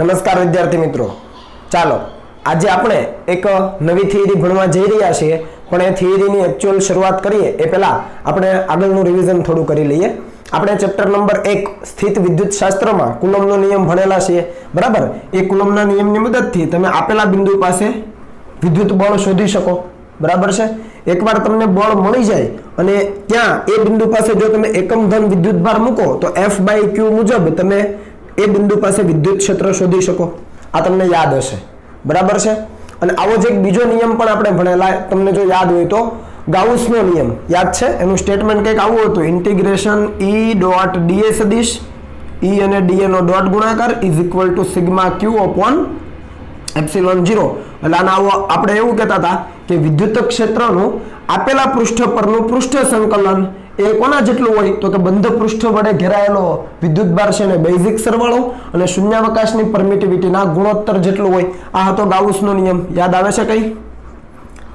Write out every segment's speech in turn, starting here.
નમસ્કાર વિદ્યાર્થી મિત્રો, ચાલો આજે આપણે એક નવી થિયરી ભણવા જઈ રહ્યા છીએ, પણ એ થિયરીની એક્ચ્યુઅલ શરૂઆત કરીએ એ પહેલા આપણે આગળનું રિવિઝન થોડું કરી લઈએ. આપણે ચેપ્ટર નંબર 1 સ્થિત વિદ્યુત શાસ્ત્રમાં કુલમ્બનો નિયમ ભણેલા છીએ, બરાબર. એ કુલમ્બના નિયમની મદદથી તમે આપેલા બિંદુ પાસે વિદ્યુત બળ શોધી શકો, બરાબર છે. એકવાર તમને બળ મળી જાય અને ત્યાં એ બિંદુ પાસે જો તમે એકમ ધન વિદ્યુત ભાર મૂકો તો F/Q મુજબ તમે એ બિંદુ પાસે વિદ્યુત ક્ષેત્ર શોધી શકો. આ તમને યાદ હશે, બરાબર છે. અને આવો જ એક બીજો નિયમ પણ આપણે ભણેલા, તમને જો યાદ હોય તો ગાઉસનો નિયમ યાદ છે. એનું સ્ટેટમેન્ટ કંઈક આવું હતું, ઇન્ટિગ્રેશન E.dA સદિશ E અને dA નો ડોટ ગુણાકાર is equal to sigma Q upon epsilon 0. એટલે આના આપણે એવું કહેતા હતા કે વિદ્યુત ક્ષેત્રનું આપેલા પૃષ્ઠ પરનું પૃષ્ઠ સંકલન એ કોના જેટલું હોય તો કે બંધ પૃષ્ઠ વડે ઘેરાયેલો વિદ્યુતભાર છે ને બેઝિક સરવાળો અને શૂન્યાવકાશની પરમિટિવિટીના ગુણોત્તર જેટલું હોય. આ હતો ગાઉસનો નિયમ. યાદ આવે છે કઈ?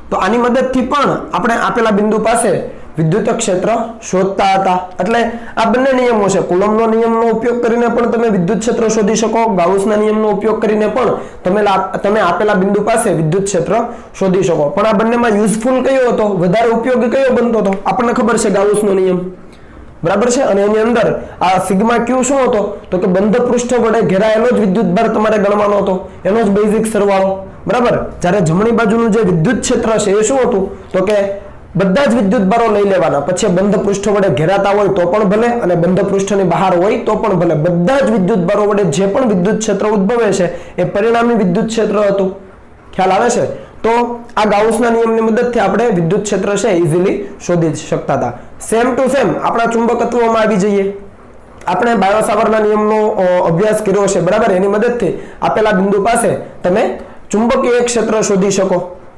તો આની મદદથી પણ આપણે આપેલા બિંદુ પાસે વિદ્યુત ક્ષેત્ર શોધતા હતા. એટલે આ બંને નિયમો છે. કુલમ્બનો નિયમનો ઉપયોગ કરીને પણ તમે વિદ્યુત ક્ષેત્ર શોધી શકો, ગાઉસના નિયમનો ઉપયોગ કરીને પણ તમે આપેલા બિંદુ પાસે વિદ્યુત ક્ષેત્ર શોધી શકો. પણ આ બંનેમાં યુઝફુલ કયો હતો, વધારે ઉપયોગી કયો બનતો હતો? આપણને ખબર છે ગાઉસનો નિયમ, બરાબર છે. અને એની અંદર આ સિગ્મા Q શું હતો તો કે બંધ પૃષ્ઠ વડે ઘેરાયેલો જ વિદ્યુતભાર તમારે ગણવાનો હતો, એનો જ બેઝિક સરવાળો, બરાબર. જ્યારે જમણી બાજુનું જે વિદ્યુત ક્ષેત્ર છે એ શું હતું તો કે બધા જ વિદ્યુતભારો લઈ લેવાના, પછી બંધ પૃષ્ઠ વડે ઘેરાતા હોય તો પણ ભલે અને બંધ પૃષ્ઠની બહાર હોય તો પણ ભલે, બધા જ વિદ્યુતભારો વડે જે પણ વિદ્યુત ક્ષેત્ર ઉદ્ભવે છે એ પરિણામી વિદ્યુત ક્ષેત્ર હતું. ખ્યાલ આવે છે? તો આ ગાઉસના નિયમની મદદથી આપણે વિદ્યુત ક્ષેત્ર છે ઇઝીલી શોધી શકતા હતા. સેમ ટુ સેમ આપણા ચુંબકત્વમાં આવી જઈએ. આપણે બાયો-સાવર્ટના નિયમનો અભ્યાસ કર્યો છે, બરાબર. એની મદદથી આપેલા બિંદુ પાસે તમે ચુંબકીય ક્ષેત્ર શોધી શકો.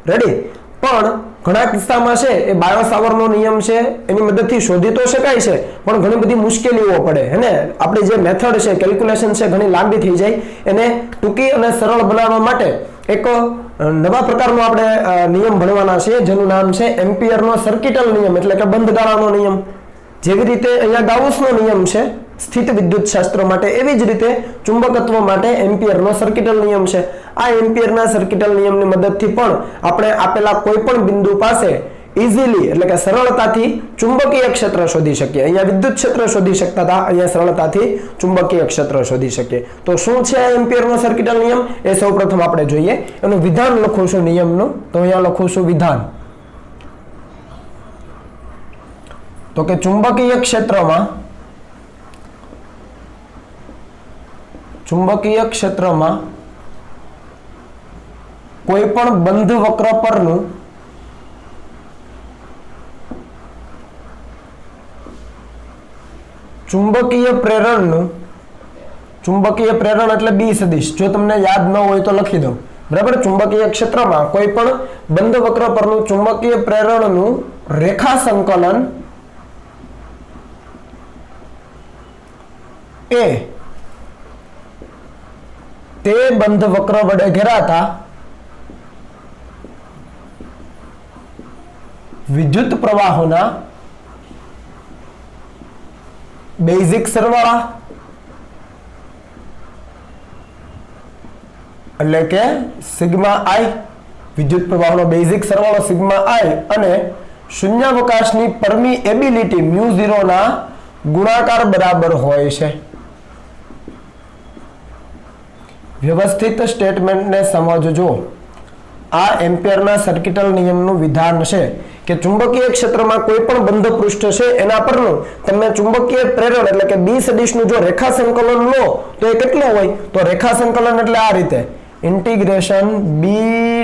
રેડી? પણ ઘણા કિસ્સામાં છે એ બાયો-સાવર્ટનો નિયમ છે એની મદદથી શોધી તો શકાય છે, પણ ઘણી બધી મુશ્કેલીઓ પડે હે ને. આપણી જે મેથડ છે, કેલ્ક્યુલેશન છે, ઘણી લાંબી થઈ જાય. એને ટૂંકી અને સરળ બનાવવા માટે એક નવા પ્રકારનો આપણે નિયમ ભણવાના છે જેનું નામ છે એમ્પિયરનો સર્કિટલ નિયમ, એટલે કે બંધગાળાનો નિયમ. જેવી રીતે અહીંયા ગાઉસનો નિયમ છે સ્થિત વિદ્યુત શાસ્ત્ર માટે, એવી જ રીતે ચુંબકત્વ માટે એમ્પિયરનો સર્કિટલ નિયમ છે. આ એમ્પિયરના સર્કિટલ નિયમની મદદથી પણ આપણે આપેલા કોઈ પણ બિંદુ પાસે ઇઝીલી એટલે કે સરળતાથી ચુંબકીય ક્ષેત્ર શોધી શકીએ. અહીંયા વિદ્યુત ક્ષેત્ર શોધી શકતા હતા, અહીંયા સરળતાથી ચુંબકીય ક્ષેત્ર શોધી શકીએ. તો શું છે આ એમ્પિયરનો સર્કિટલ નિયમ એ સૌપ્રથમ આપણે જોઈએ. એનું વિધાન લખું છું નિયમનું, તો અહીંયા લખું છું વિધાન. તો કે ચુંબકીય ક્ષેત્રમાં કોઈ પણ બંધ વક્ર પરનું ચુંબકીય પ્રેરણ એટલે B સદિશ. જો તમને યાદ ન હોય તો લખી દો, બરાબર. ચુંબકીય ક્ષેત્રમાં કોઈ પણ બંધ વક્ર પરનું ચુંબકીય પ્રેરણનું રેખા સંકલન એ તે બંધ વક્ર વડે ઘેરાતા વિદ્યુત પ્રવાહોના બેઝિક સરવાળા એટલે કે સિગ્મા I, વિદ્યુત પ્રવાહનો બેઝિક સરવાળો સિગ્મા I અને શૂન્યાવકાશની પરમિએબિલિટી μ0 ના ગુણાકાર બરાબર હોય છે. વ્યવસ્થિત સ્ટેટમેન્ટને સમજજો. આ એમ્પિયરના સર્કિટલ નિયમનું વિધાન છે કે ચુંબકીય ક્ષેત્રમાં કોઈ પણ બંધ પૃષ્ઠ છે એના પરનું તમે ચુંબકીય પ્રેરણ એટલે કે B સદિશનું જો રેખા સંકલન લો તો એ કેટલું હોય તો રેખા સંકલન એટલે આ રીતે ઇન્ટિગ્રેશન B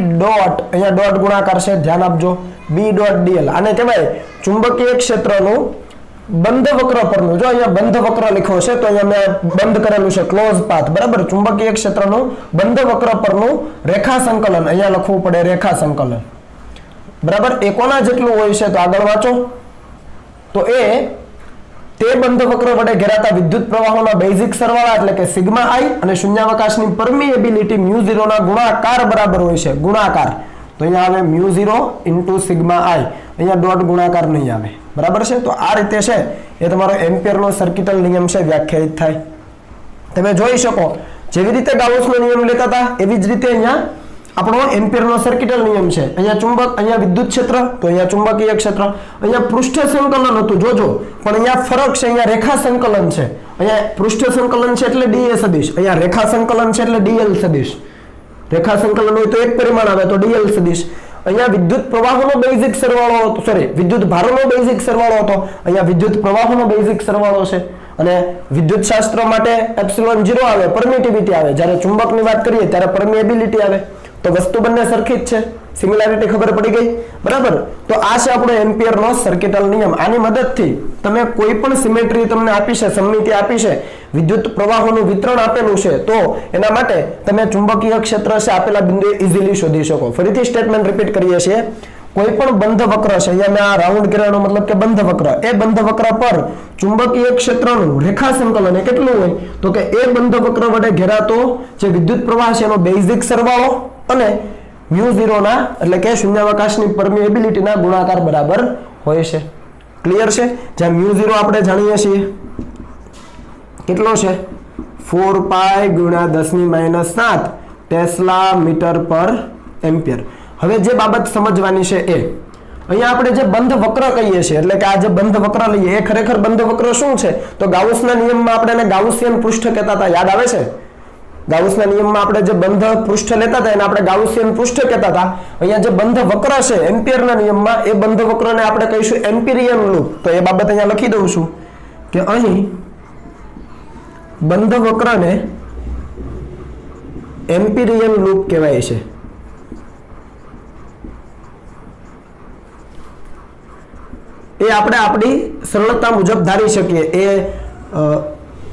ડોટ, અહીંયા ડોટ ગુણાકાર છે, ધ્યાન આપજો, B.dl. આને કહેવાય ચુંબકીય ક્ષેત્રનું બંધ વક્ર પરનું, જો અહીંયા બંધ વક્ર લખ્યો છે તો અહીંયા મેં બંધ કરેલું છે ક્લોઝ પાથ, બરાબર. ચુંબકીય ક્ષેત્રનું બંધ વક્ર પરનું રેખા સંકલન, અહીંયા લખવું પડે રેખા સંકલન, બરાબર. એ કોના જેટલું હોય છે તો આગળ વાંચો. તો એ તે બંધ વક્ર વડે ઘેરાતા વિદ્યુત પ્રવાહોના બેઝિક સરવાળા એટલે કે સિગ્મા I અને શૂન્યાવકાશની પરમિએબિલિટી μ0 ના ગુણાકાર બરાબર હોય છે. ગુણાકાર તો અહીંયા આવે μ0 * સિગ્મા I, અહીંયા ડોટ ગુણાકાર નહીં આવે, બરાબર છે. તો આ રીતે છે એ તમારો એમ્પિયરનો સર્કિટલ નિયમ છે વ્યાખ્યાયિત થાય. તમે જોઈ શકો જેવી રીતે ગાઉસનો નિયમ લેતા હતા એવી જ રીતે અહીંયા આપણો એમ્પિયરનો સર્કિટલ નિયમ છે. અહીંયા ચુંબક, અહીંયા વિદ્યુત ક્ષેત્ર, તો અહીંયા ચુંબકીય ક્ષેત્ર. અહીંયા પૃષ્ઠ સંકલન હતું જોજો, પણ અહીંયા ફરક છે, અહીંયા રેખા સંકલન છે. અહીંયા પૃષ્ઠ સંકલન છે એટલે dA સદિશ, અહીંયા રેખા સંકલન છે એટલે dl સદિશ. રેખા સંકલન હોય તો એક પરિમાણ આવે તો dl સદિશ. અહીંયા વિદ્યુત પ્રવાહોનો બેઝિક સરવાળો હતો, સોરી વિદ્યુત ભારોનો બેઝિક સરવાળો હતો, અહીંયા વિદ્યુત પ્રવાહોનો બેઝિક સરવાળો છે. અને વિદ્યુત શાસ્ત્ર માટે એપ્સિલોન 0 આવે, પરમિટિવિટી આવે. જ્યારે ચુંબકની વાત કરીએ ત્યારે પરમિએબિલિટી આવે. તો વસ્તુ બંને સરખી જ છે, સિમિલારિટી ખબર પડી ગઈ, બરાબર. તો આ છે આપણો એમ્પિયરનો સર્કિટલ નિયમ. આની મદદથી તમે કોઈ પણ સિમેટ્રી તમને આપી છે, સમમિતિ આપી છે, વિદ્યુત પ્રવાહોનું વિતરણ આપેલું છે, તો એના માટે તમે ચુંબકીય ક્ષેત્ર છે આપેલા બિંદુએ ઇઝીલી શોધી શકો. ફરીથી સ્ટેટમેન્ટ રિપીટ કરીએ છીએ. કોઈ પણ બંધ વક્ર છે, અહીંયા મેં આ રાઉન્ડ કર્યાનો મતલબ કે બંધ વક્ર, એ બંધ વક્ર પર ચુંબકીય ક્ષેત્રનું રેખા સંકલન એ કેટલું હોય તો કે એ બંધ વક્ર વડે ઘેરાતો જે વિદ્યુત પ્રવાહ છે એનો બેઝિક સરવાળો અને μ0 ના એટલે કે શૂન્યાવકાશની પરમિએબિલિટીના ગુણાકાર બરાબર હોય છે. ક્લિયર છે? જ્યાં μ0 આપણે જાણીએ છીએ કેટલો છે 4 પાઈ ગુણ્યા 10⁻⁷ ટેસ્લા મીટર પર એમ્પિયર. હવે જે બાબત સમજવાની છે એ અહીંયા આપણે જે બંધ વક્ર કહીએ છીએ, એટલે કે આ જે બંધ વક્ર લઈએ એ ખરેખર બંધ વક્ર શું છે તો ગાઉસના નિયમમાં આપણે એને ગાઉસિયન પૃષ્ઠ કહેતા હતા, યાદ આવે છે? ગાઉસના નિયમમાં આપણે જે બંધ પૃષ્ઠ લેતા હતા એને આપણે ગાઉસિયન પૃષ્ઠ કહેતા હતા. અહીંયા જે બંધ વક્ર છે એમ્પિયરના નિયમમાં એ બંધ વક્રને આપણે કહીશું એમ્પિરિયન લૂપ. તો એ બાબત અહીંયા લખી દઉં છું કે અહીં બંધ વક્રને એમ્પિરિયન લૂપ કહેવાય છે. એ આપણે આપણી સરળતા મુજબ ધારી શકીએ. એ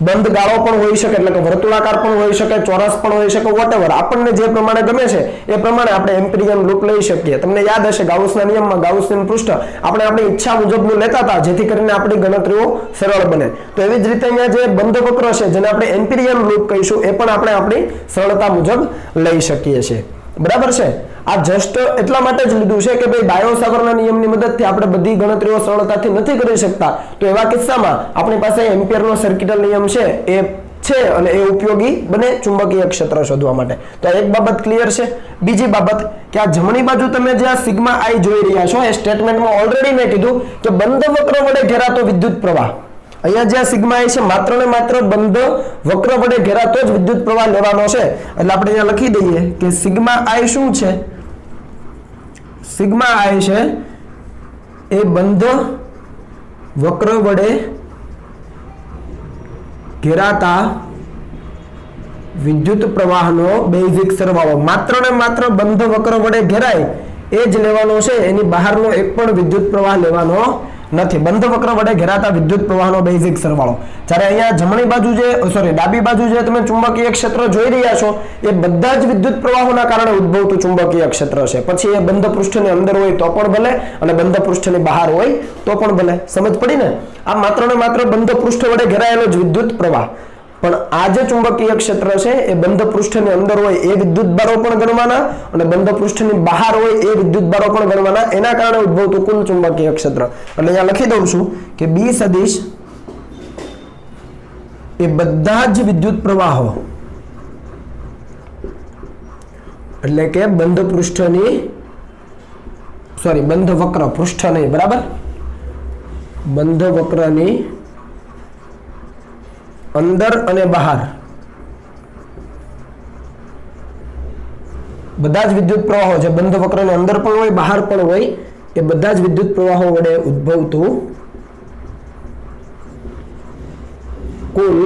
બંધ ગાળો પણ હોઈ શકે, એટલે કે વર્તુળાકાર પણ હોઈ શકે, ચોરસ પણ હોઈ શકે, વોટેવર આપણને જે પ્રમાણે ગમે છે એ પ્રમાણે આપણે એમ્પિરિયન લૂપ લઈ શકીએ. તમને યાદ હશે ગાઉસના નિયમમાં ગાઉસિયન પૃષ્ઠ આપણે આપણી ઈચ્છા મુજબનું લેતા હતા જેથી કરીને આપણી ગણતરીઓ સરળ બને. તો એવી જ રીતે અહીંયા જે બંધ વક્ર છે જેને આપણે એમ્પિરિયન લૂપ કહીશું એ પણ આપણે આપણી સરળતા મુજબ લઈ શકીએ છીએ. બરાબર છે? આ જસ્ટ એટલા માટે જ લીધું છે કે ભાઈ બાયો-સાવર્ટના નિયમની મદદથી આપણે બધી ગણતરીઓ સરળતાથી નથી કરી શકતા, તો એવા કિસ્સામાં આપણી પાસે એમ્પિયરનો સર્કિટલ નિયમ છે એ છે અને એ ઉપયોગી બને ચુંબકીય ક્ષેત્ર શોધવા માટે. તો એક બાબત ક્લિયર છે. બીજી બાબત કે આ જમણી બાજુ તમે જે આ સિગ્મા આઈ જોઈ રહ્યા છો એ સ્ટેટમેન્ટમાં ઓલરેડી મેં કીધું કે બંધ વક્ર વડે ઘેરાતો વિદ્યુત પ્રવાહ, અહીંયા જે સિગ્મા આઈ છે માત્ર ને માત્ર બંધ વક્ર વડે ઘેરાતો જ વિદ્યુત પ્રવાહ લેવાનો છે. એટલે આપણે અહીંયા લખી દઈએ કે સિગ્મા આઈ શું છે? સિગ્મા આઈ છે એ બંધ વક્ર વડે ઘેરાતા વિદ્યુત પ્રવાહનો બેઝિક સરવાળો. માત્ર ને માત્ર બંધ વક્ર વડે ઘેરાય એ જ લેવાનો છે, એની બહારનો એક પણ વિદ્યુત પ્રવાહ લેવાનો નથી. બંધ વક્ર વડે ઘેરાતા વિદ્યુત પ્રવાહનો બેઝિક સરવાળો. જ્યારે અહીંયા જમણી બાજુ જે ડાબી બાજુ જે તમે ચુંબકીય ક્ષેત્ર જોઈ રહ્યા છો એ બધા જ વિદ્યુત પ્રવાહોના કારણે ઉદ્ભવતું ચુંબકીય ક્ષેત્ર છે. પછી એ બંધ પૃષ્ઠની અંદર હોય તો પણ ભલે અને બંધ પૃષ્ઠની બહાર હોય તો પણ ભલે. સમજ પડી ને? આ માત્ર ને માત્ર બંધ પૃષ્ઠ વડે ઘેરાયેલો જ વિદ્યુત પ્રવાહ. પણ આ જે ચુંબકીય ક્ષેત્ર છે એ બંધ પૃષ્ઠની અંદર હોય એ વિદ્યુત ભારો પણ ગણવાના અને બંધ પૃષ્ઠની બહાર હોય એ વિદ્યુત ભારો પણ ગણવાના. એના કારણે ઉદ્ભવતું કુલ ચુંબકીય ક્ષેત્ર. એટલે અહીંયા લખી દઉં છું કે બી સદિશ એ બધા જ વિદ્યુત પ્રવાહો એટલે કે બંધ પૃષ્ઠની બંધ વક્ર પૃષ્ઠ નહીં, બરાબર, બંધ વક્રની અંદર અને બહાર બધા જ વિદ્યુત પ્રવાહો જે બંધ વક્રની અંદર પણ હોય બહાર પણ હોય એ બધા જ વિદ્યુત પ્રવાહો વડે ઉદ્ભવતું કુલ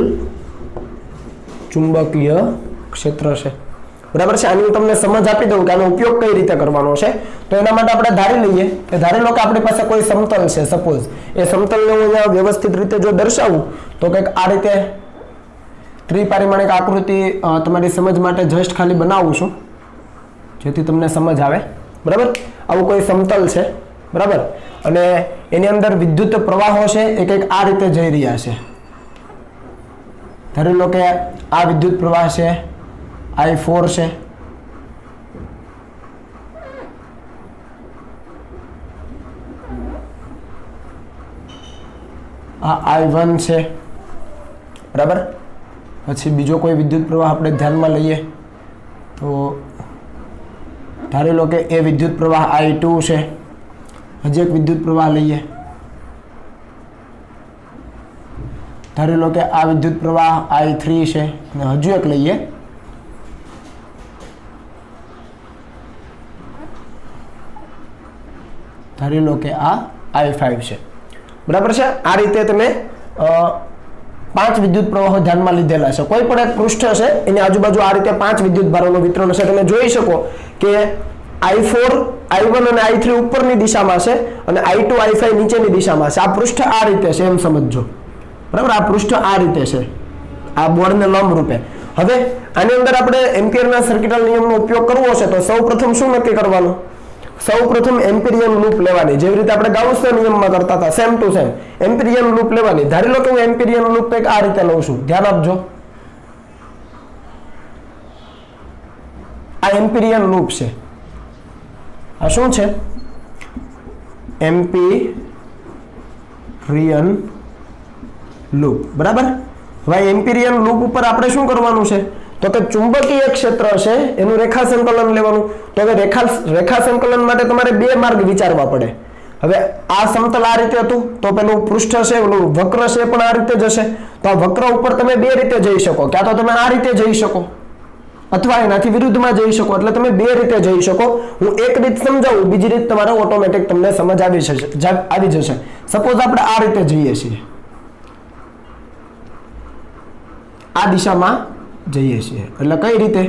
ચુંબકીય ક્ષેત્ર છે. બરાબર છે? આની તમને સમજ આપી દઉં કે આનો ઉપયોગ કઈ રીતે કરવાનો છે. તો એના માટે આપણે ધારી લઈએ કે ધારી લો કે આપણી પાસે કોઈ સમતલ છે. સપોઝ એ સમતલને હું અહીંયા વ્યવસ્થિત રીતે જો દર્શાવું તો કંઈક આ રીતે ત્રિપારિમાણિક આકૃતિ તમારી સમજ માટે જસ્ટ ખાલી બનાવું છું જેથી તમને સમજ આવે. બરાબર? આવું કોઈ સમતલ છે, બરાબર, અને એની અંદર વિદ્યુત પ્રવાહો છે એ કંઈક આ રીતે જઈ રહ્યા છે. ધારી લો કે આ વિદ્યુત પ્રવાહ છે I4 છે, આ I1 છે, બરાબર, પછી બીજો કોઈ વિદ્યુત પ્રવાહ આપણે ધ્યાનમાં લઈએ તો ધારી લો કે એ વિદ્યુત પ્રવાહ I2 છે. હજી એક વિદ્યુત પ્રવાહ લઈએ, ધારી લો કે આ વિદ્યુત પ્રવાહ I3 છે અને હજુ એક લઈએ, ધારી લો કે આ I5 છે. બરાબર છે. આ રીતે તમે 5 વિદ્યુત પ્રવાહો ધ્યાનમાં લીધેલા છે. કોઈ પણ એક પૃષ્ઠ છે એની આજુબાજુ આ રીતે 5 વિદ્યુત ભારોનું વિતરણ છે. તમે જોઈ શકો કે I4, I1 અને I3 ઉપરની દિશામાં છે અને I2, I5 નીચેની દિશામાં છે. આ પૃષ્ઠ આ રીતે છે એમ સમજજો. બરાબર, આ પૃષ્ઠ આ રીતે છે, આ બોર્ડને લંબ રૂપે. હવે આની અંદર આપણે એમ્પિયરના સર્કિટલ નિયમનો ઉપયોગ કરવો છે તો સૌપ્રથમ શું નક્કી કરવાનું? સૌપ્રથમ એમ્પિરિયન લૂપ લેવાની, જેવી રીતે આપણે ગાઉસના નિયમમાં કરતા હતા, સેમ ટુ સેમ એમ્પિરિયન લૂપ લેવાની. ધારી લો કે હું એમ્પિરિયન લૂપ એક આ રીતે લઉં છું, ધ્યાન આપજો. આ એમ્પિરિયન લૂપ છે. આ શું છે? એમ્પિરિયન લૂપ. બરાબર. હવે એમ્પિરિયન લૂપ ઉપર આપણે શું કરવાનું છે તો કે ચુંબકીય ક્ષેત્ર છે એનું રેખા સંકલન લેવાનું. તો હવે રેખા સંકલન માટે તમારે બે માર્ગ વિચારવા પડે. હવે આ સમતલ આ રીતે હતું તો પેલું પૃષ્ઠ છે, ઓલું વક્ર છે પણ આ રીતે જશે. તો આ વક્ર ઉપર તમે બે રીતે જઈ શકો, ક્યાં તો તમે આ રીતે જઈ શકો અથવા એનાથી વિરુદ્ધમાં જઈ શકો. એટલે તમે બે રીતે જઈ શકો. હું એક રીત સમજાવું, બીજી રીત તમારે ઓટોમેટિક તમને સમજ આવી જશે. સપોઝ આપણે આ રીતે જઈએ છીએ, આ દિશામાં જઈએ છીએ, એટલે કઈ રીતે?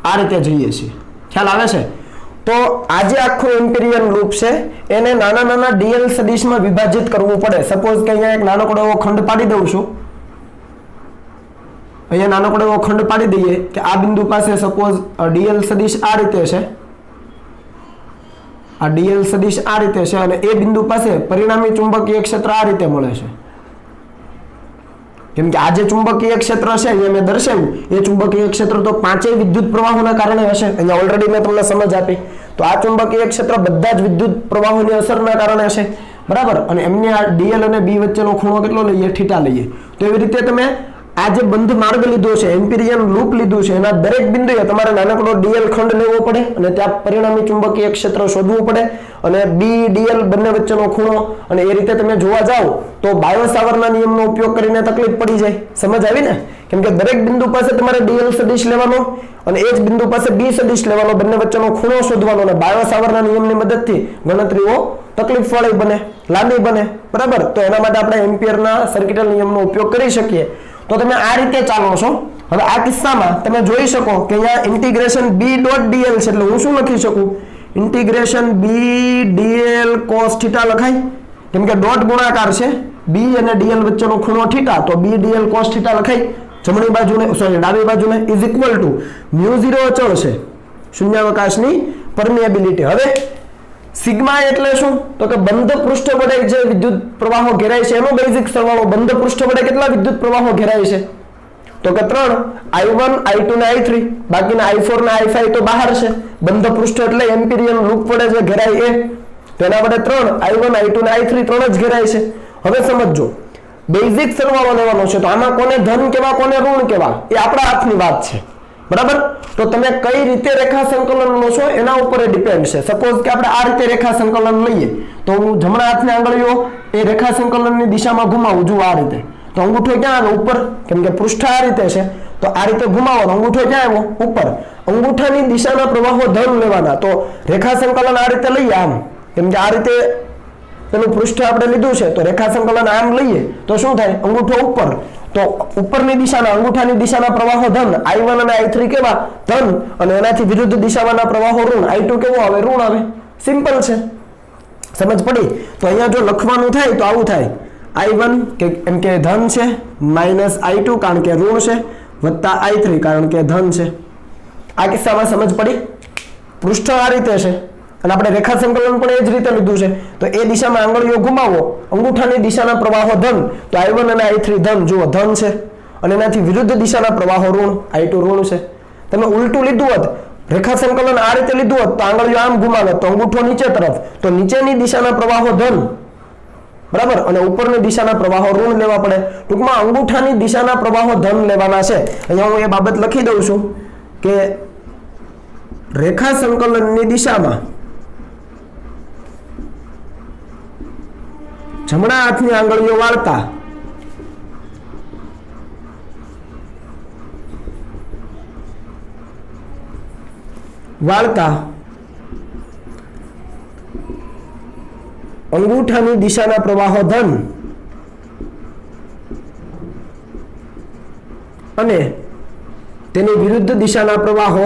આ રીતે જઈએ છીએ. ખ્યાલ આવે છે? તો આ જે આખું એમ્પિરિયન લૂપ છે એને નાના નાના ડીએલ સદિશમાં વિભાજિત કરવું પડે. સપોઝ કે અહીંયા એક નાનકડો એવો ખંડ પાડી દઉં છું, અહીંયા નાનકડો એવો ખંડ પાડી દઈએ કે આ બિંદુ પાસે સપોઝ ડીએલ સદિશ આ રીતે છે, આ ડીએલ સદિશ આ રીતે છે અને એ બિંદુ પાસે પરિણામી ચુંબકીય ક્ષેત્ર આ રીતે મળે છે. કેમ કે આ જે ચુંબકીય ક્ષેત્ર છે અહીંયા મેં દર્શાવ્યું, એ ચુંબકીય ક્ષેત્ર તો 5 વિદ્યુત પ્રવાહોના કારણે હશે. અહીંયા ઓલરેડી મેં તમને સમજ આપી. તો આ ચુંબકીય ક્ષેત્ર બધા જ વિદ્યુત પ્રવાહોની અસરના કારણે હશે. બરાબર. અને એમને આ ડીએલ અને બી વચ્ચેનો ખૂણો કેટલો લઈએ? થીટા લઈએ. તો એવી રીતે તમે આ જે બંધ માર્ગ લીધો છે, એમ્પિરિયન લૂપ લીધું છે, એના દરેક બિંદુએ તમારે નાનકડો ડીએલ ખંડ લેવો પડે અને ત્યાં પરિણામી ચુંબકીય ક્ષેત્ર શોધવું પડે અને બી ડીએલ બંને વચ્ચેનો ખૂણો. અને એ રીતે તમે જોવા જાઓ તો બાયો-સાવર્ટના નિયમનો ઉપયોગ કરીને તકલીફ પડી જાય. સમજ આવી ને? કેમ કે દરેક બિંદુ પાસે તમારે ડીએલ સદિશ લેવાનો અને એ જ બિંદુ પાસે બી સદિશ લેવાનો, બંને વચ્ચેનો ખૂણો શોધવાનો અને બાયો-સાવર્ટના નિયમની મદદથી ગણતરીઓ તકલીફવાળી બને, લાંબી બને. બરાબર. તો એના માટે આપણે એમ્પિયરના સર્કિટલ નિયમનો ઉપયોગ કરી શકીએ. તો તમે આ રીતે ચાલો છો. હવે આ કિસ્સામાં તમે જોઈ શકો કે અહીંયા ઇન્ટિગ્રેશન બી ડોટ ડીએલ છે, એટલે હું શું લખી શકું? Integration B d l cos theta લખાય. કેમ કે ડોટ ગુણાકાર છે, બી અને ડીએલ વચ્ચેનો ખૂણો થીટા, તો બી ડીએલ કોસ થીટા લખાય. જમણી બાજુને ડાબી બાજુને ઇઝ ઇક્વલ ટુ μ0 અચળ છે, શૂન્યાવકાશની પરમિએબિલિટી. હવે સિગ્મા એટલે શું? તો કે બંધ પૃષ્ઠ વડે જે વિદ્યુત પ્રવાહો ઘેરાય છે એનો બેઝિક સરવાળો. બંધ પૃષ્ઠ વડે કેટલા વિદ્યુત પ્રવાહો ઘેરાય છે? તો કે 3, I1, I2 ને I3. બાકીના I4 ને I5 તો બહાર છે. બંધ પૃષ્ઠ એટલે એમ્પિરિયન લૂપ વડે જે ઘેરાય એ. તો એના વડે 3, I1, I2 ને I3 3 જ ઘેરાય છે. હવે સમજો, બેઝિક સરવાળો લેવાનો છે તો આમાં કોને ધન કેવા કોને ઋણ કેવા એ આપણા હાથની વાત છે. બરાબર. તો તમે કઈ રીતે રેખા સંકલન લો છો એના ઉપર ડિપેન્ડ છે. સપોઝ કે આપણે આ રીતે રેખા સંકલન લઈએ તો હું જમણા હાથની આંગળીઓ એ રેખા સંકલનની દિશામાં ઘુમાવું. જુઓ આ રીતે. તો અંગૂઠો ક્યાં આવે? ઉપર. કેમ કે પૃષ્ઠ આ રીતે છે તો આ રીતે ઘુમાવો તો અંગૂઠો ક્યાં આવ્યો? ઉપર. અંગૂઠાની દિશાના પ્રવાહો ધન લેવાના. તો રેખા સંકલન આ રીતે લઈએ આમ, કેમ કે આ રીતે પેલું પૃષ્ઠ આપણે લીધું છે તો રેખા સંકલન આમ લઈએ તો શું થાય? અંગૂઠો ઉપર. તો ઉપરની દિશાના અંગૂઠાની દિશાના પ્રવાહો ધન, I1 અને I3 કેવા? ધન. અને એનાથી વિરુદ્ધ દિશામાંના પ્રવાહો ઋણ, I2 કેવો આવે? ઋણ આવે. સિમ્પલ છે. સમજ પડી? તો અહીંયા જો લખવાનું થાય તો આવું થાય, I1 કે એમ કે ધન છે, માઇનસ I2 કારણ કે ઋણ છે, વત્તા I3 કારણ કે ધન છે. આ કિસ્સામાં સમજ પડી? પૃષ્ઠ આ રીતે છે અને આપણે રેખા સંકલન પણ એ જ રીતે લીધું છે. તો એ દિશામાં આંગળીઓ ઘુમાવો, અંગૂઠાની દિશાના પ્રવાહો ધન, તો I1 અને I3 ધન. જુઓ ધન છે અને એનાથી વિરુદ્ધ દિશાના પ્રવાહો ઋણ, I2 ઋણ છે. તમે ઉલટું લીધું હોત, રેખા સંકલન આ રીતે લીધું હોત તો આંગળીઓ આમ ઘુમાવે તો અંગૂઠો નીચે તરફ, તો નીચેની દિશાના પ્રવાહો ધન बराबर। અને ઉપરની દિશાના પ્રવાહો ઋણ લેવા પડે। ટૂંકમાં અંગૂઠાની દિશાના પ્રવાહો ધન લેવાના છે। અહીંયા હું એ બાબત લખી દઉં છું કે રેખા સંકલનની દિશામાં જમણા હાથની આંગળીઓ વાળતા અંગૂઠાની દિશાના પ્રવાહો ધન અને તેની વિરુદ્ધ દિશાના પ્રવાહો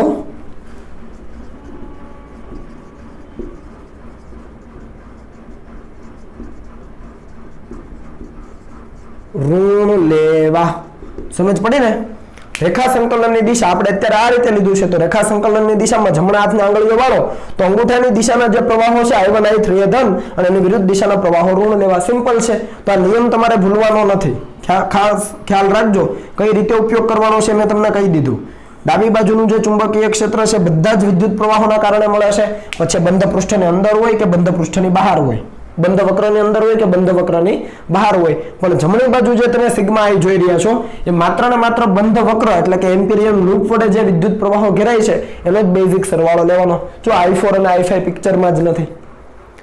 ઋણ લેવા। સમજ પડી ને? રેખા સંકલનની દિશા આપણે અત્યારે આ રીતે લીધું છે, તો રેખા સંકલનની દિશામાં જમણા હાથની આંગળીઓ વાળો તો અંગૂઠાની દિશાના જે પ્રવાહો છે I1 I3 એ ધન અને એની વિરુદ્ધ દિશાના પ્રવાહો ઋણ લેવા। સિમ્પલ છે। તો આ નિયમ તમારે ભૂલવાનો નથી, ખાસ ખ્યાલ રાખજો કઈ રીતે ઉપયોગ કરવાનો છે મેં તમને કહી દીધું। ડાબી બાજુનું જે ચુંબકીય ક્ષેત્ર છે બધા જ વિદ્યુત પ્રવાહોના કારણે મળે છે, પછી બંધ પૃષ્ઠની અંદર હોય કે બંધ પૃષ્ઠની બહાર હોય, બંધ વક્રની અંદર હોય કે બંધ વક્રની બહાર હોય। પણ જમણી બાજુ જે તમે સિગ્મા I જોઈ રહ્યા છો એ માત્ર ને માત્ર બંધ વક્ર એટલે કે એમ્પિરિયન લૂપ વડે જે વિદ્યુત પ્રવાહો ઘેરાય છે એનો જ બેઝિક સરવાળો લેવાનો। જો I4 અને I5 પિક્ચરમાં જ નથી।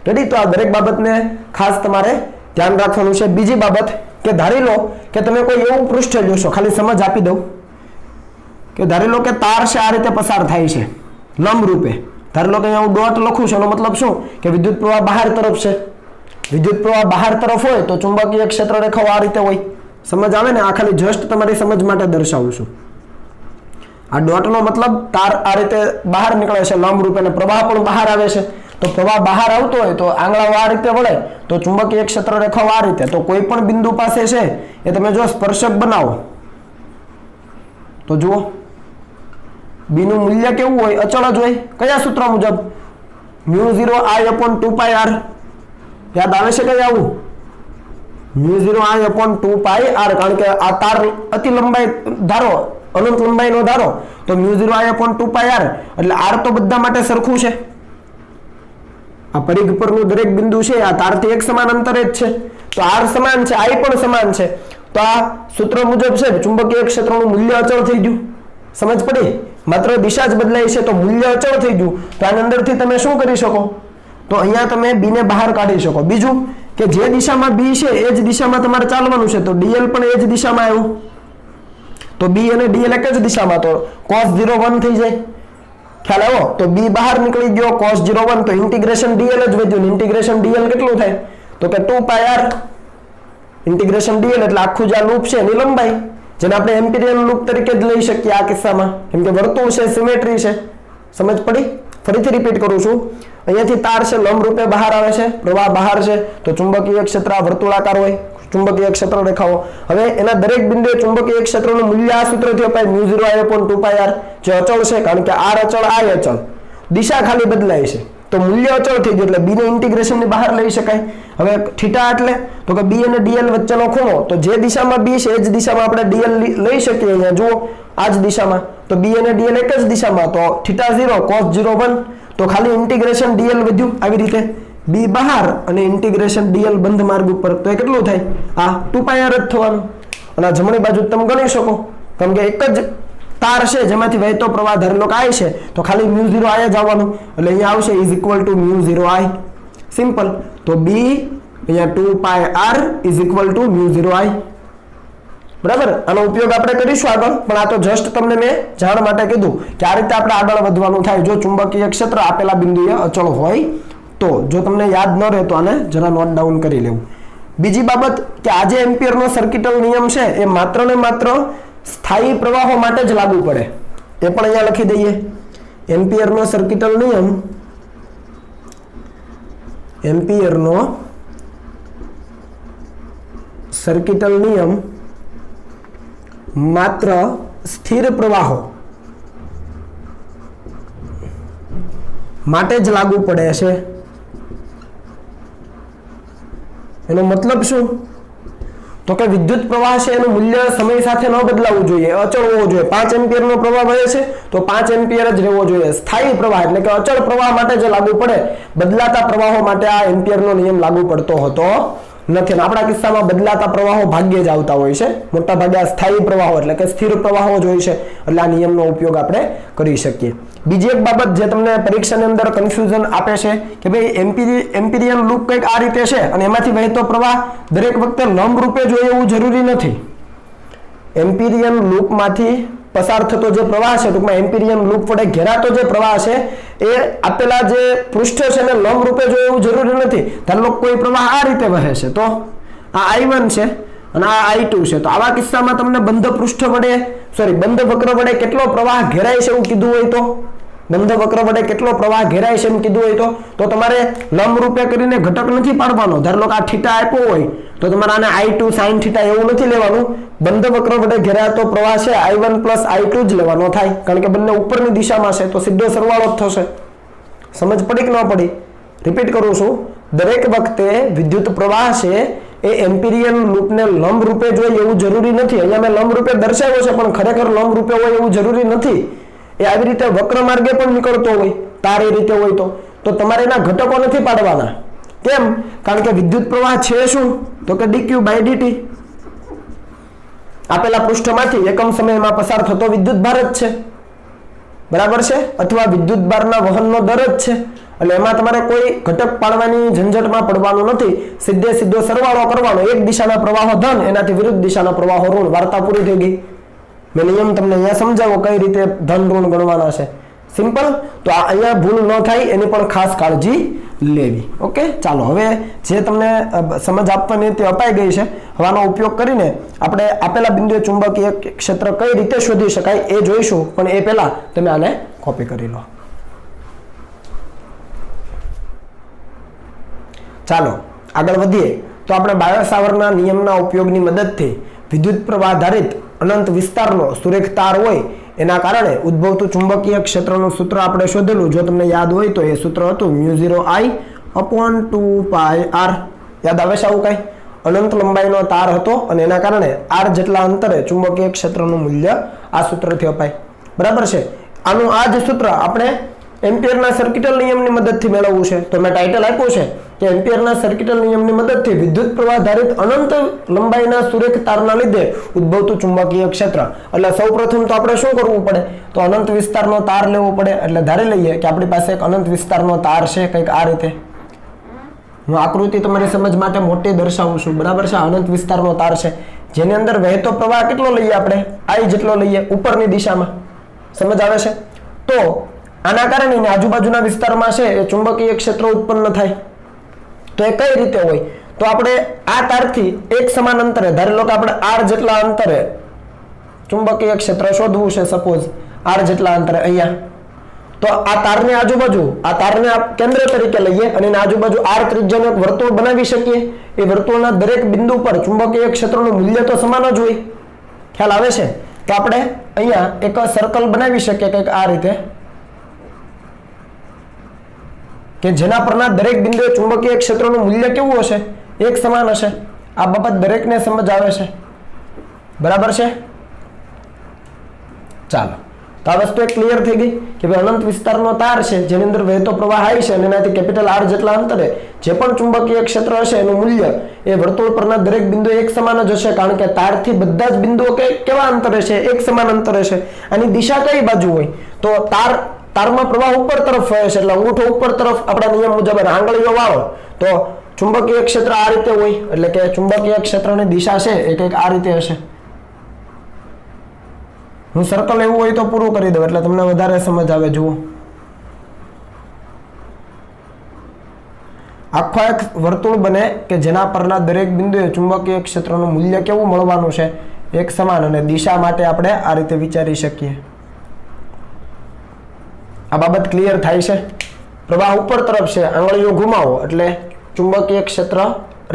રેડી? તો આ દરેક બાબતને ખાસ તમારે ધ્યાન રાખવાનું છે। બીજી બાબત કે ધારી લો કે તમે કોઈ એવું પૃષ્ઠ જોશો, ખાલી સમજ આપી દઉં કે ધારી લો કે તાર છે આ રીતે પસાર થાય છે લંબ રૂપે। ધારી લો કે અહીંયા હું ડોટ લખું છું, એનો મતલબ શું કે વિદ્યુત પ્રવાહ બહાર તરફ છે। વિદ્યુત પ્રવાહ બહાર તરફ હોય તો ચુંબકીય ક્ષેત્ર રેખાઓ આ રીતે હોય। સમજ આવે ને? આ ખાલી જસ્ટ તમારી સમજ માટે દર્શાવું છું। આ ડોટનો મતલબ તાર આ રીતે બહાર નીકળે છે લંબ રૂપે અને પ્રવાહ પણ બહાર આવે છે। તો પ્રવાહ બહાર આવતો હોય તો આંગળાઓ આ રીતે વળે તો ચુંબકીય ક્ષેત્ર રેખાઓ આ રીતે। તો કોઈ પણ બિંદુ પાસે છે એ તમે જો સ્પર્શક બનાવો તો જુઓ બી નું મૂલ્ય કેવું હોય? અચળ જ હોય। કયા સૂત્ર મુજબ? μ0I/2πr। યાદ આવે છે કઈ આવું? μ0I/2πr। કારણ કે આ તાર અતિ લંબાઈ ધારો, અનંત લંબાઈનો ધારો, તો μ0I/2πr એટલે r તો બધા માટે સરખું છે। આ પરિઘ પરનું દરેક બિંદુ છે આ તારથી એક સમાન અંતરે જ છે, તો r સમાન છે, I પણ સમાન છે। તો આ સૂત્ર મુજબ છે ચુંબકીય ક્ષેત્રનું મૂલ્ય અચળ થઈ ગયું। સમજ પડી? માત્ર દિશા જ બદલાઈ છે તો મૂલ્ય અચળ થઈ ગયું। તો આની અંદરથી તમે શું કરી શકો? તો અહીંયા તમે બી ને બહાર કાઢી શકો। બીજું કે જે દિશામાં બી છે એ જ દિશામાં તમારે ચાલવાનું છે, તો ડીએલ પણ એ જ દિશામાં આવ્યું, તો બી અને ડીએલ એક જ દિશામાં, તો cos 0 1 થઈ જાય। ખ્યાલ આવ્યો? તો બી બહાર નીકળી ગયો cos 0 1, તો ઇન્ટિગ્રેશન ડીએલ જ વધ્યું। ઇન્ટિગ્રેશન ડીએલ કેટલું થાય? તો કે 2πr ઇન્ટિગ્રેશન ડીએલ એટલે આખું જે લૂપ છે એની લંબાઈ, જેને આપણે એમ્પિરિયન લૂપ તરીકે જ લઈ શકીએ આ કિસ્સામાં, કેમ કે વર્તુળ છે, સિમેટ્રી છે। સમજ પડી? ફરીથી રિપીટ કરું છું, અહીંયાથી તાર છે લંબ રૂપે બહાર આવે છે, પ્રવાહ બહાર છે, તો ચુંબકીય ક્ષેત્ર વર્તુળાકાર હોય, ચુંબકીય ક્ષેત્ર રેખાઓ। હવે એના દરેક બિંદુએ ચુંબકીય ક્ષેત્રનું મૂલ્ય આ સૂત્રથી અપાય μ0I/2πr, જે અચળ છે કારણ કે r અચળ I અચળ, દિશા ખાલી બદલાય છે તો મૂલ્ય અચળ થઈ ગયું એટલે બી ને ઇન્ટિગ્રેશનની બહાર લઈ શકાય। હવે થીટા એટલે તો કે બી અને ડીએલ વચ્ચેનો ખૂણો, તો જે દિશામાં બી છે એ જ દિશામાં આપણે ડીએલ લઈ શકીએ। અહીંયા જુઓ આ જ દિશામાં, તો બી અને ડીએલ એક જ દિશામાં, તો θ 0 cos 0 1, તો ખાલી ઇન્ટિગ્રેશન ડીએલ વધ્યું આવી રીતે, બી બહાર અને ઇન્ટિગ્રેશન ડીએલ બંધ માર્ગ ઉપર, તો એ કેટલું થાય? આ 2πr જ થવાનું। અને આ જમણી બાજુ તમે ગણી શકો, કારણ કે એક જ તાર છે જેમાંથી વહેતો પ્રવાહ ધારેલો I છે, તો ખાલી μ0I જ આવવાનું, એટલે અહીંયા આવશે is equal two μ0I। Simple. તો બી અહીંયા 2πr is equal two μ0I। બરાબર? આનો ઉપયોગ આપણે કરીશું આગળ, પણ આ તો જસ્ટ તમને મેં જાણ માટે કીધું કે આ રીતે આપણે આગળ વધવાનું થાય જો ચુંબકીય ક્ષેત્ર આપેલા બિંદુએ અચળ હોય તો। જો તમને યાદ ન રહે તો આને જરા નોટ ડાઉન કરી લેવું। બીજી બાબત કે આ જે એમ્પિયરનો સર્કિટલ નિયમ છે એ માત્ર ને માત્ર સ્થાયી પ્રવાહો માટે જ લાગુ પડે, એ પણ અહીંયા લખી દઈએ। એમ્પિયરનો સર્કિટલ નિયમ, એમ્પિયરનો સર્કિટલ નિયમ માત્ર સ્થિર પ્રવાહો માટે જ લાગુ પડે છે। એનો મતલબ શું? તો કે વિદ્યુત પ્રવાહ છે એનું મૂલ્ય સમય સાથે ન બદલાવું જોઈએ, અચળ હોવો જોઈએ। 5 એમ્પિયરનો પ્રવાહ વહે છે તો 5 એમ્પિયર જ રહેવો જોઈએ। સ્થાયી પ્રવાહ એટલે કે અચળ પ્રવાહ માટે જે લાગુ પડે, બદલાતા પ્રવાહો માટે આ એમ્પિયરનો નિયમ લાગુ પડતો હોતો નથી. અને આપણા કિસ્સામાં બદલાતા પ્રવાહો ભાગ્યે જ આવતા હોય છે, મોટા ભાગે આ સ્થાયી પ્રવાહો એટલે કે સ્થિર પ્રવાહો જ હોય છે, એટલે આ નિયમનો ઉપયોગ આપણે કરી શકીએ. બીજી એક બાબત જે તમને પરીક્ષાની અંદર કન્ફ્યુઝન આપે છે કે ભાઈ એમ્પિરિયન લૂપ કંઈક આ રીતે છે અને એમાંથી વહેતો પ્રવાહ દરેક વખતે લંબ રૂપે જોઈએ એવું જરૂરી નથી. એમ્પિરિયન લૂપમાંથી પસાર થતો જે પ્રવાહ છે, ટૂંકમાં એમ્પિરિયન લૂપ વડે ઘેરાતો જે પ્રવાહ છે એ આપેલા જે પૃષ્ઠ છે એને લંબ રૂપે જોઈએ એવું જરૂરી નથી. ધારો લો કોઈ પ્રવાહ આ રીતે વહે છે, તો આ I1 છે અને આ I2 છે, તો આવા કિસ્સામાં તમને બંધ પૃષ્ઠ વડે બંધ વક્ર વડે કેટલો પ્રવાહ ઘેરાય છે એવું કીધું હોય તો, બંધ વક્ર વડે કેટલો પ્રવાહ ઘેરાય છે એમ કીધું હોય તો તમારે લંબ રૂપે કરીને ઘટક નથી પાડવાનો. ધારો લો કે આ થીટા આપ્યો હોય તો તમારે આને I2 sin થીટા એવું નથી લેવાનું. બંધ વક્ર વડે ઘેરાતો પ્રવાહ છે I1 plus I2 જ લેવાનો થાય, કારણ કે બંને ઉપરની દિશામાં છે તો સીધો સરવાળો જ થશે. સમજ પડી કે ન પડી? રિપીટ કરું છું, દરેક વખતે વિદ્યુત પ્રવાહ છે એ એમ્પિરિયન લૂપને લંબ રૂપે જોઈએ એવું જરૂરી નથી. અહીંયા મેં લંબ રૂપે દર્શાવ્યો છે પણ ખરેખર લંબ રૂપે હોય એવું જરૂરી નથી. એ આવી રીતે વક્ર માર્ગે પણ નીકળતો હોય, તાર એ રીતે હોય તો તમારે એના ઘટકો નથી પાડવાના. કેમ? કારણ કે વિદ્યુત પ્રવાહ છે શું? તો કે dq by dt. આપેલા પૃષ્ઠમાંથી એકમ સમયમાં પસાર થતો વિદ્યુત ભાર જ છે, બરાબર છે, અથવા વિદ્યુત ભારના વહનનો દર જ છે. એટલે એમાં તમારે કોઈ ઘટક પાડવાની ઝંઝટમાં પડવાનું નથી. સીધો સરવાળો કરવાનો, એક દિશાના પ્રવાહો ધન, એનાથી વિરુદ્ધ દિશાના પ્રવાહો ઋણ. વાર્તા પૂરી થઈ ગઈ. મેં નિયમ તમને અહીંયા સમજાવો કઈ રીતે ધન ઋણ ગણવાના છે. સિમ્પલ. તો અહીંયા ભૂલ ન થાય એની પણ ખાસ કાળજી લેવી. ઓકે, ચાલો હવે જે તમને સમજ આપવાની તે અપાઈ ગઈ છે. હવે આનો ઉપયોગ કરીને આપણે આપેલા બિંદુએ ચુંબકીય ક્ષેત્ર કઈ રીતે શોધી શકાય એ જોઈશું, પણ એ પહેલા તમે આને કોપી કરી લો. ચાલો આગળ વધીએ તો આપણે બાયો-સાવર્ટના નિયમના ઉપયોગની મદદથી વિદ્યુત પ્રવાહ આધારિત અનંત વિસ્તારનો સુરેખ તાર હોય એના કારણે ઉદ્ભવતું ચુંબકીય ક્ષેત્રનું સૂત્ર આપણે શોધેલું. જો તમને યાદ હોય તો એ સૂત્ર હતું μ0I/2πr. યાદ આવે છે આવું કઈ? અનંત લંબાઈનો તાર હતો અને એના કારણે r જેટલા અંતરે ચુંબકીય ક્ષેત્રનું મૂલ્ય આ સૂત્રથી અપાય. બરાબર છે. આનું આ જ સૂત્ર આપણે એમ્પિયરના સર્કિટલ નિયમની મદદથી મેળવવું છે. તો મેં ટાઇટલ આપ્યું છે કે એમ્પિયરના સર્કિટલ નિયમની મદદથી વિદ્યુત પ્રવાહ આધારિત અનંત લંબાઈના સુરેખ તારના લીધે ઉદ્ભવતું ચુંબકીય ક્ષેત્ર. એટલે સૌપ્રથમ તો આપણે શું કરવું પડે? તો અનંત વિસ્તારનો તાર લેવો પડે. એટલે ધારી લઈએ કે આપણી પાસે એક અનંત વિસ્તારનો તાર છે, કંઈક આ રીતે. હું આકૃતિ તમારી સમજ માટે મોટી દર્શાવું છું, બરાબર છે. અનંત વિસ્તારનો તાર છે જેની અંદર વહેતો પ્રવાહ કેટલો લઈએ આપણે? I જેટલો લઈએ ઉપરની દિશામાં. સમજ આવે છે? તો આના કારણે આજુબાજુના વિસ્તારમાં છે એ ચુંબકીય ક્ષેત્ર ઉત્પન્ન થાય. તો એ કઈ રીતે હોય? તો આપણે આ તારથી એક સમાન અંતરે, ધારી લો કે આપણે r જેટલા અંતરે ચુંબકીય ક્ષેત્ર શોધવું છે, સપોઝ r જેટલા અંતરે અહીંયા. તો આ તારની આજુબાજુ, આ તારને કેન્દ્ર તરીકે લઈએ અને એની આજુબાજુ r ત્રિજ્યાનું એક વર્તુળ બનાવી શકીએ. એ વર્તુળના દરેક બિંદુ પર ચુંબકીય ક્ષેત્રનું મૂલ્ય તો સમાન જ હોય. ખ્યાલ આવે છે? તો આપણે અહીંયા એક સર્કલ બનાવી શકીએ કંઈક આ રીતે, કે જેના પરના દરેક બિંદુએ ચુંબકીય ક્ષેત્રનું મૂલ્ય કેવું હશે? એક સમાન હશે. આ બાબત દરેકને સમજ આવે છે, બરાબર છે? ચાલો, તો આ વસ્તુ એક ક્લિયર થઈ ગઈ કે ભાઈ અનંત વિસ્તારનો તાર છે જેની અંદર વહેતો પ્રવાહ I છે અને એનાથી કેપિટલ R જેટલા અંતરે જે પણ ચુંબકીય ક્ષેત્ર હશે એનું મૂલ્ય એ વર્તુળ પરના દરેક બિંદુએ એક સમાન જ હશે, કારણ કે તારથી બધા જ બિંદુઓ કેવા અંતરે છે? એક સમાન અંતરે છે. આની દિશા કઈ બાજુ હોય? તો તારમાં પ્રવાહ ઉપર તરફ વહે છે એટલે અંગૂઠો ઉપર તરફ આપણા નિયમ મુજબ આંગળીઓ વાળો તો ચુંબકીય ક્ષેત્ર આ રીતે હોય. એટલે કે ચુંબકીય ક્ષેત્રની દિશા છે એ કંઈક આ રીતે હશે. હું સર્કલ એવું હોય તો પૂરું કરી દઉં એટલે તમને વધારે સમજ આવે. જુઓ, આખો એક વર્તુળ બને કે જેના પરના દરેક બિંદુએ ચુંબકીય ક્ષેત્રનું મૂલ્ય કેવું મળવાનું છે? એક સમાન. અને દિશા માટે આપણે આ રીતે વિચારી શકીએ. આ બાબત ક્લિયર થાય છે? પ્રવાહ ઉપર તરફ છે, આંગળીઓ ઘુમાવો એટલે ચુંબકીય ક્ષેત્ર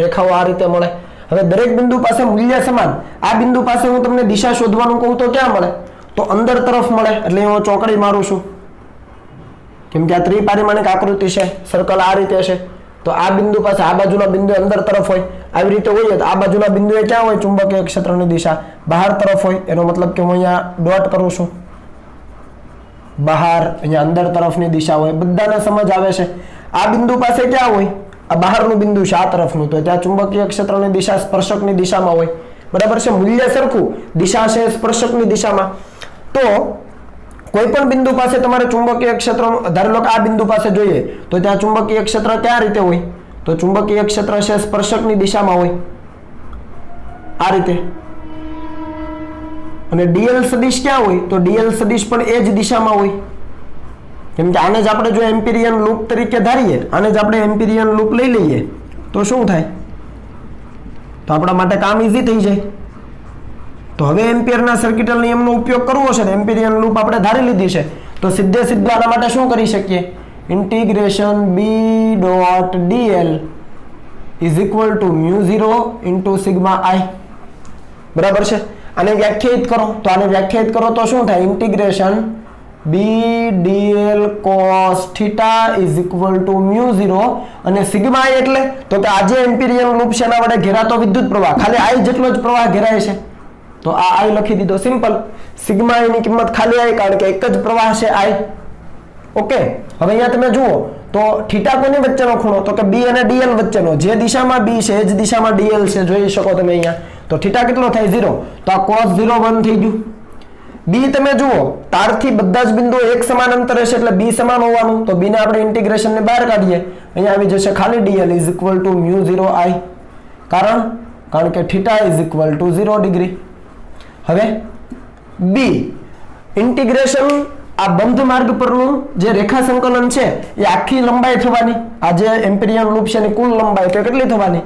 રેખાઓ આ રીતે મળે. હવે દરેક બિંદુ પાસે મૂલ્ય સમાન. આ બિંદુ પાસે હું તમને દિશા શોધવાનું કહું તો ક્યાં મળે? તો અંદર તરફ મળે. એટલે હું ચોકડી મારું છું કેમ કે આ ત્રિપારિમાણિક આકૃતિ છે, સર્કલ આ રીતે છે. તો આ બિંદુ પાસે આ બાજુના બિંદુ અંદર તરફ હોય. આવી રીતે હોય તો આ બાજુના બિંદુએ ક્યાં હોય? ચુંબકીય ક્ષેત્રની દિશા બહાર તરફ હોય. એનો મતલબ કે હું અહીંયા ડોટ કરું છું, બહાર. અહીંયા અંદર તરફની દિશા હોય. બધાને સમજ આવે છે? આ બિંદુ પાસે ક્યાં હોય? આ બહારનું બિંદુ છે આ તરફનું, તો ત્યાં ચુંબકીય ક્ષેત્રની દિશા સ્પર્શકની દિશામાં હોય, બરાબર છે. મૂલ્ય સરખું, દિશા છે સ્પર્શકની દિશામાં. તો કોઈ પણ બિંદુ પાસે તમારે ચુંબકીય ક્ષેત્ર, ધારો લો કે આ બિંદુ પાસે જોઈએ તો ત્યાં ચુંબકીય ક્ષેત્ર કયા રીતે હોય, તો ચુંબકીય ક્ષેત્ર છે સ્પર્શકની દિશામાં હોય આ રીતે. અને ડીએલ સદિશ ક્યાં હોય, તો ડીએલ સદિશ પણ એ જ દિશામાં હોય. કેમ કે આને જ આપણે જો એમ્પિરિયન લૂપ તરીકે ધારીએ, આને જ આપણે એમ્પિરિયન લૂપ લઈ લઈએ તો શું થાય, તો આપણા માટે કામ ઈઝી થઈ જાય. તો હવે એમ્પિયરના સર્કિટલ નિયમનો ઉપયોગ કરવો છે ને, એમ્પિરિયન લૂપ આપણે ધારી લીધી છે, તો સીધે સીધું આના માટે શું કરી શકીએ, integration B dot d l is equal to mu 0 into sigma I, બરાબર છે. આને વ્યાખ્યાયિત કરો, તો આને વ્યાખ્યાયિત કરો તો શું થાય, integration B d l cos theta is equal to mu 0 અને સિગ્મા આઈ એટલે તો કે આજે એમ્પિરિયન લૂપ છે એના વડે ઘેરાતો વિદ્યુત પ્રવાહ, ખાલી આઈ જેટલો જ પ્રવાહ ઘેરાય છે, તો આ આઈ લખી દીધો, સિમ્પલ. સિગ્મા આઈ ની કિંમત ખાલી આઈ, કારણ કે એક જ પ્રવાહ છે આઈ. ઓકે, હવે અહીંયા તમે જુઓ તો થીટા કોની વચ્ચેનો ખૂણો, તો કે બી અને ડીએલ વચ્ચેનો, જે દિશામાં બી છે એ જ દિશામાં ડીએલ છે, જોઈ શકો તમે અહીંયા. તો થીટા કેટલો થાય 0, તો આ cos 0 1 થઈ ગયું. બી તમે જુઓ તારથી બધા જ બિંદુઓ એક સમાન અંતરે છે એટલે બી સમાન હોવાનું, તો બી ને આપણે ઇન્ટિગ્રેશન ને બહાર કાઢીએ, અહીંયા આવી જશે ખાલી DL is equal to mu 0 આઈ, કારણ કે theta is equal two 0 degree. હવે બી ઇન્ટિગ્રેશન, આ બંધ માર્ગ પરનું જે રેખા સંકલન છે એ આખી લંબાઈ થવાની, આ જે એમ્પિરિયન લૂપ છે એની કુલ લંબાઈ તો કેટલી થવાની,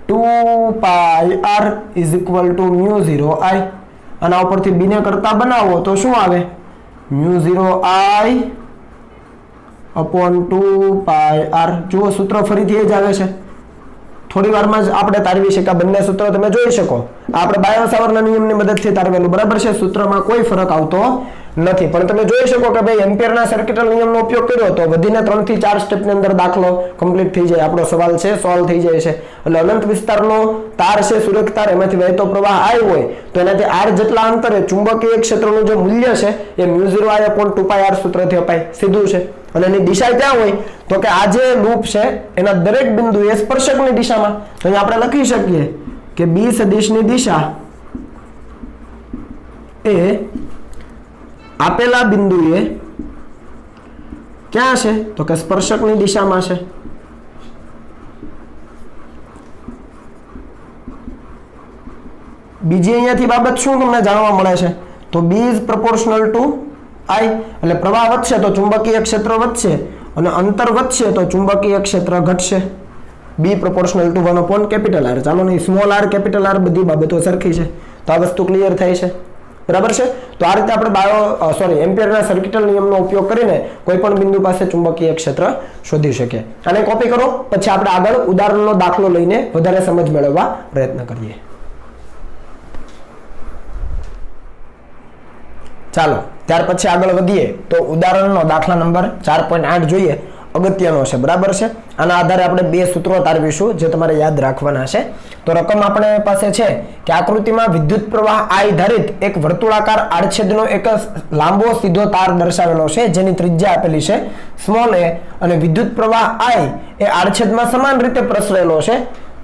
2πr is equal to mu 0 આઈ. આના ઉપરથી બી ને કરતા બનાવો તો શું આવે, મ્યુ 0 આઈ અપોન 2πr. જુઓ સૂત્ર ફરીથી એ જ આવે છે, થોડી વારમાં જ આપણે તારવી શકીએ. બંને સૂત્ર તમે જોઈ શકો, આપણે બાયો-સાવર્ટના નિયમની મદદથી તારવેલું, બરાબર છે. સૂત્રમાં કોઈ ફરક આવતો નથી, પણ તમે જોઈ શકો કે ભાઈ એમ્પિયરના સર્કિટલ નિયમનો ઉપયોગ કર્યો તો વધીને 3 થી 4 સ્ટેપની અંદર દાખલો કમ્પ્લીટ થઈ જાય, આપણો સવાલ છે સોલ્વ થઈ જાય છે. એટલે અનંત વિસ્તારનો તાર છે, સુરેખ તાર, એમાંથી વહેતો પ્રવાહ આઈ હોય તો એનાથી આર જેટલા અંતરે ચુંબકીય ક્ષેત્રનું જે મૂલ્ય છે એ મ્યુ 0 આઈ અપોન 2πr સૂત્રથી અપાય, સીધું છે. અને એની દિશા ક્યાં હોય, તો કે આ જે લૂપ છે એના દરેક બિંદુ એ સ્પર્શકની દિશામાં. તો અહીં આપણે લખી શકીએ કે બી સદિશની દિશા એ આપેલા બિંદુએ ક્યાં છે, તો કે સ્પર્શકની દિશામાં છે. બીજી અહીંયાથી બાબત શું તમને જાણવા મળે છે, તો બી ઇઝ પ્રોપોર્શનલ ટુ આઈ, એટલે પ્રવાહ વધશે તો ચુંબકીય ક્ષેત્ર વધશે અને અંતર વધશે તો ચુંબકીય ક્ષેત્ર ઘટશે. B proportional to 1 upon capital R. ચાલો નહીં, સ્મોલ આર કેપિટલ આર બધી બાબતો સરખી છે, તો આ વસ્તુ ક્લિયર થાય છે, બરાબર છે. તો આ રીતે આપણે એમ્પિયરના સર્કિટલ નિયમનો ઉપયોગ કરીને કોઈ પણ બિંદુ પાસે ચુંબકીય ક્ષેત્ર શોધી શકીએ. આને કોપી કરો, પછી આપણે આગળ ઉદાહરણનો દાખલો લઈને વધારે સમજ મેળવવા પ્રયત્ન કરીએ. ચાલો ત્યાર પછી આગળ વધીએ તો ઉદાહરણનો દાખલા નંબર 4.8 જોઈએ, અગત્યનો છે, બરાબર છે. આના આધારે આપણે બે સૂત્રો તારવીશું જે તમારે યાદ રાખવાના છે. તો રકમ આપણે પાસે છે કે આકૃતિમાં વિદ્યુત પ્રવાહ આઈ ધારિત એક વર્તુળાકાર આડછેદનો એક લાંબો સીધો તાર દર્શાવેલો છે જેની ત્રિજ્યા આપેલી છે સ્મોલ એ, અને વિદ્યુત પ્રવાહ આઈ એ આડછેદમાં સમાન રીતે પ્રસરેલો છે.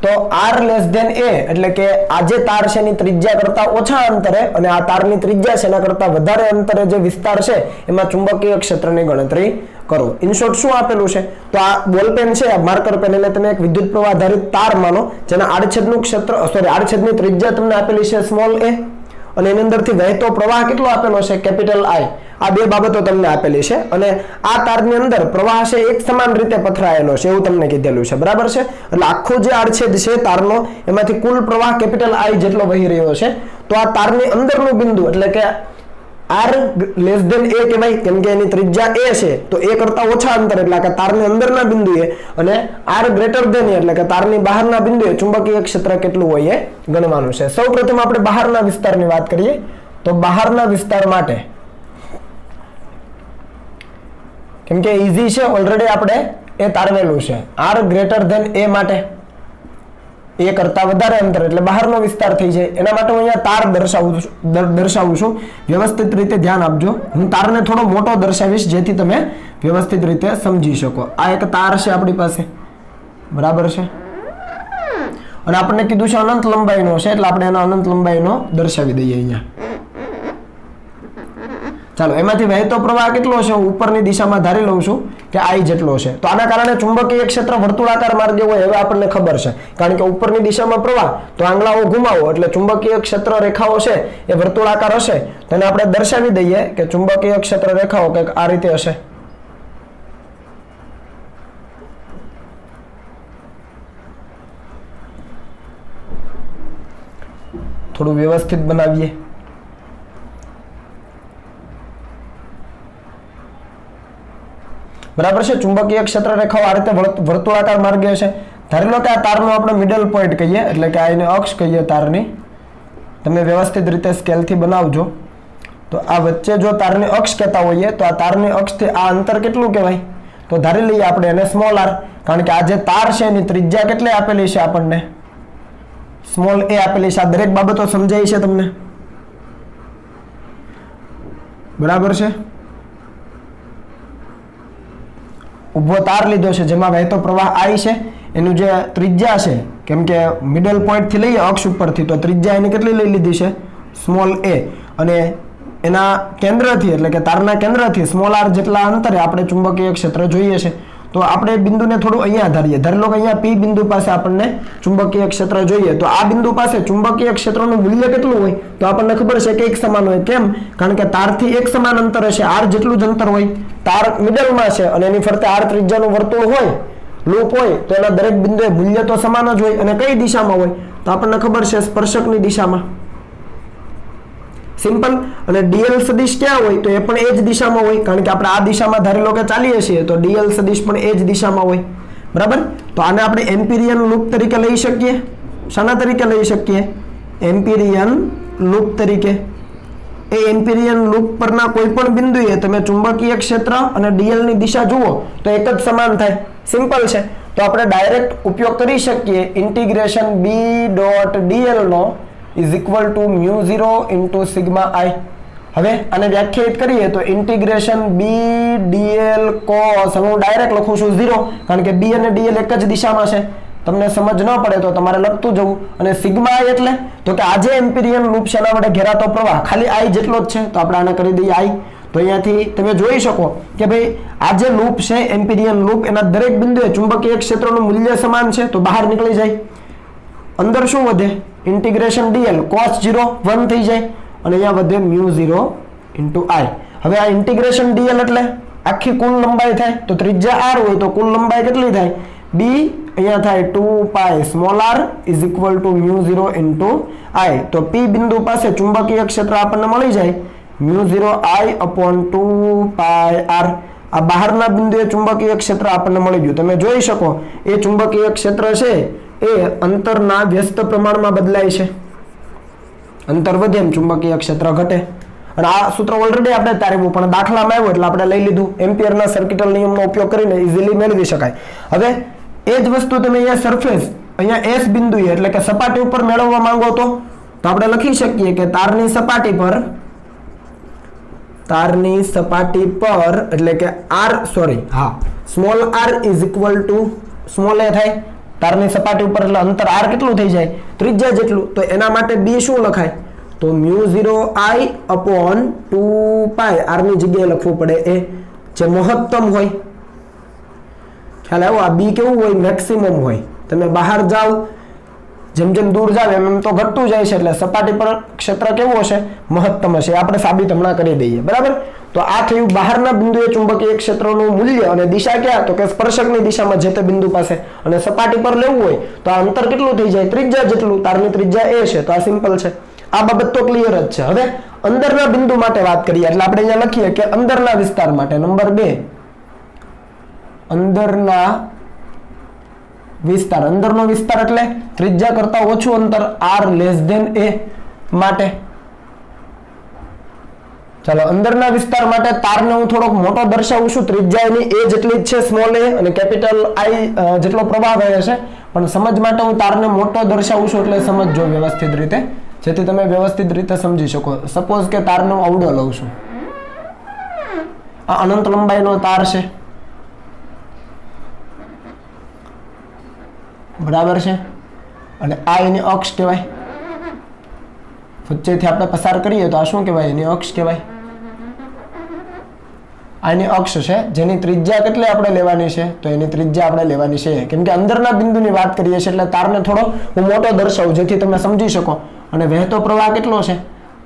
તો r લેસ ધેન a એટલે કે આ જે તાર છે એની ત્રિજ્યા કરતા ઓછા અંતરે અને આ તારની ત્રિજ્યા છે એના કરતા વધારે અંતરે જે વિસ્તાર છે એમાં ચુંબકીય ક્ષેત્રની ગણતરી કરો. ઇન શોર્ટ શું આપેલું છે, તો આ બોલપેન છે, આ માર્કર પેન, એને તમે એક વિદ્યુત પ્રવાહ આધારિત તાર માનો જેના આડછેદનું ક્ષેત્ર આડછેદની ત્રિજ્યા તમને આપેલી છે સ્મોલ a અને એની અંદરથી વહેતો પ્રવાહ કેટલો આપેલો છે કેપિટલ આઈ. આ બે બાબતો તમને આપેલી છે અને આ તારની અંદર પ્રવાહ છે એક સમાન રીતે પથરાયેલો છે એવું તમને કીધેલું છે, બરાબર છે. એટલે આખો જે આડછેદ છે તારનો એમાંથી કુલ પ્રવાહ કેપિટલ આઈ જેટલો વહી રહ્યો છે. તો આ તારની અંદરનું બિંદુ એટલે કે r લેસ ધેન a કહેવાય, કેમ કે એની ત્રિજ્યા a છે તો a કરતા ઓછા અંતર એટલે કે તારની અંદરના બિંદુએ, અને r ગ્રેટર ધેન એટલે કે તારની બહારના બિંદુએ ચુંબકીય ક્ષેત્ર કેટલું હોય એ ગણવાનું છે. સૌપ્રથમ આપણે બહારના વિસ્તારની વાત કરીએ તો બહારના વિસ્તાર માટે, કેમ કે ઈઝી છે, ઓલરેડી આપણે એ તારવેલું છે, r ગ્રેટર ધેન a માટે એ કરતા વધારે અંતર એટલે બહારનો વિસ્તાર થઈ જાય. એના માટે હું અહીંયા તાર દર્શાવું છું, વ્યવસ્થિત રીતે ધ્યાન આપજો. હું તારને થોડો મોટો દર્શાવીશ જેથી તમે વ્યવસ્થિત રીતે સમજી શકો. આ એક તાર છે આપણી પાસે, બરાબર છે, અને આપણને કીધું છે અનંત લંબાઈનો છે એટલે આપણે એનો અનંત લંબાઈનો દર્શાવી દઈએ અહીંયા. ચાલો, એમાંથી વહેતો પ્રવાહ કેટલો છે હું ઉપરની દિશામાં ધારી લઉં છું કે I જેટલો છે. તો આના કારણે ચુંબકીય ક્ષેત્ર વર્તુળાકાર માર્ગે હોય હવે આપણને ખબર છે, કારણ કે ઉપરની દિશામાં પ્રવાહ તો આંગળાઓ ઘુમાવો એટલે ચુંબકીય ક્ષેત્ર રેખાઓ છે એ વર્તુળાકાર હશે. તેને આપણે દર્શાવી દઈએ કે ચુંબકીય ક્ષેત્ર રેખાઓ કંઈક આ રીતે હશે. થોડું વ્યવસ્થિત બનાવીએ. બરાબર છે, ચુંબકીય ક્ષેત્ર રેખાઓ આ રીતે વર્તુળાકાર માર્ગે હશે. ધારી લો કે આ તારનો આપણે મિડલ પોઈન્ટ કહીએ એટલે કે આ એને અક્ષ કહીએ તારની. તમે વ્યવસ્થિત રીતે સ્કેલથી બનાવજો. તો આ વચ્ચે જો તારની અક્ષ કહેતા હોઈએ તો આ તારની અક્ષથી આ અંતર કેટલું કહેવાય? તો ધારી લઈએ આપણે એને સ્મોલ આર, કારણ કે આ જે તાર છે એની ત્રિજ્યા કેટલી આપેલી છે આપણને? સ્મોલ એ આપેલી છે. આ દરેક બાબતો સમજાય છે તમને? બરાબર છે. ઉભો તાર લીધો છે જેમાં વહેતો પ્રવાહ I છે, એનું જે ત્રિજ્યા છે, કેમ કે મિડલ પોઈન્ટ થી લઈએ અક્ષ ઉપરથી તો ત્રિજ્યા એની કેટલી લઈ લીધી છે? સ્મોલ એ. અને એના કેન્દ્રથી એટલે કે તારના કેન્દ્રથી સ્મોલ આર જેટલા અંતરે આપણે ચુંબકીય ક્ષેત્ર જોઈએ છે. તો આપણે બિંદુને થોડું અહીંયા ધારીએ. ધારી લો કે અહીંયા P બિંદુ પાસે આપણને ચુંબકીય ક્ષેત્ર જોઈએ. તો આ બિંદુ પાસે ચુંબકીય ક્ષેત્રનું મૂલ્ય કેટલું હોય? તો આપણને ખબર છે કે એક સમાન હોય. કેમ? કારણ કે તારથી એક સમાન અંતર હશે. R જેટલું જ અંતર હોય. તાર મિડલમાં છે અને એની ફરતે R ત્રિજ્યાનું વર્તુળ હોય, લૂપ હોય, તો એના દરેક બિંદુએ મૂલ્ય તો સમાન જ હોય. અને કઈ દિશામાં હોય? તો આપણને ખબર છે સ્પર્શકની દિશામાં. સિમ્પલ. અને dl સદિશ ક્યાં હોય? તો એ પણ એ જ દિશામાં હોય, કારણ કે આપણે આ દિશામાં ધારી લો કે ચાલીએ છીએ તો dl સદિશ પણ એ જ દિશામાં હોય. બરાબર. તો આને આપણે એમ્પિરિયન લૂપ તરીકે લઈ શકીએ. શાના તરીકે લઈ શકીએ? એમ્પિરિયન લૂપ તરીકે. એ એમ્પિરિયન લૂપ પરના કોઈ પણ બિંદુએ તમે ચુંબકીય ક્ષેત્ર અને dl ની દિશા જુઓ તો એક જ સમાન થાય. સિમ્પલ છે. તો આપણે ડાયરેક્ટ ઉપયોગ કરી શકીએ ઇન્ટિગ્રેશન B.dl નો is equal to μ0 into sigma I. હવે આને વ્યાખ્યાયિત કરીએ તો ઇન્ટિગ્રેશન B.dl cos, હવે હું ડાયરેક્ટ લખું છું 0, કારણ કે B અને dl એક જ દિશામાં છે. તમને સમજ ન પડે તો તમારે લખતું જવું. અને સિગ્મા I એટલે તો કે આજે એમ્પિરિયન લૂપ છે એના વડે ઘેરાતો પ્રવાહ ખાલી I જેટલો જ છે, તો આપણે આને કરી દઈએ I. તો અહીંયાથી તમે જોઈ શકો કે ભાઈ આ જે લૂપ છે એમ્પિરિયન લૂપ, એના દરેક બિંદુએ ચુંબકીય ક્ષેત્રનું મૂલ્ય સમાન છે, તો બહાર નીકળી જાય. અંદર શું વધે? ઇન્ટિગ્રેશન dl cos 0 1 થઈ જાય અને અહીંયા વધે μ0 into I. હવે આ ઇન્ટિગ્રેશન dl એટલે આખી કુલ લંબાઈ થાય. તો ત્રિજ્યા r હોય તો કુલ લંબાઈ કેટલી થાય? b. અહીંયા થાય 2 પાઈ small r is equal to μ0 into I. તો p બિંદુ પાસે ચુંબકીય ક્ષેત્ર આપણને મળી જાય μ0 I upon 2 પાઈ r. આ બહારના બિંદુએ ચુંબકીય ક્ષેત્ર આપણને મળી ગયું. તમે જોઈ શકો એ ચુંબકીય ક્ષેત્ર છે એ અંતરના વ્યસ્ત પ્રમાણમાં બદલાય છે. અંતર વધે એમ ચુંબકીય ક્ષેત્ર ઘટે. અને આ સૂત્ર ઓલરેડી આપણે તાર્યું પણ દાખલામાં આવ્યું એટલે આપણે લઈ લીધું. એમ્પિયરના સર્કિટલ નિયમનો ઉપયોગ કરીને ઇઝીલી મેળવી શકાય. હવે એ જ વસ્તુ તમે અહીંયા સરફેસ અહીંયા S બિંદુએ એટલે કે સપાટી ઉપર મેળવવા માંગો તો આપણે લખી શકીએ કે તારની સપાટી પર એટલે કે small r is equal to small a થાય. તારની સપાટી ઉપર એટલે અંતર r કેટલું થઈ જાય? ત્રિજ્યા જેટલું. તો એના માટે b શું લખાય? તો μ0 I upon 2 પાઈ r ની જગ્યાએ લખવું પડે એ જે મહત્તમ હોય. ખ્યાલ આવ્યો? આ b કેવું હોય? મેક્સિમમ હોય. તમે બહાર જાઓ જેમ જેમ દૂર જાવ એમ એમ તો ઘટતું જાય છે, એટલે સપાટી પર ક્ષેત્ર કેવું હશે? મહત્તમ હશે. આપણે સાબિત હમણાં કરી દઈએ. બરાબર. તો આ થયું બહારના બિંદુએ ચુંબકીય ક્ષેત્રનું મૂલ્ય. અને દિશા ક્યાં? તો કે સ્પર્શકની દિશામાં જે તે બિંદુ પાસે. અને સપાટી પર લેવું હોય તો આ અંતર કેટલું થઈ જાય? ત્રિજ્યા જેટલું. તારની ત્રિજ્યા a છે, તો આ સિમ્પલ છે. આ બાબત તો ક્લિયર જ છે. હવે અંદરના બિંદુ માટે વાત કરીએ એટલે આપણે અહીંયા લખીએ કે અંદરના વિસ્તાર માટે નંબર 2 અંદરના વિસ્તાર. અંદરનો વિસ્તાર એટલે ત્રિજ્યા કરતા ઓછું અંતર r લેસ ધેન a માટે. ચાલો, અંદરના વિસ્તાર માટે તારને હું થોડોક મોટો દર્શાવું છું. ત્રિજ્યા એની a જેટલી જ છે સ્મોલ a અને કેપિટલ I જેટલો પ્રવાહ વહે છે. પણ સમજ માટે હું તારને મોટો દર્શાવું છું એટલે સમજજો વ્યવસ્થિત રીતે, જેથી તમે વ્યવસ્થિત રીતે સમજી શકો. સપોઝ કે તારને હું અવડો લઉં છું. આ અનંત લંબાઈનો તાર છે. બરાબર છે, અને આ એની અક્ષ કહેવાય. વચ્ચેથી આપણે પસાર કરીએ તો આ શું કહેવાય? એની અક્ષ કહેવાય. આની અક્ષ છે, જેની ત્રિજ્યા કેટલી આપણે લેવાની છે? તો એની ત્રિજ્યા આપણે લેવાની છે, કેમ કે અંદરના બિંદુની વાત કરીએ છીએ એટલે તારને થોડો હું મોટો દર્શાવું જેથી તમે સમજી શકો. અને વહેતો પ્રવાહ કેટલો છે?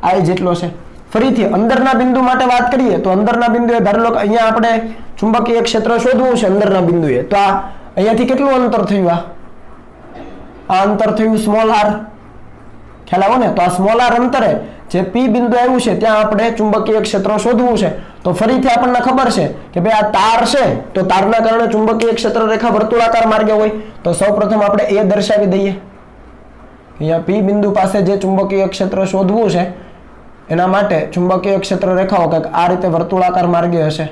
I જેટલો છે. ફરીથી અંદરના બિંદુ માટે વાત કરીએ તો અંદરના બિંદુએ ધારો લો કે અહીંયા આપણે ચુંબકીય ક્ષેત્ર શોધવું છે અંદરના બિંદુએ, તો આ અહીંયાથી કેટલું અંતર થયું? આ અંતર થયું સ્મોલ r. ખ્યાલ આવો ને? તો આ સ્મોલ r અંતરે જે P બિંદુ આવ્યું છે ત્યાં આપણે ચુંબકીય ક્ષેત્ર શોધવું છે. તો ફરીથી આપણને ખબર છે કે ભાઈ આ તાર છે, તો તારના કારણે ચુંબકીય ક્ષેત્ર રેખા વર્તુળાકાર માર્ગે હોય. તો સૌપ્રથમ આપણે એ દર્શાવી દઈએ. અહીંયા P બિંદુ પાસે જે ચુંબકીય ક્ષેત્ર શોધવું છે એના માટે ચુંબકીય ક્ષેત્ર રેખાઓ કંઈક આ રીતે વર્તુળાકાર માર્ગે હશે.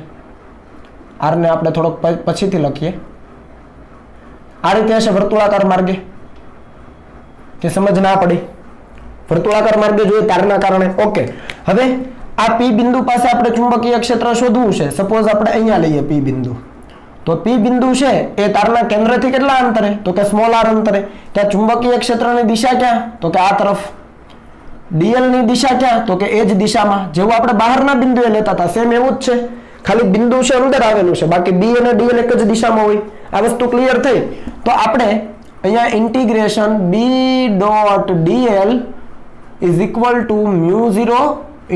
r ને આપણે થોડોક પછીથી લખીએ. આ રીતે હશે વર્તુળાકાર માર્ગે, કે સમજ ના પડી? વર્તુળાકાર માર્ગે જોઈએ તારના કારણે. ઓકે, હવે આ P બિંદુ પાસે આપણે ચુંબકીય ક્ષેત્ર શોધવું છે. સપોઝ આપણે અહીંયા લઈએ P બિંદુ. તો P બિંદુ છે એ તારના કેન્દ્રથી કેટલા અંતરે? તો કે સ્મોલ r અંતરે. ત્યાં ચુંબકીય ક્ષેત્રની દિશા ક્યાં? તો કે આ તરફ. dl ની દિશા ક્યાં? તો કે એ જ દિશામાં, જેવું આપણે બહારના બિંદુએ લેતા હતા સેમ એવું જ છે, ખાલી બિંદુ છે અંદર આવેલું છે, બાકી b અને dl એક જ દિશામાં હોય. આ વસ્તુ ક્લિયર થઈ? તો આપણે અહીંયા integration b.dl is equal to μ0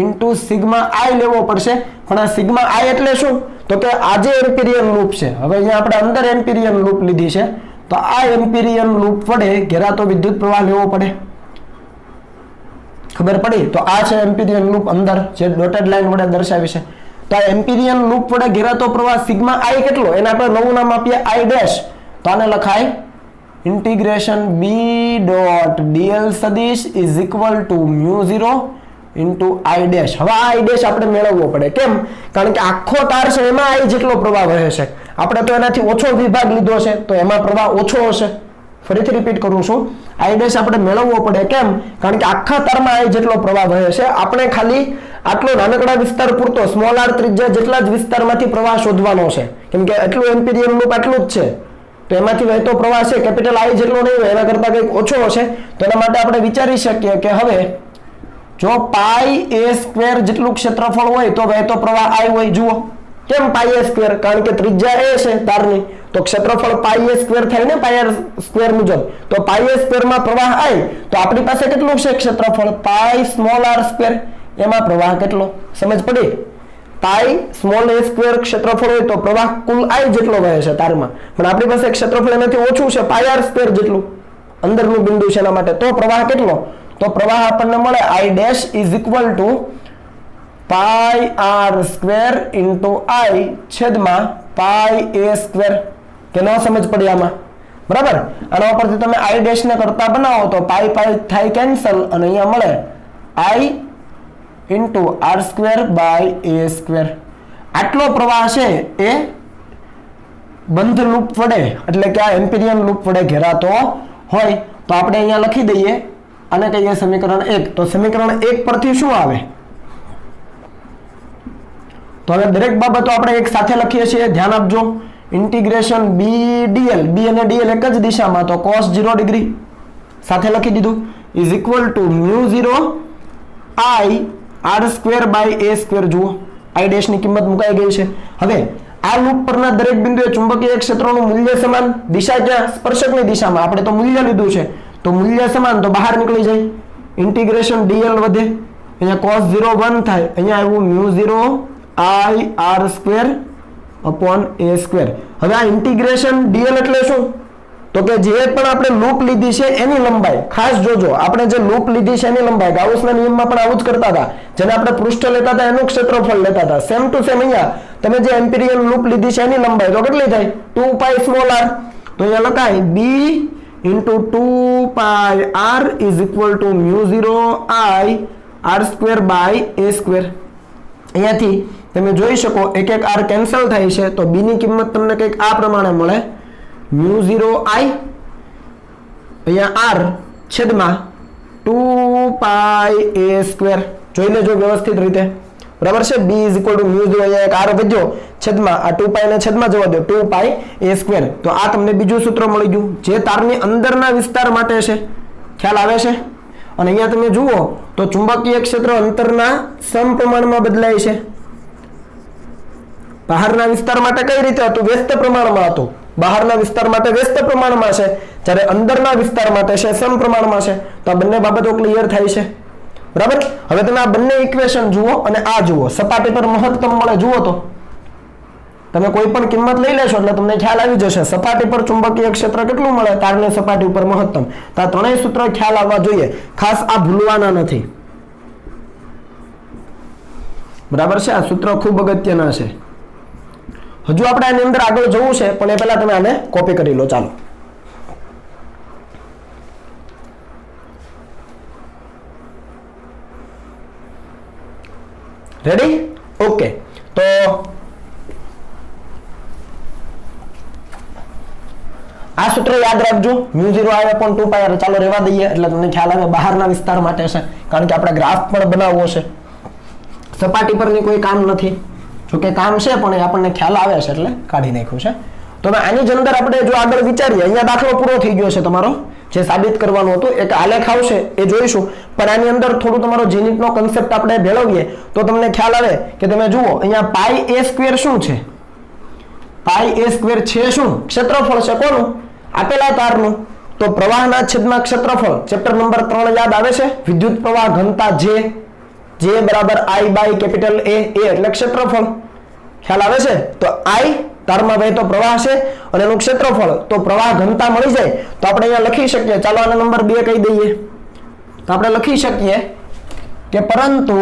into sigma i લેવો પડશે. પણ આ સિગ્મા i એટલે શું? તો કે આ જે એમ્પિરિયન લૂપ છે, હવે અહીંયા આપણે અંદર એમ્પિરિયન લૂપ લીધી છે, તો આ એમ્પિરિયન લૂપ વડે ઘેરાતો વિદ્યુત પ્રવાહ લેવો પડે. ખબર પડી? તો આ છે એમ્પિરિયન લૂપ અંદર જે ડોટેડ લાઈન વડે દર્શાવી છે. તો આ એમ્પિરિયન લૂપ વડે ઘેરાતો પ્રવાહ સિગ્મા i કેટલો? એને આપણે નવું નામ આપીએ i ડેશ. તો આને લખાય ઇન્ટિગ્રેશન b.dl સદિશ is equal to μ0 into i dash. હવે આ i ડેશ આપણે મેળવવો પડે. કેમ? કારણ કે આખો તાર છે એમાં i જેટલો પ્રવાહ વહે છે. આપણે તો એનાથી ઓછો વિભાગ લીધો છે તો એમાં પ્રવાહ ઓછો હશે. ફરીથી રિપીટ કરું છું, i ડેશ આપણે મેળવવો પડે. કેમ? કારણ કે આખા તારમાં i જેટલો પ્રવાહ વહે છે. આપણે ખાલી આટલો નાનકડા વિસ્તાર પૂરતો સ્મોલ r ત્રિજ્યા જેટલા જ વિસ્તારમાંથી પ્રવાહ શોધવાનો છે, કેમ કે એટલું એમ્પિરિયન લૂપ આટલું જ છે. તો એમાંથી વહેતો પ્રવાહ છે કેપિટલ I જેટલો નહીં હોય, એના કરતાં કંઈક ઓછો હશે. તો એના માટે આપણે વિચારી શકીએ કે હવે જો પાઈ a સ્ક્વેર જેટલું ક્ષેત્રફળ હોય તો વહેતો પ્રવાહ I હોય. જુઓ કેમ પાઈ a સ્ક્વેર? કારણ કે ત્રિજ્યા a છે તારની, તો ક્ષેત્રફળ પાઈ a સ્ક્વેર થાય ને પાઈ r સ્ક્વેર મુજબ. તો પાઈ a સ્ક્વેર માં પ્રવાહ I, તો આપણી પાસે કેટલું છે ક્ષેત્રફળ? પાઈ સ્મોલ r સ્ક્વેર. એમાં પ્રવાહ કેટલો? સમજ પડી? પાઈ સ્મોલ a સ્ક્વેર ક્ષેત્રફળ હોય તો પ્રવાહ કુલ I જેટલો વહે છે તારમાં, પણ આપણી પાસે ક્ષેત્રફળ એનાથી ઓછું છે પાઈ r સ્ક્વેર જેટલું અંદરનું બિંદુ છે એના માટે. તો પ્રવાહ કેટલો? તો પ્રવાહ આપણને મળે I dash is equal to pi r square into I છેદમાં પાઈ a સ્ક્વેર. કે ન સમજ પડી આમાં? બરાબર. આના ઉપરથી તમે I ડેશ ને કરતા બનાવો તો પાઈ પાઈ થાય કેન્સલ, અને અહીંયા મળે I into r square by a square. આટલો પ્રવાહ છે એ બંધ લૂપ વડે એટલે કે આ એમ્પિરિયન લૂપ વડે ઘેરાતો હોય. તો આપણે અહીંયા લખી દઈએ, આને કહીએ સમીકરણ 1. તો સમીકરણ 1 પરથી શું આવે? તો હવે દરેક બાબતો આપણે એક સાથે લખીએ છીએ, ધ્યાન આપજો. ઇન્ટિગ્રેશન b.dl, b અને dl એક જ દિશામાં, તો cos 0 ડિગ્રી સાથે લખી દીધું is equal to μ0 I r square by a square. જુઓ I ડેશ ની કિંમત મુકાઈ ગઈ છે. હવે આ લૂપ પરના દરેક બિંદુએ ચુંબકીય ક્ષેત્રનું મૂલ્ય સમાન. દિશા ક્યાં? સ્પર્શકની દિશામાં. આપણે તો મૂલ્ય લીધું છે તો મૂલ્ય સમાન, તો બહાર નીકળી જાય. ઇન્ટિગ્રેશન dl વધે, અહીંયા cos 0 1 થાય, અહીંયા આવ્યું μ0 I r square upon a square. હવે આ ઇન્ટિગ્રેશન dl એટલે શું? તો કે જે પણ આપણે લૂપ લીધી છે એની લંબાઈ, ખાસ જોજો, આપણે જે લૂપ લીધી છે એની લંબાઈ ગાઉસના નિયમમાં પણ આવું જ કરતા હતા. જેને આપણે પૃષ્ઠ લેતા હતા એનું ક્ષેત્રફળ લેતા હતા. સેમ ટુ સેમ અહીંયા તમે જે એમ્પિરિયન લૂપ લીધી છે એની લંબાઈ તો કેટલી થાય? 2 પાઈ સ્મોલ r. તો અહીંયા લખાય b into 2 pi r is equal to μ0 I r square by a square. અહીંયાથી તમે જોઈ શકો એક એક r કેન્સલ થાય છે, તો b ની કિંમત તમને કંઈક આ પ્રમાણે મળે μ0 I અહીંયા r છેદમાં 2 પાઈ a સ્ક્વેર. જોઈ લેજો વ્યવસ્થિત રીતે. બરાબર છે. b = μ0 અહીંયા એક r વધ્યો છેદમાં આ 2π ને છેદમાં જવા દો 2πa². તો આ તમને બીજું સૂત્ર મળી ગયું જે તારની અંદરના વિસ્તાર માટે છે. ખ્યાલ આવે છે? અને અહીંયા તમે જુઓ તો ચુંબકીય ક્ષેત્ર અંતરના સમપ્રમાણમાં બદલાય છે. બહારના વિસ્તાર માટે કઈ રીતે હતું? વ્યસ્ત પ્રમાણમાં હતું. બહારના વિસ્તાર માટે વ્યસ્ત પ્રમાણમાં છે, જ્યારે અંદરના વિસ્તાર માટે છે સમપ્રમાણમાં છે. તો આ બંને બાબતો ક્લિયર થાય છે. બરાબર. હવે તમે આ બંને ઇક્વેશન જુઓ અને આ જુઓ, સપાટી પર મહત્તમ મળે જુઓ તો તમે કોઈ પણ કિંમત લઈ લેશો એટલે તમને ખ્યાલ આવી જશે સપાટી પર ચુંબકીય ક્ષેત્ર કેટલું મળે, તારની સપાટી ઉપર મહત્તમ. તો આ ત્રણેય સૂત્ર ખ્યાલ આવવા જોઈએ, ખાસ આ ભૂલવાના નથી. બરાબર છે. આ સૂત્ર ખૂબ અગત્યના છે. હજુ આપણે આની અંદર આગળ જવું છે, પણ એ પહેલા તમે આને કોપી કરી લો. ચાલો, રેડી? ઓકે. તો આ સૂત્ર યાદ રાખજો, μ0r/2πr. ચાલો રહેવા દઈએ એટલે તમને ખ્યાલ આવે બહારના વિસ્તાર માટે છે, કારણ કે આપણે ગ્રાફ પણ બનાવવો છે. સપાટી પરની કોઈ કામ નથી, જોકે કામ છે પણ એ આપણને ખ્યાલ આવે છે એટલે કાઢી નાખ્યું છે. તો આની જ અંદર આપણે જો આગળ વિચારીએ, અહીંયા દાખલો પૂરો થઈ ગયો છે તમારો, જે સાબિત કરવાનું હતું. એક આલેખ આવશે એ જોઈશું, પણ આની અંદર થોડું તમારો જેનિટનો કન્સેપ્ટ આપણે ભેળવીએ તો તમને ખ્યાલ આવે કે તમે જુઓ અહીંયા πa² શું છે? πa² છે શું? ક્ષેત્રફળ છે. કોનું? આપેલા તારનું. તો પ્રવાહના છેદમાં ક્ષેત્રફળ, ચેપ્ટર નંબર 3 યાદ આવે છે? વિદ્યુત પ્રવાહ ઘનતા J બરાબર I/A એટલે ક્ષેત્રફળ. ખ્યાલ આવે છે? તો I તારમાં વહેતો પ્રવાહ છે અને એનું ક્ષેત્રફળ, તો પ્રવાહ ઘનતા મળી જાય તો આપણે અહીંયા લખી શકીએ. ચાલો આને નંબર 2 કહી દઈએ. તો આપણે લખી શકીએ કે પરંતુ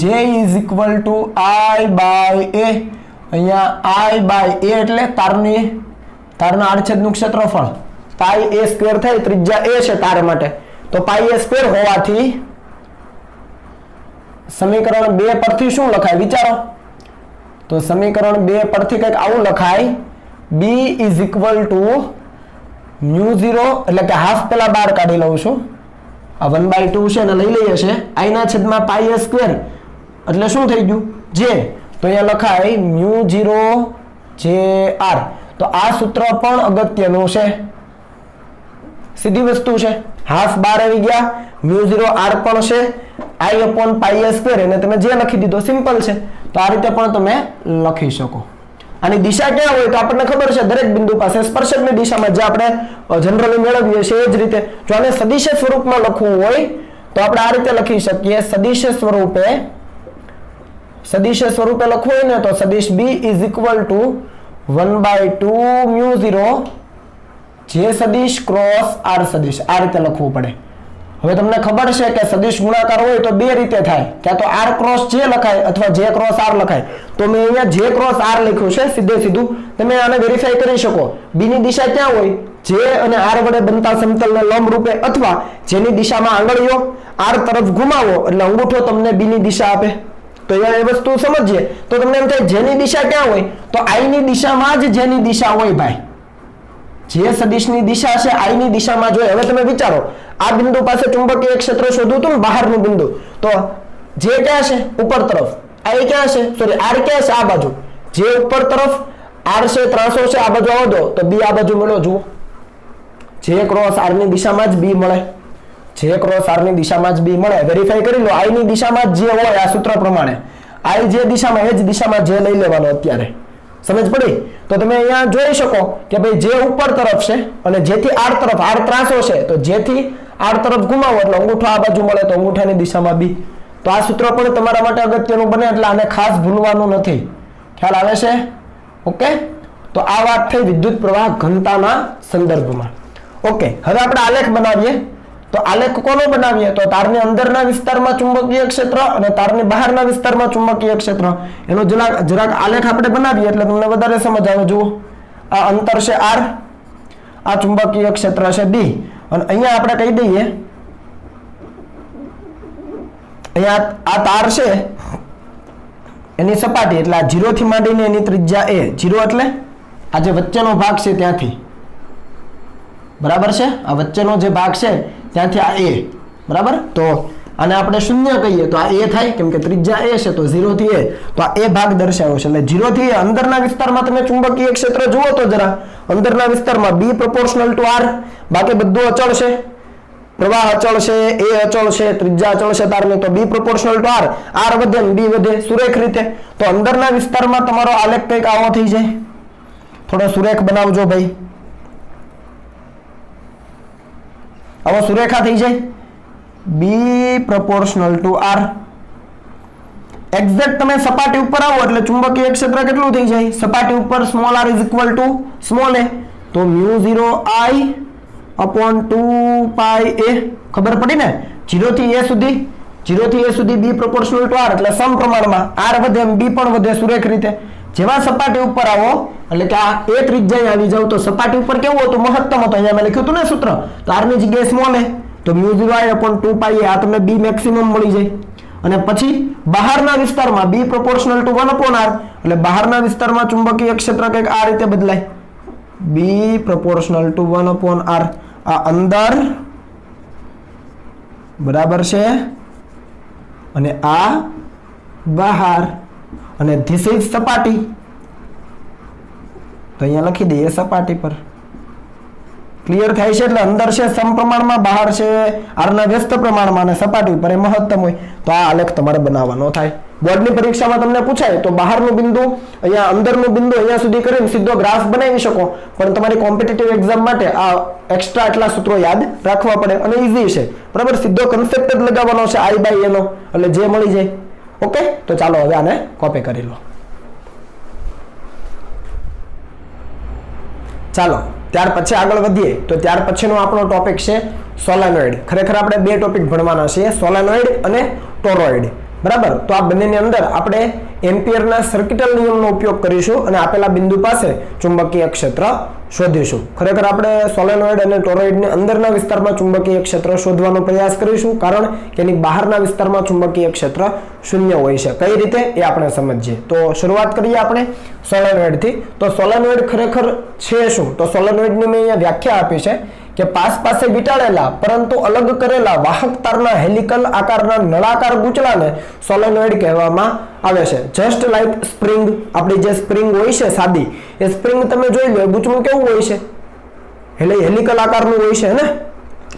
J = I/A. અહીંયા I/A એટલે તારના આડછેદનું ક્ષેત્રફળ. πa² થાય, ત્રિજ્યા a છે તાર માટે, તો πa² હોવાથી સમીકરણ 2 પરથી શું લખાય વિચારો? તો સમીકરણ 2 પરથી કંઈક આવું લખાય, b = μ0 એટલે કે હાફ પેલા બહાર કાઢી લઉં છું, આ 1/2 છે ને લઈ લઈએ છે, I/πa² એટલે શું થઈ ગયું? j. તો અહીંયા લખાય μ0 તો આ સૂત્ર પણ અગત્યનું છે, સીધી વસ્તુ છે. હાફ બાર આવી ગયા, μ0r પણ છે, I/πa² એને તમે જે લખી દીધો, સિમ્પલ છે. તો આ રીતે પણ તમે લખી શકો. આની દિશા ક્યાં હોય તો આપણને ખબર છે, દરેક બિંદુ પાસે સ્પર્શકની દિશામાં જે આપણે જનરલી મેળવીએ છીએ એ જ રીતે. જો આને સદિશ સ્વરૂપમાં લખવું હોય તો આપણે આ રીતે લખી શકીએ, સદિશ સ્વરૂપે લખવું હોય ને તો સદિશ b = 1/2 μ0 J સદિશ ક્રોસ r સદિશ, આ રીતે લખવું પડે. હવે તમને ખબર છે કે સદિશ ગુણાકાર હોય તો બે રીતે થાય, ક્યાં તો r ક્રોસ j લખાય અથવા j ક્રોસ r લખાય. તો મેં અહીંયા j ક્રોસ r લખ્યું છે સીધું. તમે આને વેરીફાઈ કરી શકો. b ની દિશા ક્યાં હોય? j અને r વડે બનતા સમતલને લંબ રૂપે, અથવા જેની દિશામાં આંગળીઓ r તરફ ઘુમાવો એટલે અંગૂઠો તમને b ની દિશા આપે. તો એ વસ્તુ સમજીએ તો તમને એમ થાય જેની દિશા ક્યાં હોય તો I ની દિશામાં જ જેની દિશા હોય ભાઈ. જે સદિશની દિશા છે I ની દિશામાં જોઈએ. હવે તમે વિચારો, આ બિંદુ પાસે ચુંબકીય ક્ષેત્ર શોધવું હતું ને, બહારનું બિંદુ, તો જે ક્યાં છે? ઉપર તરફ. I ક્યાં છે? સોરી, r ક્યાં છે? આ બાજુ. જે ઉપર તરફ, r છે ત્રાસો છે, આ બાજુ આવો દો તો b આ બાજુ મળ્યો. જુઓ, જે ક્રોસ r ની દિશામાં જ b મળે. જે ક્રોસ r ની દિશામાં જ b મળે. વેરીફાઈ કરી લો. I ની દિશામાં જ જે હોય આ સૂત્ર પ્રમાણે, I જે દિશામાં એ જ દિશામાં જે લઈ લેવાનો અત્યારે. સમજ પડી? તો તમે અહીંયા જોઈ શકો કે ભાઈ જે ઉપર તરફ છે અને જેથી r તરફ, r ત્રાસો છે તો જેથી r તરફ ઘુમાવો એટલે અંગૂઠો આ બાજુ મળે તો અંગૂઠાની દિશામાં b. તો આ સૂત્ર પણ તમારા માટે અગત્યનું બને, એટલે આને ખાસ ભૂલવાનું નથી. ખ્યાલ આવે છે? ઓકે. તો આ વાત થઈ વિદ્યુત પ્રવાહ ઘનતાના સંદર્ભમાં. ઓકે, હવે આપણે આલેખ બનાવીએ. તો આલેખ કોનો બનાવીએ? તો તારની અંદરના વિસ્તારમાં ચુંબકીય ક્ષેત્ર અને તારની બહારના વિસ્તારમાં ચુંબકીય ક્ષેત્ર, એનો જરાક આલેખ આપણે બનાવીએ એટલે તમને વધારે સમજ આવે. જુઓ, આ અંતર છે r, આ ચુંબકીય ક્ષેત્ર છે b, અને અહીંયા આપણે કહી દઈએ અહીંયા આ તાર છે એની સપાટી એટલે આ 0 થી માંડીને એની ત્રિજ્યા a. 0 એટલે આ જે વચ્ચેનો ભાગ છે ત્યાંથી, બરાબર છે? આ વચ્ચેનો જે ભાગ છે ત્યાંથી આ a, બરાબર? તો અને આપણે શૂન્ય કહીએ તો આ એ થાય, કેમ કે ત્રિજ્યા એ છે તો 0 થી a, તો આ એ ભાગ દર્શાવ્યો છે. એટલે 0 થી a અંદરના વિસ્તારમાં તમે ચુંબકીય ક્ષેત્ર જુઓ તો જરા અંદરના વિસ્તારમાં b proportional to r, બાકી બધું અચળ છે. પ્રવાહ અચળ છે, a અચળ છે, ત્રિજ્યા અચળ છે તારની, તો b proportional to r, r વધે b વધે સુરેખ રીતે. તો અંદરના વિસ્તારમાં તમારો આલેખ કંઈક આવો થઈ જાય. થોડો સુરેખ બનાવજો ભાઈ, આવો સુરેખા થઈ જાય. b proportional to r. Exact તમે સપાટી ઉપર આવો એટલે ચુંબકીય ક્ષેત્ર કેટલું થઈ જાય? સપાટી ઉપર small r is equal to small a, તો μ0 I upon 2 pi a. ખબર પડી ને? 0 થી a સુધી b proportional to r એટલે સમપ્રમાણમાં r વધે એમ b પણ વધે સુરેખ રીતે. જેવા સપાટી ઉપર આવો એટલે કે આ a ત્રિજ્યાએ આવી જાવ તો સપાટી ઉપર કેવું હતું? મહત્તમ હતો. અહીંયા મેં લખ્યું હતું ને સૂત્ર, તો r ની જગ્યાએ સ્મોલ a, તો μ0 I upon 2 pi a, આ તમને b મેક્સિમમ મળી જાય. અને પછી બહારના વિસ્તારમાં b proportional to 1 upon r, એટલે બહારના વિસ્તારમાં ચુંબકીય ક્ષેત્ર કંઈક આ રીતે બદલાય. b proportional to 1 upon r, આ અંદર બરાબર છે અને આ બહાર, અને ધીસ ઇઝ સપાટી, તો અહીંયા લખી દઈએ સપાટી પર. ક્લિયર થાય છે? એટલે અંદર છે સમપ્રમાણમાં, બહાર છે આરના વ્યસ્ત પ્રમાણમાં, અને સપાટી ઉપર એ મહત્તમ હોય. તો આ આલેખ તમારે બનાવવાનો થાય. બોર્ડની પરીક્ષામાં તમને પૂછાય તો બહારનું બિંદુ, અહીંયા અંદરનું બિંદુ અહીંયા સુધી કરીને સીધો ગ્રાફ બનાવી શકો, પણ તમારી કોમ્પિટિટિવ એક્ઝામ માટે આ એક્સ્ટ્રા એટલા સૂત્રો યાદ રાખવા પડે, અને ઈઝી છે બરાબર. સીધો કન્સેપ્ટ જ લગાવવાનો છે I by A નો, એટલે જે મળી જાય. ઓકે, તો ચાલો હવે આને કોપી કરી લો. ચાલો ત્યાર પછી આગળ વધીએ. તો ત્યાર પછીનો આપણો ટોપિક છે સોલેનોઇડ. ખરેખર આપણે બે ટોપિક ભણવાના છીએ, સોલેનોઇડ અને ટોરોઇડ, બરાબર. તો આ બંનેની અંદર આપણે એમ્પિયરના સર્કિટલ નિયમનો ઉપયોગ કરીશું અને આપેલા બિંદુ પાસે ચુંબકીય ક્ષેત્ર શોધીશું. ખરેખર આપણે સોલેનોઇડ અને ટોરોઇડની અંદરના વિસ્તારમાં ચુંબકીય ક્ષેત્ર શોધવાનો પ્રયાસ કરીશું, કારણ કે એની બહારના વિસ્તારમાં ચુંબકીય ક્ષેત્ર શૂન્ય હોય છે. કઈ રીતે એ આપણે સમજીએ. તો શરૂઆત કરીએ આપણે સોલેનોઇડથી. તો સોલેનોઇડ ખરેખર છે શું? તો સોલેનોઇડની મેં અહીંયા વ્યાખ્યા આપી છે કે પાસે વીંટાળેલા પરંતુ અલગ કરેલા વાહક તારના હેલિકલ આકારના નળાકાર ગૂંચળાને સોલેનોઇડ કહેવામાં આવે છે. જસ્ટ લાઈક સ્પ્રિંગ, આપણી જે સ્પ્રિંગ હોય છે સાદી, એ સ્પ્રિંગ તમે જોઈ લો, ગૂંચળું કેવું હોય છે? એટલે હેલિકલ આકારનું હોય છે ને.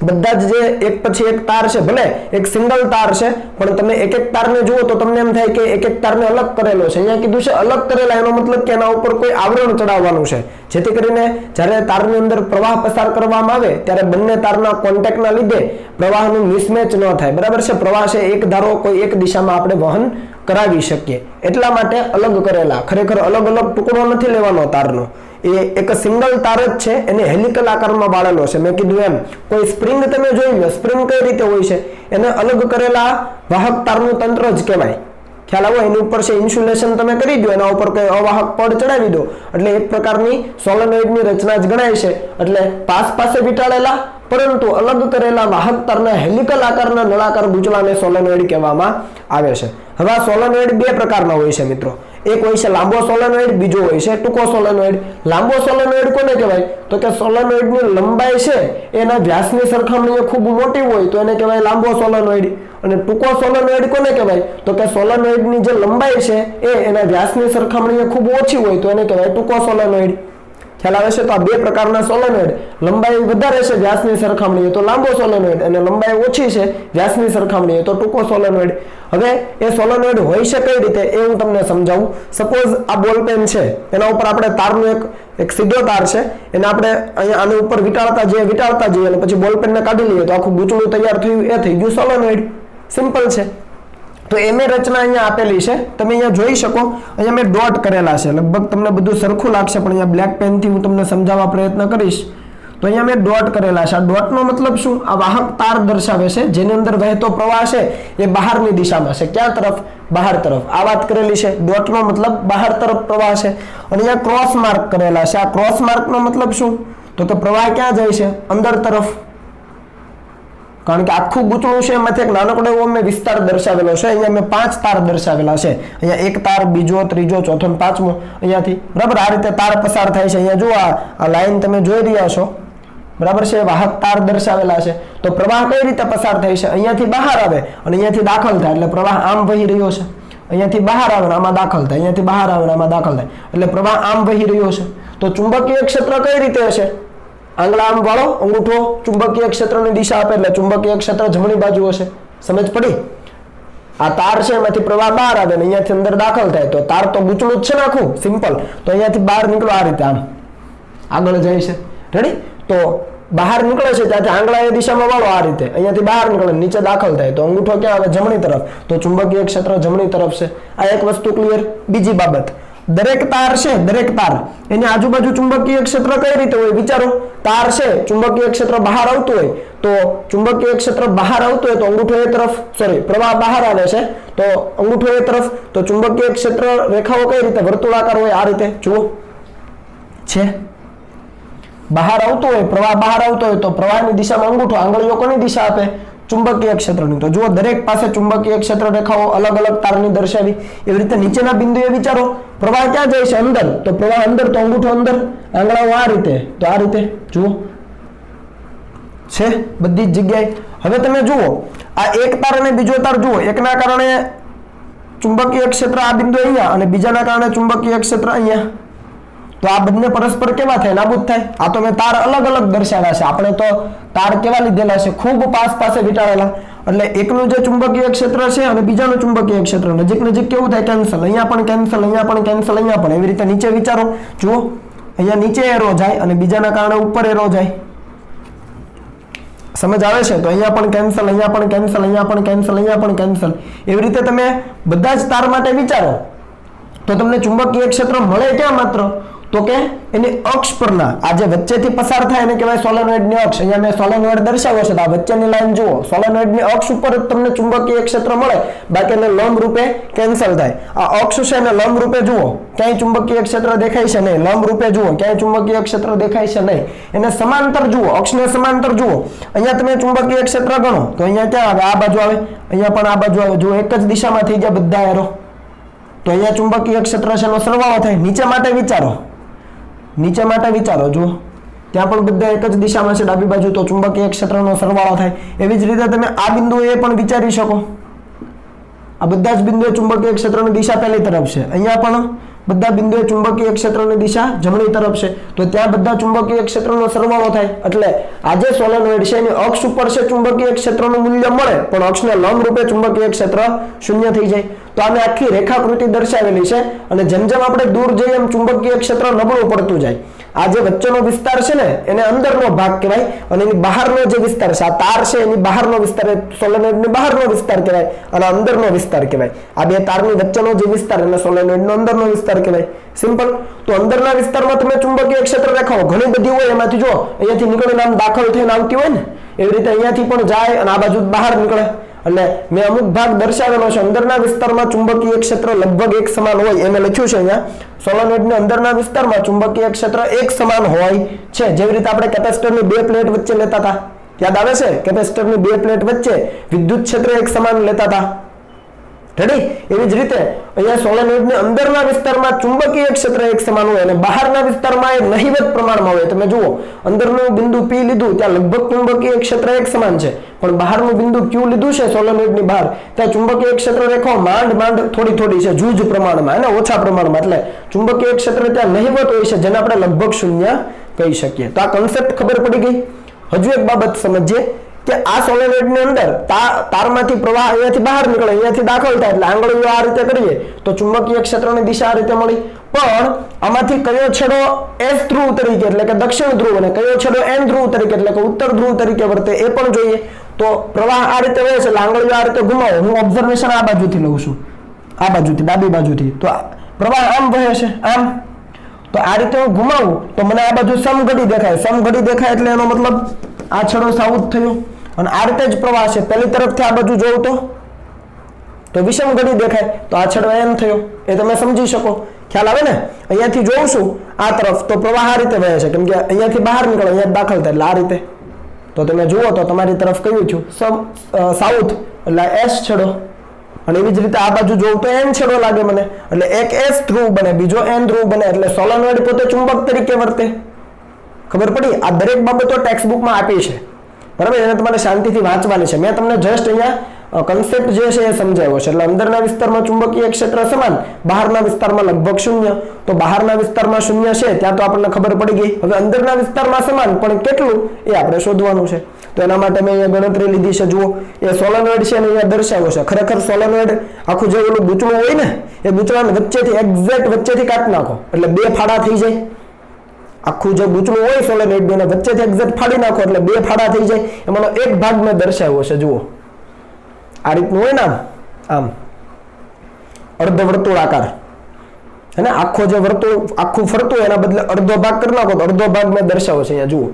બધા જ જે એક પછી એક તાર છે, ભલે એક સિંગલ તાર છે, પણ તમે એક એક તારને જુઓ તો તમને એમ થાય કે એક એક તારને અલગ કરેલો છે. અહીંયા કીધું છે અલગ કરેલા, એનો મતલબ કે એના ઉપર કોઈ આવરણ ચડાવવાનું છે, જેથી કરીને જ્યારે તારની અંદર પ્રવાહ પસાર કરવામાં આવે ત્યારે બંને તારના કોન્ટેક્ટના લીધે પ્રવાહનું મિસમેચ ન થાય, બરાબર છે. પ્રવાહ છે એક ધારો કોઈ એક દિશામાં આપણે વહન કરાવી શકીએ, એટલા માટે અલગ કરેલા. ખરેખર અલગ અલગ ટુકડો નથી લેવાનો તારનો, એ એક સિંગલ તાર જ છે, એને હેલિકલ આકારમાં બાળેલો છે. મેં કીધું એમ કોઈ સ્પ્રિંગ તમે જોઈ લો, સ્પ્રિંગ કઈ રીતે હોય છે? એને અલગ કરેલા વાહક તારનું તંત્ર જ કહેવાય. ખ્યાલ આવો? એની ઉપર છે ઇન્સ્યુલેશન તમે કરી દો, એના ઉપર કઈ અવાહક પડ ચડાવી દો, એટલે એક પ્રકારની સોલેનોઇડની રચના જ ગણાય છે. એટલે પાસે વીંટાળેલા પરંતુ અલગ કરેલા વાહક તારના હેલિકલ આકારના નળાકાર ગૂંચળાને સોલેનોઇડ કહેવામાં આવે છે. હવે આ સોલેનોઇડ બે પ્રકારના હોય છે મિત્રો. એક હોય છે લાંબો સોલેનોઇડ, બીજો હોય છે ટૂંકો સોલેનોઇડ. લાંબો સોલેનોઇડ કોને કહેવાય? તો કે સોલેનોઇડની લંબાઈ છે એના વ્યાસની સરખામણીએ ખૂબ મોટી હોય તો એને કહેવાય લાંબો સોલેનોઇડ. અને ટૂંકો સોલેનોઇડ કોને કહેવાય? તો કે સોલેનોઇડની જે લંબાઈ છે એ એના વ્યાસની સરખામણીએ ખૂબ ઓછી હોય તો એને કહેવાય ટૂંકો સોલેનોઇડ. ખ્યાલ આવે છે? તો આ બે પ્રકારના સોલેનોઇડ, લંબાઈ વધારે છે વ્યાસની સરખામણીએ તો લાંબો સોલેનોઇડ, અને લંબાઈ ઓછી છે વ્યાસની સરખામણીએ તો ટૂંકો સોલેનોઇડ. હવે એ સોલેનોઇડ હોય છે કઈ રીતે એ હું તમને સમજાવું. સપોઝ આ બોલ પેન છે, એના ઉપર આપણે તારનો એક સીધો તાર છે, એને આપણે અહીંયા આની ઉપર વીંટાળતા જઈએ અને પછી બોલ પેનને કાઢી લઈએ તો આખું ગૂંચળું તૈયાર થયું, એ થઈ ગયું સોલેનોઇડ. સિમ્પલ છે. તો એમે રચના અહીંયા આપેલી છે, તમે અહીંયા જોઈ શકો. અહીંયા મેં ડોટ કરેલા છે, લગભગ તમને બધું સરખું લાગશે, પણ અહીંયા બ્લેક પેનથી હું તમને સમજાવવા પ્રયત્ન કરીશ. તો અહીંયા મેં ડોટ કરેલા છે. આ ડોટનો મતલબ શું? આ વાહક તાર દર્શાવે છે જેની અંદર વહેતો પ્રવાહ છે એ બહારની દિશામાં છે. ક્યાં તરફ? બહાર તરફ. આ વાત કરેલી છે. ડોટનો મતલબ બહાર તરફ પ્રવાહ છે. અને અહીંયા ક્રોસ માર્ક કરેલા છે. આ ક્રોસ માર્કનો મતલબ શું? તો કે પ્રવાહ ક્યાં જાય છે? અંદર તરફ. કારણ કે આખું ગૂંચળું છે એમાંથી એક નાનકડો એવો મેં વિસ્તાર દર્શાવેલો છે. અહીંયા મેં 5 તાર દર્શાવેલા છે. અહીંયા એક તાર, બીજો, ત્રીજો, ચોથો અને પાંચમો અહીંયાથી, બરાબર. આ રીતે તાર પસાર થાય છે. અહીંયા જુઓ આ લાઈન તમે જોઈ રહ્યા છો, બરાબર છે, વાહક તાર દર્શાવેલા છે. તો પ્રવાહ કઈ રીતે પસાર થાય છે? અહીંયાથી બહાર આવે અને અહીંયાથી દાખલ થાય એટલે પ્રવાહ આમ વહી રહ્યો છે. અહીંયાથી બહાર આવે ને આમાં દાખલ થાય, અહીંયાથી બહાર આવે ને આમાં દાખલ થાય એટલે પ્રવાહ આમ વહી રહ્યો છે. તો ચુંબકીય ક્ષેત્ર કઈ રીતે હશે? આંગળા આમ વાળો, અંગૂઠો ચુંબકીય ક્ષેત્રની દિશા આપે એટલે ચુંબકીય ક્ષેત્ર જમણી બાજુ હશે. સમજ પડી? આ તાર છે એમાંથી પ્રવાહ બહાર આવે ને અહીંયાથી અંદર દાખલ થાય. તો તાર તો ગૂંચળું જ છે ને આખું સિમ્પલ. તો અહીંયાથી બહાર નીકળો આ રીતે આમ આગળ જાય છે. રેડી? તો બહાર નીકળે છે ત્યાંથી આંગળા એ દિશામાં વાળો આ રીતે, અહીંયાથી બહાર નીકળે નીચે દાખલ થાય. તો અંગૂઠો ક્યાં આવે? જમણી તરફ. તો ચુંબકીય ક્ષેત્ર જમણી તરફ છે. આ એક વસ્તુ ક્લિયર. બીજી બાબત, દરેક તાર છે, દરેક તાર એની આજુબાજુ ચુંબકીય ક્ષેત્ર કઈ રીતે હોય? વિચારો. તાર છે, ચુંબકીય ક્ષેત્ર બહાર આવતું હોય તો ચુંબકીય ક્ષેત્ર બહાર આવતું હોય તો અંગૂઠો એ તરફ, પ્રવાહ બહાર આવે છે તો અંગૂઠો એ તરફ. તો ચુંબકીય ક્ષેત્ર રેખાઓ કઈ રીતે? વર્તુળાકાર હોય આ રીતે. જુઓ છે, બહાર આવતો હોય, પ્રવાહ બહાર આવતો હોય તો પ્રવાહની દિશામાં અંગૂઠો, આંગળીઓ કોની દિશા આપે? ચુંબકીય ક્ષેત્રની. તો જુઓ દરેક પાસે ચુંબકીય ક્ષેત્ર રેખાઓ અલગ અલગ તારની દર્શાવી. એવી રીતે નીચેના બિંદુએ વિચારો, પ્રવાહ ક્યાં જાય છે? અંદર. તો પ્રવાહ અંદર તો અંગૂઠો અંદર, આંગળાઓ આ રીતે. તો આ રીતે જુઓ છે બધી જ જગ્યાએ. હવે તમે જુઓ આ એક તાર અને બીજો તાર જુઓ, એકના કારણે ચુંબકીય ક્ષેત્ર આ બિંદુ અહીંયા અને બીજાના કારણે ચુંબકીય ક્ષેત્ર અહીંયા. તો આ બંને પરસ્પર કેવા થાય? નાબૂદ થાય. આ તો મેં તાર અલગ અલગ દર્શાવ્યા છે. આપણે તો તાર કેવા લીધેલા છે? ખૂબ પાસે વીંટાળેલા. એટલે એકનું જે ચુંબકીય ક્ષેત્ર છે અને બીજાનું ચુંબકીય ક્ષેત્ર નજીક નજીક કેવું થાય? કેન્સલ. અહીંયા પણ કેન્સલ, અહીંયા પણ કેન્સલ, અહીંયા પણ. એવી રીતે નીચે વિચારો. જુઓ અહીંયા નીચે એરો જાય અને બીજાના કારણે ઉપર એરો જાય. સમજ આવે છે? તો અહીંયા પણ કેન્સલ, અહીંયા પણ કેન્સલ, અહીંયા પણ કેન્સલ, અહીંયા પણ કેન્સલ. એવી રીતે તમે બધા જ તાર માટે વિચારો તો તમને ચુંબકીય ક્ષેત્ર મળે ક્યાં? માત્ર તો કે એની અક્ષ પરના આ જે વચ્ચેથી પસાર થાય એને કહેવાય સોલેનોઇડની અક્ષ. અહીંયા મેં સોલેનોઇડ દર્શાવ્યો છે. આ વચ્ચેની લાઈન જુઓ, સોલેનોઇડની અક્ષ ઉપર જ તમને ચુંબકીય ક્ષેત્ર મળે, બાકી એને લંબ રૂપે કેન્સલ થાય. આ અક્ષ છે એને લંબ રૂપે જુઓ, ક્યાંય ચુંબકીય ક્ષેત્ર દેખાય છે નહીં. લંબ રૂપે જુઓ, ક્યાંય ચુંબકીય ક્ષેત્ર દેખાય છે નહીં. એને સમાંતર જુઓ, અક્ષને સમાંતર જુઓ. અહીંયા તમે ચુંબકીય ક્ષેત્ર ગણો તો અહીંયા ક્યાં આવે? આ બાજુ આવે, અહીંયા પણ આ બાજુ આવે. જુઓ એક જ દિશામાં થઈ ગયા બધા એરો. તો અહીંયા ચુંબકીય ક્ષેત્ર છે એનો સરવાળો થાય. નીચે માટે વિચારો, નીચે માટે વિચારો. જુઓ ત્યાં પણ બધા એક જ દિશામાં છે ડાબી બાજુ. તો ચુંબકીય ક્ષેત્રનો સરવાળો થાય. એવી જ રીતે તમે આ બિંદુએ પણ વિચારી શકો. આ બધા જ બિંદુએ ચુંબકીય ક્ષેત્રની દિશા પહેલી તરફ છે. અહીંયા પણ બધા બિંદુએ ચુંબકીય ક્ષેત્રની દિશા જમણી તરફ છે. તો ત્યાં બધા ચુંબકીય ક્ષેત્રનો સરવાળો થાય. એટલે આ જે સોલેનોઇડ છે એની અક્ષ ઉપર છે ચુંબકીય ક્ષેત્રનું મૂલ્ય મળે, પણ અક્ષને લંબ રૂપે ચુંબકીય ક્ષેત્ર શૂન્ય થઈ જાય. તો આને આખી રેખાકૃતિ દર્શાવેલી છે. અને જેમ જેમ આપણે દૂર જઈએ એમ ચુંબકીય ક્ષેત્ર નબળું પડતું જાય. આ જે વચ્ચેનો વિસ્તાર છે ને એને અંદરનો ભાગ કહેવાય અને એની બહારનો જે વિસ્તાર છે, આ તાર છે એની બહારનો વિસ્તાર, સોલેનોઇડની બહારનો વિસ્તાર કહેવાય અને અંદરનો વિસ્તાર કહેવાય. આ બે તારની વચ્ચેનો જે વિસ્તાર એને સોલેનોઇડનો અંદરનો વિસ્તાર કહેવાય. સિમ્પલ. તો અંદરના વિસ્તારમાં તમે ચુંબકીય ક્ષેત્ર રેખાઓ ઘણી બધી હોય, એમાંથી જો અહીંયાથી નીકળીને આમ દાખલ થઈને આવતી હોય ને એવી રીતે અહીંયાથી પણ જાય અને આ બાજુ બહાર નીકળે. એટલે મેં અમુક ભાગ દર્શાવેલો છે. અંદરના વિસ્તારમાં ચુંબકીય ક્ષેત્ર લગભગ એક સમાન હોય એમ લખ્યું છે અહીંયા. સોલેનોઇડની અંદરના વિસ્તારમાં ચુંબકીય ક્ષેત્ર એક સમાન હોય છે. જેવી રીતે આપણે કેપેસિટરની બે પ્લેટ વચ્ચે લેતા હતા, યાદ આવે છે? કેપેસિટરની બે પ્લેટ વચ્ચે વિદ્યુત ક્ષેત્ર એક સમાન લેતા હતા. રેડી? એવી જ રીતે અહીંયા સોલેનોઇડની અંદરના વિસ્તારમાં ચુંબકીય ક્ષેત્ર એક સમાન હોય અને બહારના વિસ્તારમાં એ નહિવત પ્રમાણમાં હોય. તમે જુઓ અંદરનું બિંદુ P લીધું ત્યાં લગભગ ચુંબકીય ક્ષેત્ર એક સમાન છે, પણ બહારનું બિંદુ Q લીધું છે સોલેનોઇડની બહાર, ત્યાં ચુંબકીય ક્ષેત્ર રેખાઓ માંડ થોડી થોડી છે, જૂજ પ્રમાણમાં અને ઓછા પ્રમાણમાં. એટલે ચુંબકીય ક્ષેત્ર ત્યાં નહિવત હોય છે, જેને આપણે લગભગ શૂન્ય કહી શકીએ. તો આ કન્સેપ્ટ ખબર પડી ગઈ. હજુ એક બાબત સમજીએ કે આ સોલેનોઇડની અંદર તારમાંથી પ્રવાહ અહીંયાથી બહાર નીકળે, અહીંયાથી દાખલ થાય એટલે આંગળીઓ આ રીતે કરીએ તો ચુંબકીય ક્ષેત્રની દિશા આ રીતે મળી. પણ આમાંથી કયો છેડો S ધ્રુવ તરીકે એટલે કે દક્ષિણ ધ્રુવ અને કયો છેડો N ધ્રુવ તરીકે એટલે કે ઉત્તર ધ્રુવ તરીકે વર્તે એ પણ જોઈએ. તો પ્રવાહ આ રીતે વહે છે એટલે આંગળીઓ આ રીતે ઘુમાવો. હું ઓબ્ઝર્વેશન આ બાજુથી લઉં છું, આ બાજુથી, ડાબી બાજુથી. તો પ્રવાહ આમ વહે છે, આમ. તો આ રીતે હું ઘુમાવું તો મને આ બાજુ સમઘડી દેખાય. સમઘડી દેખાય એટલે એનો મતલબ આ છેડો સાઉથ થયો. અને આ રીતે જ પ્રવાહ છે, પહેલી તરફથી આ બાજુ જોઉં તો વિષમ ઘડી દેખાય, તો આ છેડો એમ થયો. એ તમે સમજી શકો. ખ્યાલ આવે ને? અહીંયાથી જોઉં છું આ તરફ તો પ્રવાહ આ રીતે વહે છે, કેમ કે અહીંયાથી બહાર નીકળે, અહીંયા દાખલ થાય એટલે આ રીતે. તો તમે જુઓ તો તમારી તરફ કયું થયું? સાઉથ એટલે S છેડો. અને એવી જ રીતે આ બાજુ જોઉં તો N છેડો લાગે મને, એટલે એક S ધ્રુવ બને, બીજો N ધ્રુવ બને. એટલે સોલેનોઇડ પોતે ચુંબક તરીકે વર્તે. ખબર પડી? આ દરેક બાબતો ટેક્સ્ટ બુકમાં આપી છે, બરાબર? એને તમારે શાંતિથી વાંચવાની છે. મેં તમને જસ્ટ અહીંયા કન્સેપ્ટ જે છે એ સમજાવ્યો છે. એટલે અંદરના વિસ્તારમાં ચુંબકીય ક્ષેત્ર સમાન, બહારના વિસ્તારમાં લગભગ શૂન્ય. તો બહારના વિસ્તારમાં શૂન્ય છે ત્યાં તો આપણને ખબર પડી ગઈ. હવે અંદરના વિસ્તારમાં સમાન પણ કેટલું એ આપણે શોધવાનું છે. તો એના માટે મેં અહીંયા ગણતરી લીધી છે. જુઓ, એ સોલેનોઇડ છે અને અહીંયા દર્શાવ્યો છે. ખરેખર સોલેનોઇડ આખું જે ઓલું ગૂંચળું હોય ને, એ ગૂંચળાને વચ્ચેથી એક્ઝેક્ટ વચ્ચેથી કાઢી નાખો એટલે બે ફાડા થઈ જાય. આખું જે ગૂંચળું હોય સોલેનોઇડનું એને વચ્ચેથી એક્ઝેક્ટ ફાડી નાખો એટલે બે ફાડા થઈ જાય. એમાંનો એક ભાગ મેં દર્શાવ્યો છે. જુઓ, આ રીતનું હોય ને, આમ અર્ધ વર્તુળાકાર, અને આખો જે વર્તુળ આખું ફરતું એના બદલે અડધો ભાગ કરી નાખો તો અડધો ભાગ મેં દર્શાવ્યો છે. અહીંયા જુઓ,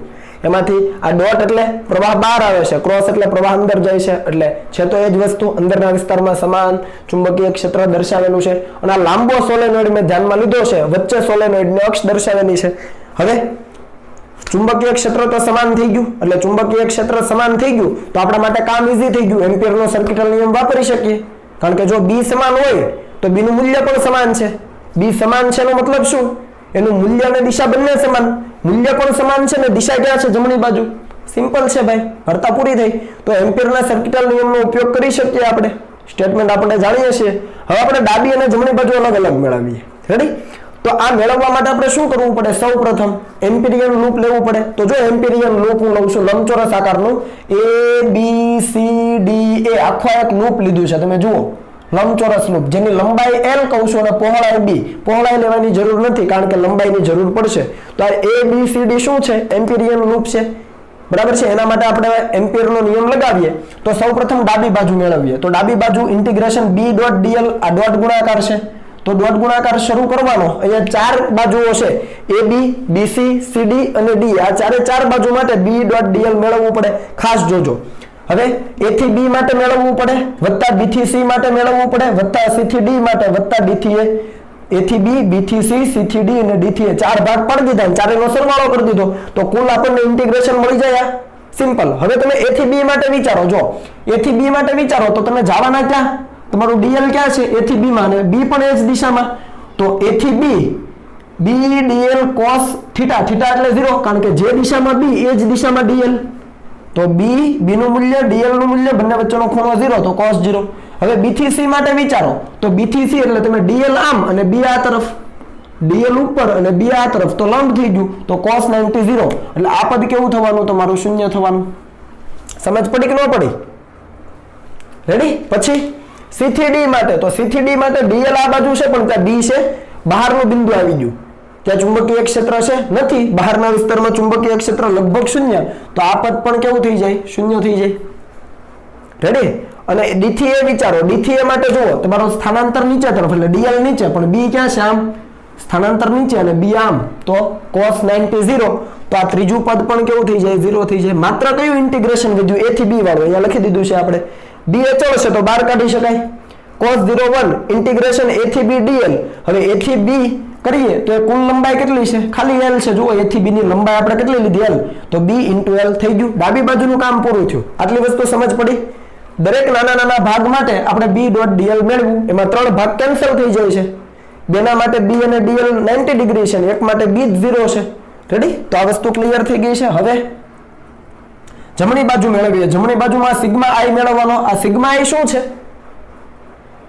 એમાંથી આ ડોટ એટલે પ્રવાહ બહાર આવે છે, ક્રોસ એટલે પ્રવાહ અંદર જાય છે. એટલે છે તો એ જ વસ્તુ. અંદરના વિસ્તારમાં સમાન ચુંબકીય ક્ષેત્ર દર્શાવેલું છે. અને આ લાંબો સોલેનોઇડ મેં ધ્યાનમાં લીધો છે, વચ્ચે સોલેનોઇડની અક્ષ દર્શાવેલી છે. હવે ચુંબકીય ક્ષેત્ર તો સમાન થઈ ગયું, એટલે ચુંબકીય ક્ષેત્ર સમાન થઈ ગયું તો આપણા માટે કામ ઈઝી થઈ ગયું. એમ્પિયરનો સર્કિટલ નિયમ વાપરી શકીએ, કારણ કે જો બી સમાન હોય તો બી નું મૂલ્ય પણ સમાન છે. બી સમાન છે એનો મતલબ શું? એનું મૂલ્ય અને દિશા બંને સમાન. મૂલ્ય પણ સમાન છે ને દિશા ક્યાં છે? જમણી બાજુ. સિમ્પલ છે ભાઈ, વાર્તા પૂરી થઈ. તો એમ્પિયરના સર્કિટલ નિયમનો ઉપયોગ કરી શકીએ આપણે. સ્ટેટમેન્ટ આપણે જાણીએ છીએ. હવે આપણે ડાબી અને જમણી બાજુ અલગ અલગ મેળવીએ. રેડી? તો આ મેળવવા માટે આપણે શું કરવું પડે? સૌ પ્રથમ એમ્પિરિયન લૂપ લેવું પડે. તો જો એમ્પિરિયન લૂપ હું લઉં છું લંબચોરસ આકારનું, A B C D A આખો એક લૂપ લીધું છે. તમે જુઓ, લંબચોરસ લૂપ જેની લંબાઈ L કહું છું અને પહોળાઈ B. પહોળાઈ લેવાની જરૂર નથી કારણ કે લંબાઈની જરૂર પડશે. તો આ A B C D શું છે? એમ્પિરિયન લૂપ છે, બરાબર છે? એના માટે આપણે એમ્પિયરનો નિયમ લગાવીએ. તો સૌ પ્રથમ ડાબી બાજુ મેળવીએ. તો ડાબી બાજુ ઇન્ટિગ્રેશન B.dl, આ ડોટ ગુણાકાર છે તો ડોટ ગુણાકાર શરૂ કરવાનો. અહીંયા ચાર બાજુઓ છે, AB BC CD અને D. આ ચારે ચાર બાજુ માટે B.dl મેળવવું પડે. ખાસ જોજો. હવે A થી B માટે મેળવવું પડે, વત્તા B થી C માટે મેળવવું પડે, વત્તા C થી D માટે, વત્તા D થી A થી B, B થી C, C થી D અને D થી A. ચાર ભાગ પાડી દીધા, ચારેનો સરવાળો કરી દીધો તો કુલ આપણને ઇન્ટિગ્રેશન મળી જાય. સિમ્પલ. હવે તમે A થી B માટે વિચારો. જો A થી B માટે વિચારો તો તમે જવાના ક્યાં? તમારું dl ક્યાં છે? A થી B માં, અને B પણ એ જ દિશામાં. તો A થી B, B dl cos theta, theta એટલે 0 કારણ કે જે દિશામાં B એ જ દિશામાં dl. તો B નું મૂલ્ય, dl નું મૂલ્ય, બંને વચ્ચેનો ખૂણો 0 તો cos 0. હવે B થી C માટે વિચારો તો B થી C એટલે તમે dl આમ અને B આ તરફ, dl ઉપર અને B આ તરફ તો લંબ થઈ ગયું તો cos 90 0. એટલે આ પદ કેવું થવાનું? તમારું શૂન્ય થવાનું. સમજ પડી કે ન પડી? રેડી? પછી C થી D માટે, તો C થી D માટે dl આ બાજુ છે પણ ત્યાં B છે, બહારનું બિંદુ આવી ગયું. ત્યાં ચુંબકીય ક્ષેત્ર છે નથી, બહારના વિસ્તારમાં ચુંબકીય ક્ષેત્ર લગભગ શૂન્ય. તો આ પદ પણ કેવું થઈ જાય? શૂન્ય થઈ જાય. રેડી? અને D થી A વિચારો. D થી A માટે જુઓ, તમારું સ્થાનાંતર નીચે તરફ એટલે dl નીચે પણ B ક્યાં છે? આમ સ્થાનાંતર નીચે અને B આમ તો cos 90 0. તો આ ત્રીજું પદ પણ કેવું થઈ જાય? 0 થઈ જાય. માત્ર કયું ઇન્ટિગ્રેશન વધ્યું? A થી B વાળું અહીંયા લખી દીધું છે આપણે. B અચળ છે તો બહાર કાઢી શકાય. cos 01 ઇન્ટિગ્રેશન A થી B dl. હવે A થી B કરીએ તો એ કુલ લંબાઈ કેટલી છે? ખાલી L છે. જુઓ, A થી B ની લંબાઈ આપણે કેટલી લીધી? L. તો B * L થઈ ગયું. ડાબી બાજુનું કામ પૂરું થયું. આટલી વસ્તુ સમજ પડી? દરેક નાના નાના ભાગ માટે આપણે B.dl મેળવું. એમાં ત્રણ ભાગ કેન્સલ થઈ જાય છે. બેના માટે B અને dl 90 ડિગ્રી છે, એક માટે B 0 છે. રેડી? તો આ વસ્તુ ક્લિયર થઈ ગઈ છે. હવે જમણી બાજુ મેળવીએ. જમણી બાજુમાં સિગ્મા I મેળવવાનો. આ સિગ્મા I શું છે?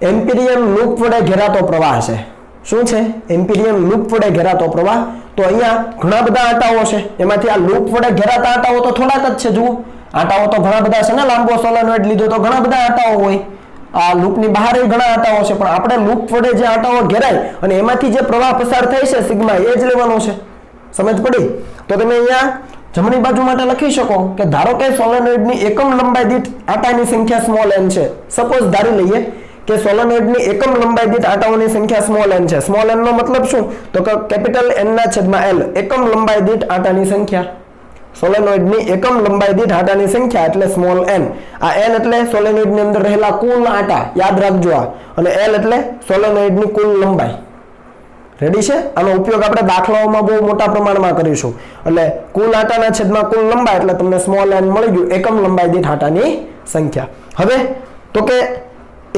એમ્પિરિયન લૂપ વડે ઘેરાતો પ્રવાહ છે. શું છે? એમ્પિરિયન લૂપ વડે ઘેરાતો પ્રવાહ. તો અહીંયા ઘણા બધા આંટાઓ છે, એમાંથી આ લૂપ વડે ઘેરાતા આંટાઓ તો થોડાક જ છે. જુઓ, આંટાઓ તો ઘણા બધા છે ને, લાંબો સોલેનોઇડ લીધો તો ઘણા બધા આંટાઓ હોય. આ લૂપની બહાર ઘણા આંટાઓ છે, પણ આપણે લૂપ વડે જે આંટાઓ ઘેરાય અને એમાંથી જે પ્રવાહ પસાર થાય છે સિગ્મા, એ જ લેવાનો છે. સમજ પડી? તો તમે અહીંયા જમણી બાજુ માટે લખી શકો કે ધારો કે સોલેનોઇડની એકમ લંબાઈ દીઠ આંટાની સંખ્યા સ્મોલ n છે. સપોઝ ધારી લઈએ કે સોલેનોઇડની એકમ લંબાઈ દીઠ આંટાઓની સંખ્યા સ્મોલ n છે. સ્મોલ n નો મતલબ શું? તો કે કેપિટલ N ના છેદમાં L, એકમ લંબાઈ દીઠ આંટાની સંખ્યા. સોલેનોઇડની એકમ લંબાઈ દીઠ આંટાની સંખ્યા એટલે સ્મોલ n. આ n એટલે સોલેનોઇડની અંદર રહેલા કુલ આંટા, યાદ રાખજો આ. અને L એટલે સોલેનોઇડની કુલ લંબાઈ. રેડી છે? આનો ઉપયોગ આપણે દાખલાઓમાં બહુ મોટા પ્રમાણમાં કરીશું. એટલે કુલ આંટાના છેદમાં કુલ લંબાઈ એટલે તમને સ્મોલ n મળી ગયું, એકમ લંબાઈ દીઠ આંટાની સંખ્યા. હવે તો કે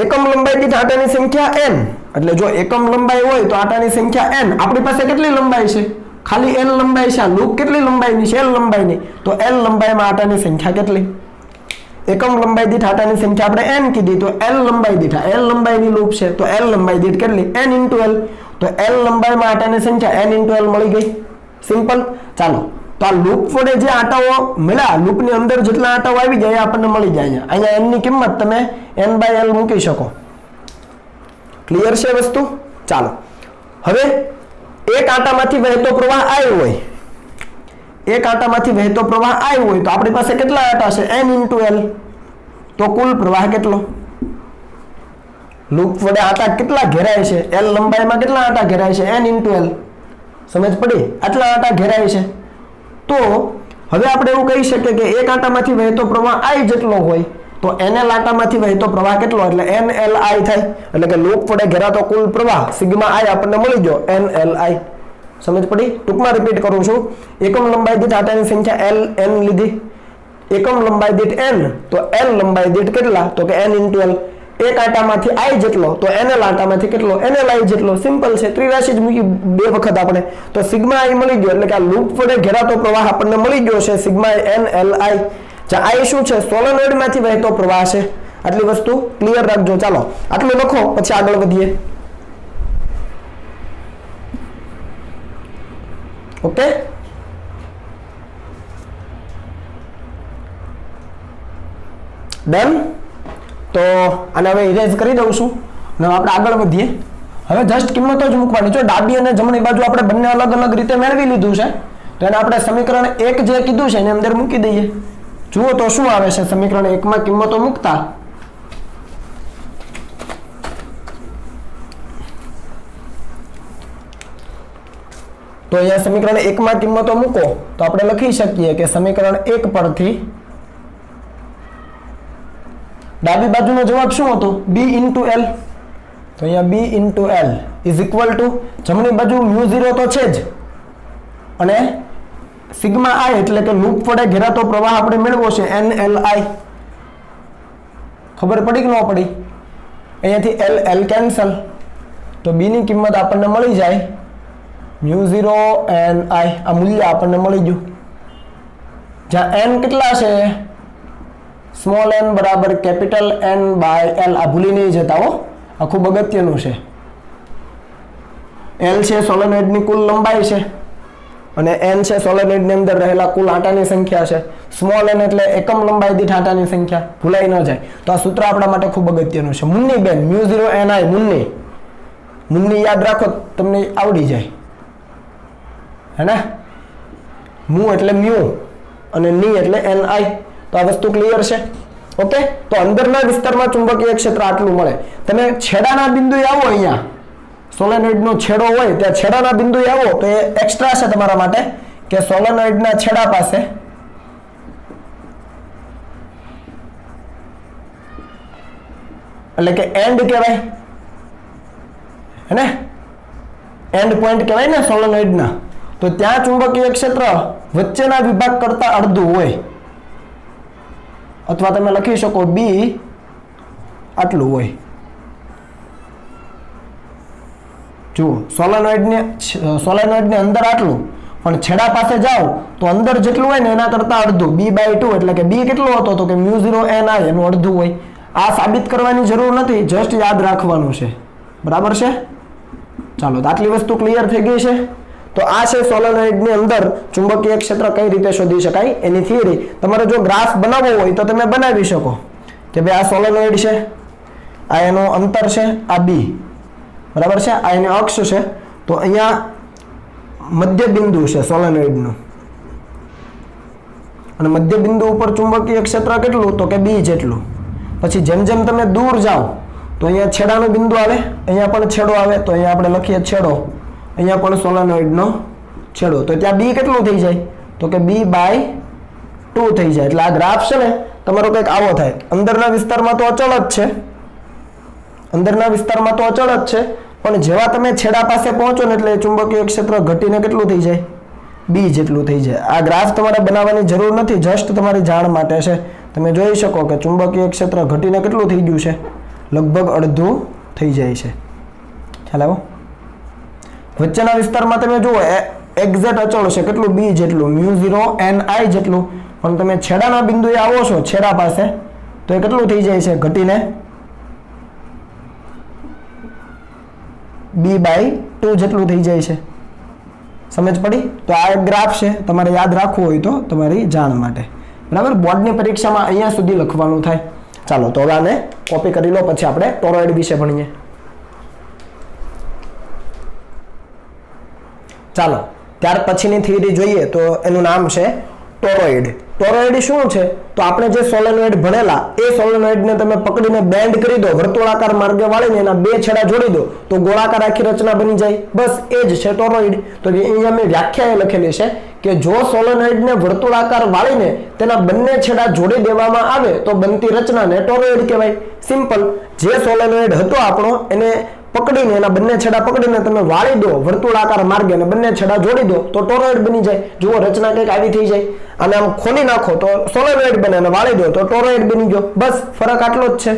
એકમ લંબાઈ દીઠ આંટાની સંખ્યા n, એટલે જો એકમ લંબાઈ હોય તો આંટાની સંખ્યા n. આપણી પાસે કેટલી લંબાઈ છે? ખાલી l લંબાઈ છે, લૂપ કેટલી લંબાઈની છે? l લંબાઈની. તો l લંબાઈમાં આટાની સંખ્યા કેટલી? એકમ લંબાઈ દીઠ આટાની સંખ્યા આપણે n કીધી, તો l લંબાઈ દીઠ l લંબાઈની લૂપ છે, તો l લંબાઈ દીઠ કેટલી? n * l. તો l લંબાઈમાં આટાની સંખ્યા n * l મળી ગઈ. સિમ્પલ. ચાલો, તો આ લૂપ વડે જે આટાઓ મળ્યા, લૂપની અંદર જેટલા આટાઓ આવી જાય આપણને મળી જાય. અહીંયા n ની કિંમત તમે n/l મૂકી શકો. ક્લિયર છે વસ્તુ? ચાલો, હવે એક આટામાંથી વહેતો પ્રવાહ I હોય, એક આટામાંથી વહેતો પ્રવાહ I હોય, તો આપણી પાસે કેટલા આટા છે? n * l. તો કુલ પ્રવાહ કેટલો? લૂપ વડે આટા કેટલા ઘેરાય છે? l લંબાઈમાં કેટલા આટા ઘેરાય છે? n * l. સમજ પડી? આટલા આટા ઘેરાય છે. તો હવે આપણે એવું કહી શકીએ કે એક આટામાંથી વહેતો પ્રવાહ I જેટલો હોય તો nl આટામાંથી વહેતો પ્રવાહ કેટલો? એટલે nLi થાય. એટલે કે લૂપ વડે ઘેરાતો કુલ પ્રવાહ સિગ્મા I આપણને મળી ગયો, nLi. સમજ પડી? ટૂંકમાં રિપીટ કરું છું. એકમ લંબાઈ દીઠ આટાની સંખ્યા n લીધી, એકમ લંબાઈ દીઠ n, તો l લંબાઈ દીઠ કેટલા? તો કે n * l. એક આટામાંથી I જેટલો તો nl આટામાંથી કેટલો? nLi જેટલો. સિમ્પલ છે, ત્રિરાશી જ મૂકી બે વખત આપણે. તો સિગ્મા I મળી ગયો, એટલે કે આ લૂપ વડે ઘેરાતો પ્રવાહ આપણને મળી ગયો છે સિગ્મા nLi. જ્યાં I શું છે? સોલેનોઇડ માંથી વહેતો પ્રવાહ છે. આટલી વસ્તુ ક્લિયર રાખજો. ચાલો આટલું લખો, પછી આગળ વધીએ. Okay, done. તો આને હવે ઇરેઝ કરી દઉં છું અને આપણે આગળ વધીએ. હવે જસ્ટ કિંમતો જ મૂકવાની. જો ડાબી અને જમણી બાજુ આપણે બંને અલગ અલગ રીતે મેળવી લીધું છે, તો એને આપણે સમીકરણ 1 જે કીધું છે એની અંદર મૂકી દઈએ. જુઓ તો શું આવે છે સમીકરણ 1 માં કિંમતો મૂકતા. તો અહીંયા સમીકરણ 1 માં કિંમતો મૂકો તો આપણે લખી શકીએ કે સમીકરણ 1 પરથી ડાબી બાજુનો જવાબ શું હતો? b * l. તો અહીંયા b * l is equal two જમણી બાજુ μ0 તો છે જ, અને સિગ્મા I એટલે કે લૂપ વડે ઘેરાતો પ્રવાહ આપણે મેળવો છે nLi. ખબર પડી કે ન પડી? અહીંયાથી l કેન્સલ, તો b ની કિંમત આપણને મળી જાય μ0 ni. આ મૂલ્ય આપણને મળી ગયું. જ્યાં n કેટલા છે? સ્મોલ n બરાબર કેપિટલ N/l. આ ભૂલી નહીં જતા હો, આ ખૂબ અગત્યનું છે. l છે સોલેનોઇડની કુલ લંબાઈ છે, અને n છે સોલેનોઇડની અંદર રહેલા કુલ આટાની સંખ્યા છે. સ્મોલ n એટલે એકમ લંબાઈ દીઠ આટાની સંખ્યા. ભૂલાઈ ન જાય. તો આ સૂત્ર આપણા માટે ખૂબ અગત્યનું છે. મુન્ની બેન, μ0 ni. મુન્ની યાદ રાખો, તમને આવડી જાય. હે ને? mu એટલે μ અને ની એટલે ni. તો આ વસ્તુ ક્લિયર છે. ઓકે, તો અંદરના વિસ્તારમાં ચુંબકીય ક્ષેત્ર આટલું મળે. તમે છેડાના બિંદુએ આવો, અહીંયા સોલેનોઇડનો છેડો હોય ત્યાં છેડાના બિંદુએ આવો તો એ એક્સ્ટ્રા છે તમારા માટે કે સોલેનોઇડના છેડા પાસે એટલે કે એન્ડ કહેવાય, હે ને? એન્ડ પોઈન્ટ કહેવાય ને સોલેનોઇડના. તો ત્યાં ચુંબકીય ક્ષેત્ર વચ્ચેના વિભાગ કરતા અડધું હોય, અથવા તમે લખી શકો b આટલું હોય. જુઓ, સોલેનોઇડની અંદર આટલું, પણ છેડા પાસે જાઓ તો અંદર જેટલું હોય ને એના કરતા અડધું, b/2. એટલે કે b કેટલો હતો? તો કે μ0 ni, એનું અડધું હોય. આ સાબિત કરવાની જરૂર નથી, જસ્ટ યાદ રાખવાનું છે. બરાબર છે? ચાલો, તો આટલી વસ્તુ ક્લિયર થઈ ગઈ છે. તો આ છે સોલેનોઇડની અંદર ચુંબકીય ક્ષેત્ર કઈ રીતે શોધી શકાય એની થિયરી. તમારે જો ગ્રાફ બનાવવો હોય તો તમે બનાવી શકો કે ભાઈ આ સોલેનોઇડ છે, આ એનો અંતર છે, આ b. બરાબર છે? આ એનો અક્ષ છે. તો અહીંયા મધ્ય બિંદુ છે સોલેનોઇડનું, અને મધ્ય બિંદુ ઉપર ચુંબકીય ક્ષેત્ર કેટલું? તો કે b જેટલું. પછી જેમ જેમ તમે દૂર જાઓ તો અહીંયા છેડાનું બિંદુ આવે, અહીંયા પણ છેડો આવે, તો અહીંયા આપણે લખીએ છેડો, અહીંયા પણ સોલેનોઇડનો છેડો. તો ત્યાં b કેટલું થઈ જાય? તો કે b/2 થઈ જાય. એટલે આ ગ્રાફ છે ને તમારો કંઈક આવો થાય. અંદરના વિસ્તારમાં તો અચળ જ છે, અંદરના વિસ્તારમાં તો અચળ જ છે, પણ જેવા તમે છેડા પાસે પહોંચો ને એટલે ચુંબકીય ક્ષેત્ર ઘટીને કેટલું થઈ જાય? b જેટલું થઈ જાય. આ ગ્રાફ તમારે બનાવવાની જરૂર નથી, જસ્ટ તમારી જાણ માટે છે. તમે જોઈ શકો કે ચુંબકીય ક્ષેત્ર ઘટીને કેટલું થઈ ગયું છે? લગભગ અડધું થઈ જાય છે. ખ્યાલ આવ્યો? વચ્ચેના વિસ્તારમાં તમે જુઓ એક્ઝેક્ટ અચળ છે કેટલું b જેટલું μ0 ni જેટલું, પણ તમે છેડાના બિંદુએ આવો છો છેડા પાસે તો એ કેટલું થઈ જાય છે ઘટીને b/2 જેટલું થઈ જાય છે। સમજ પડી? તો આ એક ગ્રાફ છે, તમારે યાદ રાખવું હોય તો તમારી જાણ માટે, બરાબર। બોર્ડની પરીક્ષામાં અહીંયા સુધી લખવાનું થાય। ચાલો તો હવે આને કોપી કરી લો, પછી આપણે ટોરોઇડ વિશે ભણીએ। ચાલો ત્યાર પછીની થિયરી જોઈએ તો એનું નામ છે ટોરોઇડ। ટોરોઇડ શું છે? તો આપણે જે સોલેનોઇડ ભણેલા એ સોલેનોઇડને તમે પકડીને બેન્ડ કરી દો, વર્તુળાકાર માર્ગે વાળીને એના બે છેડા જોડી દો તો ગોળાકાર આખી રચના બની જાય, બસ એ જ છે ટોરોઇડ। તો અહીંયા મેં વ્યાખ્યા લખેલી છે કે જો સોલેનોઇડને વર્તુળાકાર વાળીને તેના બંને છેડા જોડી દેવામાં આવે તો બનતી રચનાને ટોરોઇડ કહેવાય। સિમ્પલ। જે સોલેનોઇડ હતો આપણો એને પકડીને એના બંને છેડા પકડીને તમે વાળી દો વર્તુળાકાર માર્ગે અને બંને છેડા જોડી દો તો ટોરોઇડ બની જાય। જુઓ રચના કંઈક આવી થઈ જાય, અને આમ ખોલી નાખો તો સોલેનોઇડ બને અને વાળી દો તો ટોરોઇડ બની ગયો, બસ ફરક આટલો જ છે।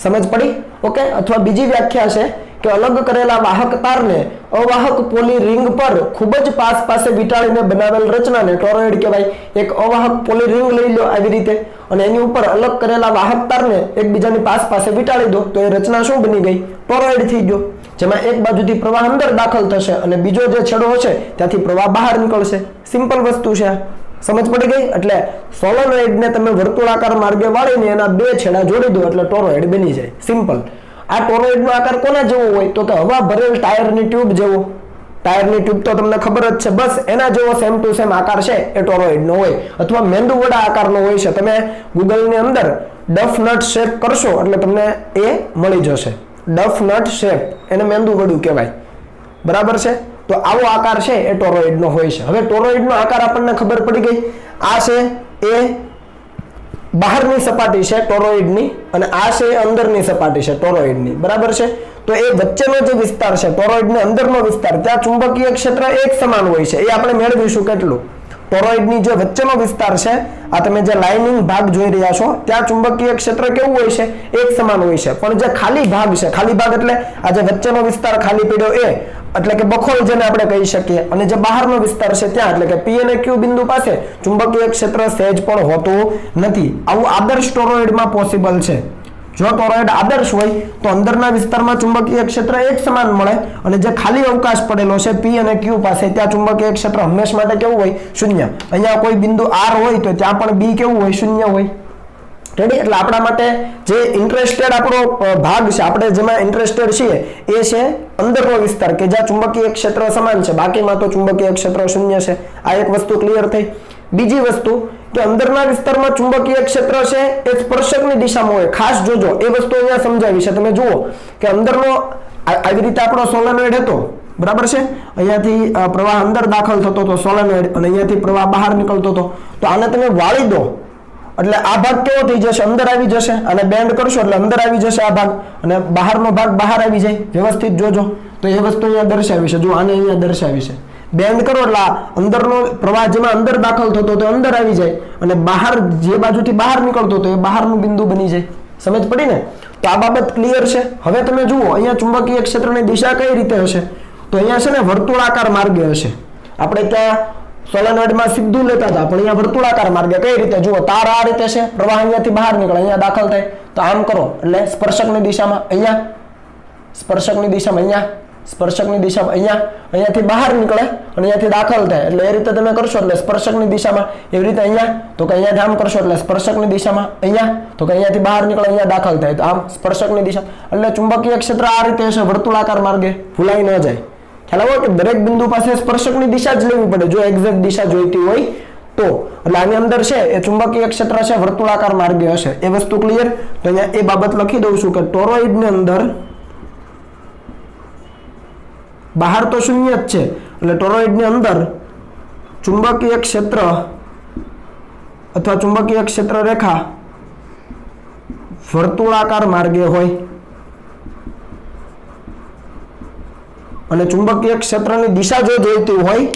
સમજ પડી? ઓકે। અથવા બીજી વ્યાખ્યા છે કે અલગ કરેલા વાહક તારને અવાહક પોલી રિંગ પર ખૂબ જ પાસે વીંટાળીને બનાવેલ રચનાને ટોરોઇડ કહેવાય। એક અવાહક પોલી રિંગ લઈ લો આવી રીતે અને એની ઉપર અલગ કરેલા વાહક તારને એકબીજાની પાસે વીંટાળી દો તો એ રચના શું બની ગઈ? ટોરોઇડ થઈ ગયો, જેમાં એક બાજુથી પ્રવાહ અંદર દાખલ થશે અને બીજો જે છેડો હશે ત્યાંથી પ્રવાહ બહાર નીકળશે। સિમ્પલ વસ્તુ છે। સમજ પડી ગઈ? એટલે સોલેનોઇડને તમે વર્તુળાકાર માર્ગે વાળીને એના બે છેડા જોડી દો એટલે ટોરોઇડ બની જાય। સિમ્પલ। આ ટોરોઇડનો આકાર કોના જેવો હોય? તો કે હવા ભરેલ ટાયરની ટ્યુબ જેવો। ટાયરની ટ્યુબ તો તમને ખબર જ છે, બસ એના જેવો સેમ ટુ સેમ આકાર છે એ ટોરોઇડનો હોય, અથવા મેંદુ વડા આકારનો હોય છે। તમે ગૂગલની અંદર ડફ નટ શેપ કરશો એટલે તમને એ મળી જશે। ડફ નટ શેપ, એને મેંદુ વડું કહેવાય, બરાબર છે? તો આવો આકાર છે એ ટોરોઇડનો હોય છે। હવે ટોરોઇડનો આકાર આપણને ખબર પડી ગઈ। આ છે એ બહારની સપાટી છે ટોરોઇડની અને આ છે અંદરની સપાટી છે ટોરોઇડની, બરાબર છે? તો એ વચ્ચેનો જે વિસ્તાર છે ટોરોઇડની અંદરનો વિસ્તાર, ત્યાં ચુંબકીય ક્ષેત્ર એક સમાન હોય છે। એ આપણે મેળવીશું કેટલું? ટોરોઇડની જે વચ્ચેનો વિસ્તાર છે, આ તમે જે લાઇનિંગ ભાગ જોઈ રહ્યા છો ત્યાં ચુંબકીય ક્ષેત્ર કેવું હોય છે? એક સમાન હોય છે। પણ જે ખાલી ભાગ છે, ખાલી ભાગ એટલે આ જે વચ્ચેનો વિસ્તાર ખાલી પડ્યો એ, એટલે કે બખોલ જેને આપણે કહી શકીએ, અને જે બહારનો વિસ્તાર છે ત્યાં એટલે કે P અને Q બિંદુ પાસે ચુંબકીય ક્ષેત્ર સહેજ પણ હોતું નથી। આવું આદર્શ ટોરોઇડમાં પોસિબલ છે। જો ટોરોઇડ આદર્શ હોય તો અંદરના વિસ્તારમાં ચુંબકીય ક્ષેત્ર એક સમાન મળે અને જે ખાલી અવકાશ પડેલો છે P અને Q પાસે ત્યાં ચુંબકીય ક્ષેત્ર હંમેશા માટે કેવું હોય? શૂન્ય। અહીંયા કોઈ બિંદુ R હોય તો ત્યાં પણ B કેવું હોય? શૂન્ય હોય। રેડી? એટલે આપણા માટે જે ઇન્ટરેસ્ટેડ આપણો ભાગ છે, આપણે જેમાં ઇન્ટરેસ્ટેડ છીએ એ છે અંદરનો વિસ્તાર કે જ્યાં ચુંબકીય ક્ષેત્ર સમાન છે, બાકીમાં તો ચુંબકીય ક્ષેત્ર શૂન્ય છે। આ એક વસ્તુ ક્લિયર થઈ। બીજી વસ્તુ કે અંદરના વિસ્તારમાં ચુંબકીય ક્ષેત્ર છે એ સ્પર્શકની દિશામાં હોય। ખાસ જોજો, એ વસ્તુ અહીંયા સમજાવી છે। તમે જુઓ કે અંદરનો આવી રીતે આપણો સોલેનોઇડ હતો, બરાબર છે? અહીંયાથી પ્રવાહ અંદર દાખલ થતો હતો સોલેનોઇડ અને અહીંયાથી પ્રવાહ બહાર નીકળતો હતો। તો આને તમે વાળી દો એટલે આ ભાગ કેવો થઈ જશે? અંદર આવી જશે। અને બેન્ડ કરશો એટલે અંદર આવી જશે આ ભાગ, અને બહારનો ભાગ બહાર આવી જાય। વ્યવસ્થિત જોજો તો એ વસ્તુ અહીંયા દર્શાવી છે। જો આને અહીંયા દર્શાવી છે, બેન્ડ કરો એટલે અંદરનો પ્રવાહ જેમાં અંદર દાખલ થતો તો અંદર આવી જાય અને બહાર જે બાજુથી બહાર નીકળતો તો એ બહારનું બિંદુ બની જાય। સમજ પડી ને? તો આ બાબત ક્લિયર છે। હવે તમે જુઓ અહીંયા ચુંબકીય ક્ષેત્રની દિશા કઈ રીતે હશે? તો અહીંયા છે ને વર્તુળાકાર માર્ગે હશે। આપણે ત્યાં સોલેનોઇડમાં સીધું લેતા હતા, પણ અહીંયા વર્તુળાકાર માર્ગે કઈ રીતે? જુઓ, તાર આ રીતે છે, પ્રવાહ અહીંયાથી બહાર નીકળે, અહીંયા દાખલ થાય તો આમ કરો એટલે સ્પર્શકની દિશામાં અહીંયા, સ્પર્શકની દિશામાં અહીંયા, સ્પર્શકની દિશામાં અહીંયા, અહીંયાથી બહાર નીકળે અને અહીંયાથી દાખલ થાય એટલે એ રીતે તમે કરશો એટલે સ્પર્શકની દિશામાં। એવી રીતે અહીંયા તો કે અહીંયાથી આમ કરશો એટલે સ્પર્શકની દિશામાં, અહીંયા તો કે અહીંયાથી બહાર નીકળે અહીંયા દાખલ થાય તો આમ સ્પર્શકની દિશા। એટલે ચુંબકીય ક્ષેત્ર આ રીતે હશે વર્તુળાકાર માર્ગે, ભૂલાઈ ન જાય। ખ્યાલ આવ્યો કે દરેક બિંદુ પાસે સ્પર્શકની દિશા જ લેવી પડે જો એક્ઝેક્ટ દિશા જોઈતી હોય તો। એટલે આની અંદર છે એ ચુંબકીય ક્ષેત્ર છે વર્તુળાકાર માર્ગે હશે। એ વસ્તુ ક્લિયર? તો અહીંયા એ બાબત લખી દઉં છું કે ટોરોઇડની અંદર બહાર તો શૂન્ય જ છે એટલે ટોરોઇડની અંદર ચુંબકીય ક્ષેત્ર અથવા ચુંબકીય ક્ષેત્ર રેખા વર્તુળાકાર માર્ગે હોય અને ચુંબકીય ક્ષેત્રની દિશા જો જોઈતી હોય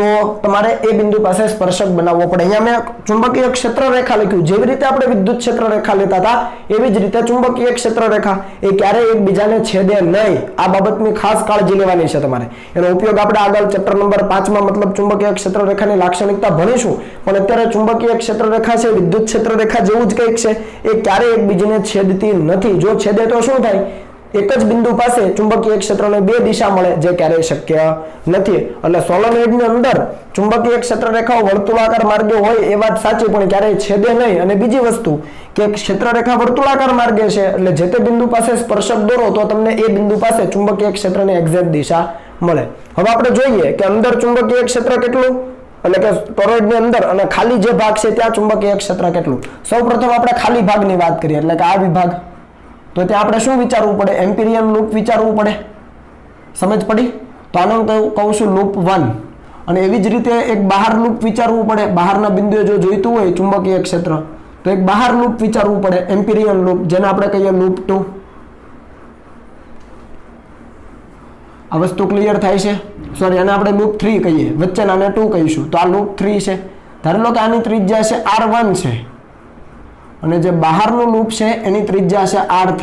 તો તમારે એ બિંદુ પાસે સ્પર્શક બનાવવો પડે. અહીંયા મેં ચુંબકીય ક્ષેત્ર રેખા લખ્યું. જેવી રીતે આપણે વિદ્યુત ક્ષેત્ર રેખા લેતા હતા એવી જ રીતે ચુંબકીય ક્ષેત્ર રેખા એ ક્યારેય એકબીજાને છેદે નહીં. આ બાબતની ખાસ કાળજી લેવાની છે તમારે. એનો ઉપયોગ આપણે આગળ ચેપ્ટર નંબર 5 માં મતલબ ચુંબકીય ક્ષેત્ર રેખાની લાક્ષણિકતા ભણીશું. પણ અત્યારે ચુંબકીય ક્ષેત્ર રેખા છે વિદ્યુત ક્ષેત્ર રેખા જેવું જ કંઈક છે. એ ક્યારેય એકબીજાને છેદતી નથી. જો છેદે તો શું થાય? એક જ બિંદુ પાસે ચુંબકીય ક્ષેત્રને બે દિશા મળે, જે ક્યારેય શક્ય નથી. એટલે સોલેનોઇડની અંદર ચુંબકીય ક્ષેત્ર રેખાઓ વર્તુળાકાર માર્ગે હોય એ વાત સાચી, પણ ક્યારેય છેદે નહીં. અને બીજી વસ્તુ કે ક્ષેત્ર રેખા વર્તુળાકાર માર્ગે છે એટલે જે તે બિંદુ પાસે સ્પર્શક દોરો તો તમને એ બિંદુ પાસે ચુંબકીય ક્ષેત્રની એક્ઝેક્ટ દિશા મળે. હવે આપણે જોઈએ કે અંદર ચુંબકીય ક્ષેત્ર કેટલું, એટલે કે ટોરોઇડની અંદર અને ખાલી જે ભાગ છે ત્યાં ચુંબકીય ક્ષેત્ર કેટલું. સૌપ્રથમ આપણે ખાલી ભાગની વાત કરીએ, એટલે કે આ વિભાગ. તો ત્યાં આપણે શું વિચારવું પડે? એમ્પિરિયન લૂપ વિચારવું પડે. સમજ પડી? તો આનું કહું છું લૂપ 1. અને એવી જ રીતે એક બહાર લૂપ વિચારવું પડે. બહારના બિંદુએ જો જોઈતું હોય ચુંબકીય ક્ષેત્ર તો એક બહાર લૂપ વિચારવું પડે, એમ્પિરિયન લૂપ, જેને આપણે કહીએ લૂપ 2. આ વસ્તુ ક્લિયર થાય છે? સોરી, આને આપણે લૂપ 3 કહીએ, વચ્ચેનાને 2 કહીશું. તો આ લૂપ 3 છે. ધારી લો કે આની ત્રિજ્યા છે R1 છે અને જે બહારનું લૂપ છે એની ત્રિજ્યા છે R3.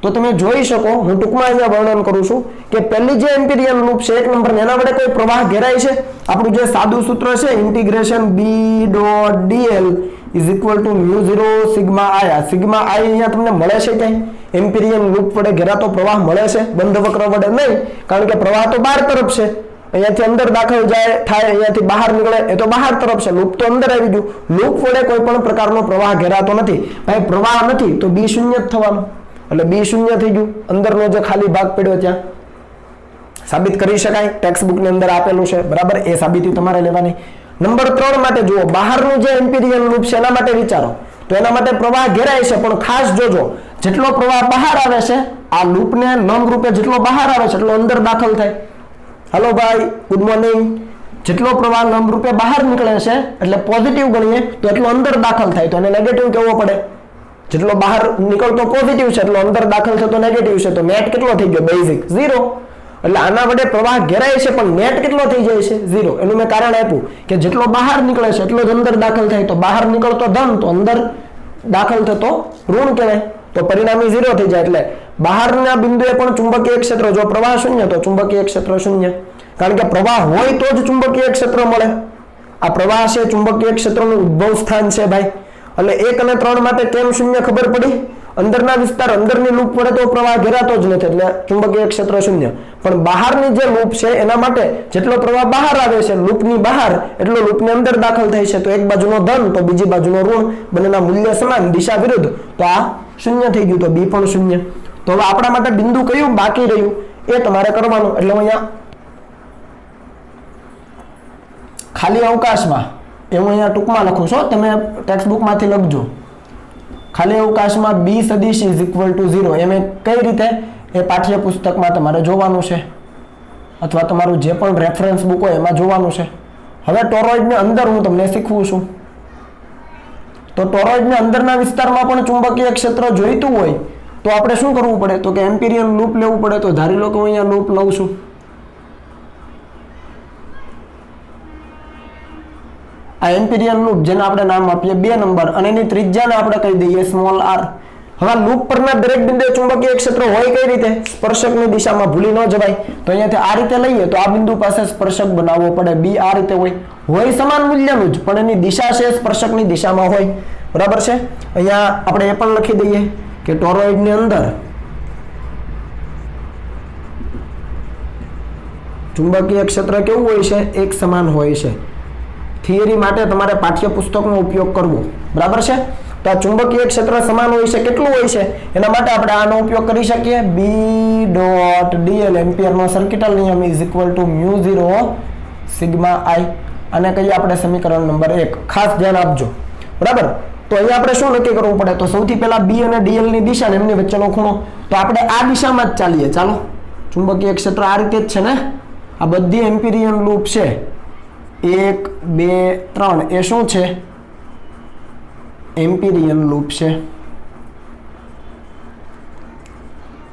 તો તમે જોઈ શકો, હું ટૂંકમાં અહીંયા વર્ણન કરું છું કે પહેલી જે એમ્પિરિયન લૂપ છે 1 નંબર, એના વડે કોઈ પ્રવાહ ઘેરાય છે. આપણું જે સાદું સૂત્ર છે ઇન્ટિગ્રેશન B.dl = μ0 સિગ્મા i. આ સિગ્મા i અહીંયા તમને મળે છે ક્યાંય? એમ્પિરિયન લૂપ વડે ઘેરાતો પ્રવાહ મળે છે, બંધ વક્ર વડે નહીં, કારણ કે પ્રવાહ તો બહાર તરફ છે. અહીંયાથી અંદર દાખલ થાય, અહીંયાથી બહાર નીકળે એ તો બહાર તરફ છે. લૂપ તો અંદર આવી ગયું. લૂપ વડે કોઈ પણ પ્રકારનો પ્રવાહ ઘેરાતો નથી. ભાઈ પ્રવાહ નથી તો B શૂન્ય જ થવાનું, એટલે B શૂન્ય થઈ ગયું. અંદરનો જે ખાલી ભાગ પડ્યો ત્યાં સાબિત કરી શકાય, ટેક્સ્ટ બુક ની અંદર આપેલું છે, બરાબર. એ સાબિતી તમારે લેવાની. નંબર 3 માટે જુઓ, બહારનું જે એમ્પિરિયન લૂપ છે એના માટે વિચારો. તો એના માટે પ્રવાહ ઘેરાય છે, પણ ખાસ જોજો જેટલો પ્રવાહ બહાર આવે છે આ લૂપને લંબ રૂપે જેટલો બહાર આવે છે એટલો અંદર દાખલ થાય. હાલો ભાઈ, ગુડ મોર્નિંગ. જેટલો પ્રવાહ લંબ રૂપે બહાર નીકળે છે એટલે પોઝિટિવ ગણીએ તો એટલો અંદર દાખલ થાય. તો એને નેગેટિવ કહેવો પડે. જેટલો બહાર નીકળતો પોઝિટિવ છે એટલો અંદર દાખલ થતો નેગેટિવ છે. તો નેટ કેટલો થઈ ગયો? બેઝિક 0. એટલે આના વડે પ્રવાહ ઘેરાય છે પણ નેટ કેટલો થઈ જાય છે? 0. એનું મેં કારણ આપ્યું કે જેટલો બહાર નીકળે છે એટલો જ અંદર દાખલ થાય. તો બહાર નીકળતો ધન તો અંદર દાખલ થતો ઋણ કહેવાય. તો પરિણામી 0 થઈ જાય. એટલે બહારના બિંદુએ પણ ચુંબકીય ક્ષેત્ર, જો પ્રવાહ શૂન્ય તો ચુંબકીય ક્ષેત્ર શૂન્ય. કારણ કે પ્રવાહ હોય તો જ ચુંબકીય ક્ષેત્ર મળે. આ પ્રવાહ છે ચુંબકીય ક્ષેત્રનું ઉદ્ભવ સ્થાન છે ભાઈ. એટલે 1 અને 3 માટે કેમ શૂન્ય ખબર પડી? અંદરના વિસ્તાર, અંદરની લૂપ વડે તો પ્રવાહ ઘેરાતો જ નથી એટલે ચુંબકીય ક્ષેત્ર શૂન્ય. પણ બહારની જે લૂપ છે એના માટે જેટલો પ્રવાહ બહાર આવે છે લૂપની બહાર એટલો લૂપની અંદર દાખલ થાય છે. તો એક બાજુનો ધન તો બીજી બાજુનો ઋણ, બંનેના મૂલ્ય સમાન, દિશા વિરુદ્ધ. તો આ શૂન્ય થઈ ગયું. તો B પણ શૂન્ય. તો હવે આપણા માટે બિંદુ કયું બાકી રહ્યું એ તમારે કરવાનું. એટલે અહીંયા ખાલી અવકાશમાં, એ હું અહીંયા ટૂંકમાં લખું છું, તમે ટેક્સ્ટ બુકમાંથી લખજો. ખાલી અવકાશમાં B સદિશ = 0. એમ કઈ રીતે એ પાઠ્યપુસ્તકમાં તમારે જોવાનું છે, અથવા તમારું જે પણ રેફરન્સ બુક હોય એમાં જોવાનું છે. હવે ટોરોઇડની અંદર હું તમને શીખવું છું. તો ટોરોઇડની અંદરના વિસ્તારમાં પણ ચુંબકીય ક્ષેત્ર જોઈતું હોય તો આપણે શું કરવું પડે? તો કે એમ્પિરિયન લૂપ લેવું પડે. તો ધારી લો કે હું અહીંયા લૂપ લઉં છું. આ એમ્પિરિયન લૂપ જેને આપણે નામ આપીએ 2 નંબર અને એની ત્રિજ્યાને આપણે કહી દઈએ r. હવે લૂપ પરના દરેક બિંદુએ ચુંબકીય ક્ષેત્ર હોય કઈ રીતે? સ્પર્શકની દિશામાં, ભૂલી ન જવાય. તો અહીંયાથી આ રીતે લઈએ તો આ બિંદુ પાસે સ્પર્શક બનાવવો પડે. B આ રીતે હોય સમાન મૂલ્યનું જ, પણ એની દિશા છે સ્પર્શકની દિશામાં હોય, બરાબર છે. અહીંયા આપણે એ પણ લખી દઈએ કે ટોરોઇડની અંદર ચુંબકીય ક્ષેત્ર કેવું હોય છે? એક સમાન હોય છે. થિયરી માટે તમારે પાઠ્યપુસ્તકનો ઉપયોગ કરવો, બરાબર છે. તો આ ચુંબકીય ક્ષેત્ર સમાન હોય છે. કેટલું હોય છે? એના માટે આપણે આનો ઉપયોગ કરી શકીએ. B.dl એમ્પિયરનો સર્કિટલ નિયમ = μ0 સિગ્મા i. આને કહીએ આપણે સમીકરણ નંબર 1. ખાસ ધ્યાન આપજો, બરાબર. તો અહીંયા આપણે શું નક્કી કરવું પડે? તો સૌથી પહેલા B અને dl ની દિશા ને એમની વચ્ચેનો ખૂણો. તો આપણે આ દિશામાં જ ચાલીએ. ચાલો, ચુંબકીય ક્ષેત્ર આ રીતે જ છે ને. આ બધી એમ્પિરિયન લૂપ છે 1 2 3 એ શું છે? એમ્પિરિયન લૂપ છે.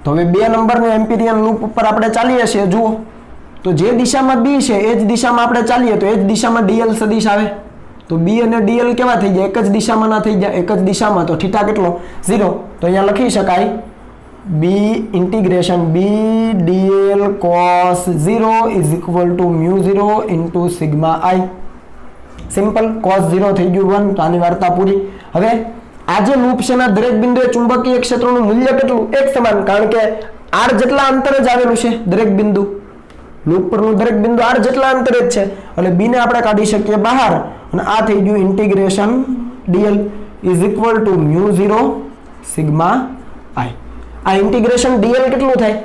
તો હવે 2 નંબરની એમ્પિરિયન લૂપ ઉપર આપણે ચાલીએ છીએ. જુઓ તો જે દિશામાં બી છે એ જ દિશામાં આપણે ચાલીએ તો એ જ દિશામાં ડીએલ સદિશ આવે, તો બી અને ડીએલ કેવા થઈ જાય? એક જ દિશામાં ના થઈ જાય, એક જ દિશામાં, તો થીટા કેટલો? 0. તો અહીંયા લખી શકાય B integration B D L cos 0 is equal to mu 0 into sigma I. Simple. cos 0 થઈ ગયું 1, તો આની વાર્તા પૂરી. હવે આ જે લૂપ છે એના દરેક બિંદુએ ચુંબકીય ક્ષેત્રનું મૂલ્ય કેટલું? એક સમાન, કારણ કે r જેટલા અંતરે જ આવેલું છે દરેક બિંદુ, લૂપ પરનું દરેક બિંદુ r જેટલા અંતરે જ છે, એટલે b ને આપણે કાઢી શકીએ બહાર, અને આ થઈ ગયું integration dl is equal to mu 0 sigma i. આ ઇન્ટિગ્રેશન dl કેટલું થાય?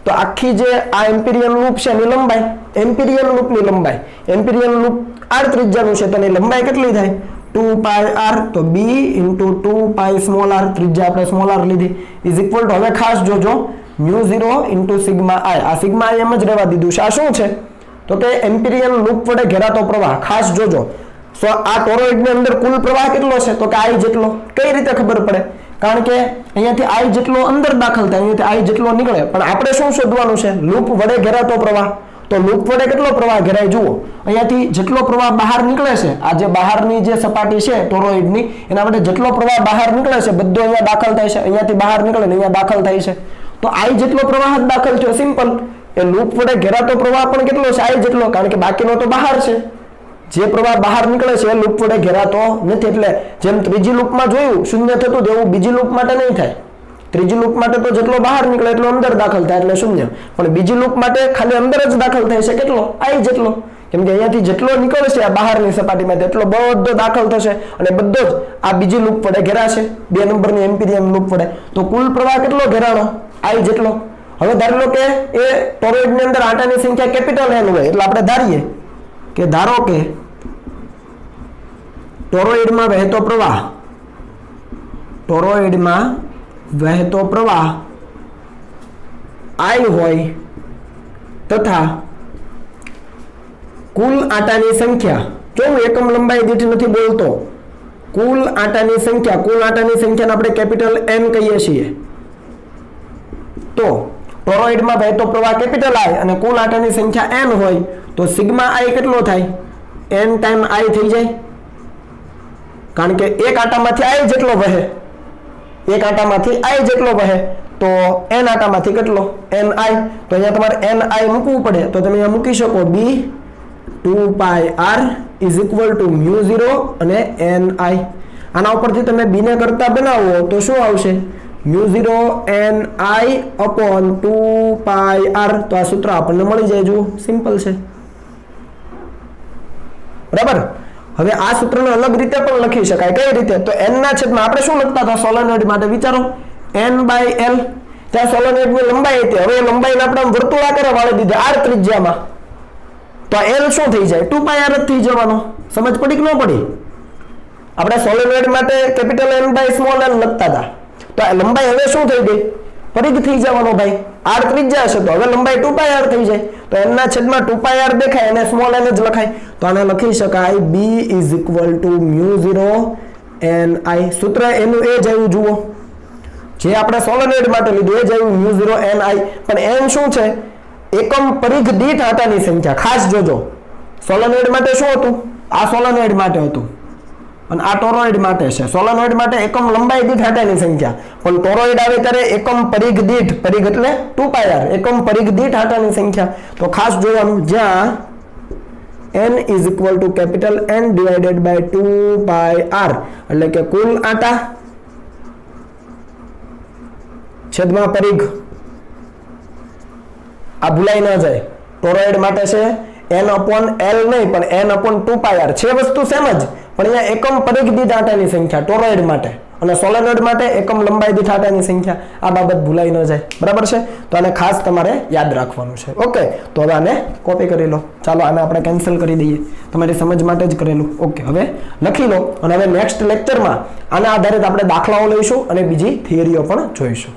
તો આખી જે આ એમ્પિરિયન લૂપ છે એની લંબાઈ, એમ્પિરિયન લૂપની લંબાઈ, એમ્પિરિયન લૂપ r ત્રિજ્યાનું છે તો એની લંબાઈ કેટલી થાય? 2πr. તો b ઇન્ટુ 2π સ્મોલ r, ત્રિજ્યા આપણે સ્મોલ r લીધી, ઇઝ ઇક્વલ ટુ, હવે ખાસ જોજો, મ્યુ 0 ઇન્ટુ સિગ્મા i. આ સિગ્મા i એમ જ રહેવા દીધું છે. આ શું છે? તો કે એમ્પિરિયન લૂપ વડે ઘેરાતો પ્રવાહ. ખાસ જોજો, સો આ ટોરોઇડની અંદર કુલ પ્રવાહ કેટલો છે? તો કે i જેટલો. કઈ રીતે ખબર પડે? કારણ કે અહીંયાથી i જેટલો અંદર દાખલ થાય, અહીંયાથી i જેટલો નીકળે, પણ આપણે શું શોધવાનું છે? લૂપ વડે ઘેરાતો પ્રવાહ. તો લૂપ વડે કેટલો પ્રવાહ ઘેરાય? જુઓ, અહીંયાથી જેટલો પ્રવાહ બહાર નીકળે છે, આ જે બહારની જે સપાટી છે ટોરોઇડની, એના માટે જેટલો પ્રવાહ બહાર નીકળે છે બધો અહીંયા દાખલ થાય છે, અહીંયાથી બહાર નીકળે ને અહીંયા દાખલ થાય છે, તો i જેટલો પ્રવાહ જ દાખલ થયો. સિમ્પલ. એ લૂપ વડે ઘેરાતો પ્રવાહ પણ કેટલો છે? i જેટલો, કારણ કે બાકીનો તો બહાર છે. જે પ્રવાહ બહાર નીકળે છે એ લૂપ વડે ઘેરાતો નથી, એટલે જેમ ત્રીજી લૂપમાં જોયું શૂન્ય થતું, તેવું બીજી લૂપ માટે નહીં થાય. ત્રીજી લૂપ માટે તો જેટલો બહાર નીકળે એટલો અંદર દાખલ થાય, એટલે શૂન્ય. પણ બીજી લૂપ માટે ખાલી અંદર જ દાખલ થાય છે, કેટલો? i જેટલો. કેમ કે અહીંયાથી જેટલો નીકળશે આ બહારની સપાટીમાં એટલો બધો દાખલ થશે, અને બધો જ આ બીજી લૂપ વડે ઘેરાશે, 2 નંબરની એમ્પિરિયન લૂપ વડે. તો કુલ પ્રવાહ કેટલો ઘેરાણો? i જેટલો. હવે ધારી લો કે એ ટોરોઇડની અંદર આંટાની સંખ્યા કેપિટલ n હોય, એટલે આપણે ધારીએ કે ધારો કે ટોરોઇડમાં વહેતો પ્રવાહ, ટોરોઇડમાં વહેતો પ્રવાહ i હોય તથા કુલ આંટાની સંખ્યા, જો હું એકમ લંબાઈ દીઠ નથી બોલતો, કુલ આંટાની સંખ્યા, કુલ આંટાની સંખ્યાને આપણે કેપિટલ n કહીએ છીએ. તો ટોરોઇડમાં વહેતો પ્રવાહ કેપિટલ I અને કુલ આંટાની સંખ્યા n હોય તો સિગ્મા i કેટલો થાય? n ટાઈમ i થઈ જાય, કારણ કે એક આંટામાંથી i જેટલો વહે, એક આંટામાંથી i જેટલો વહે, તો n આંટામાંથી કેટલો? ni. તો અહીંયા તમારે ni મૂકવું પડે, તો તમે અહીંયા મૂકી શકો b 2πr is equal to mu 0 અને ni. આના ઉપરથી તમે b ને કરતા બનાવો તો શું આવશે? Mu 0 ni upon 2πr. તો આ સૂત્ર આપણને મળી જાય. જુઓ, સિમ્પલ છે, બરાબર. હવે આ સૂત્રને અલગ રીતે પણ લખી શકાય. કઈ રીતે? તો n ના છેદમાં આપણે શું લખતા હતા સોલેનોઇડ માટે? વિચારો, n/l. ત્યાં સોલેનોઇડની લંબાઈ હતી, હવે લંબાઈને આપણે વર્તુળાકારે વાળી દીધી r ત્રિજ્યામાં, તો l શું થઈ જાય? 2πr જ થઈ જવાનો. સમજ પડી કે ન પડી? આપણે સોલેનોઇડ માટે capital n by small n લખતા હતા, તો આ લંબાઈ હવે શું થઈ ગઈ? પરિઘ થઈ જવાનો ભાઈ. r ત્રિજ્યા છે તો હવે લંબાઈ 2πr થઈ જાય, તો n ના છેદમાં 2πr દેખાય અને સ્મોલ n જ લખાય. તો આને લખી શકાય b is equal to mu 0 ni. સૂત્ર એનું એ જ આવ્યું. જુઓ, જે આપણે સોલેનોઇડ માટે લીધું એ જ આવ્યું, મ્યુ 0 ni. પણ n શું છે? એકમ પરિઘ દીઠ આંટાની સંખ્યા. ખાસ જોજો, સોલેનોઇડ માટે શું હતું? આ સોલેનોઇડ માટે હતું અને આ ટોરોઇડ માટે છે. સોલેનોઇડ માટે એકમ લંબાઈ દીઠ આંટાની સંખ્યા, પણ ટોરોઇડ આવે ત્યારે એકમ પરિઘ દીઠ, પરિઘ એટલે 2πr, એકમ પરિઘ દીઠ આંટાની સંખ્યા. તો ખાસ જોવાનું, જ્યાં n is equal to capital N divided by 2πr, એટલે કે કુલ આંટા છેદમાં પરિઘ. આ ભૂલાઈ ન જાય. ટોરોઇડ માટે છે n અપોન l નહીં, પણ n અપોન 2πr છે. વસ્તુ સેમ જ, પણ અહીંયા એકમ પરિઘ દીઠ આંટાની સંખ્યા ટોરોઇડ માટે, અને સોલેનોઇડ માટે એકમ લંબાઈ દીઠ આંટાની સંખ્યા. આ બાબત ભૂલાઈ ન જાય, બરાબર છે? તો આને ખાસ તમારે યાદ રાખવાનું છે. ઓકે, તો હવે આને કોપી કરી લો. ચાલો આને આપણે કેન્સલ કરી દઈએ, તમારી સમજ માટે જ કરેલું. ઓકે, હવે લખી લો, અને હવે નેક્સ્ટ લેક્ચરમાં આના આધારિત આપણે દાખલાઓ લઈશું અને બીજી થિયરીઓ પણ જોઈશું.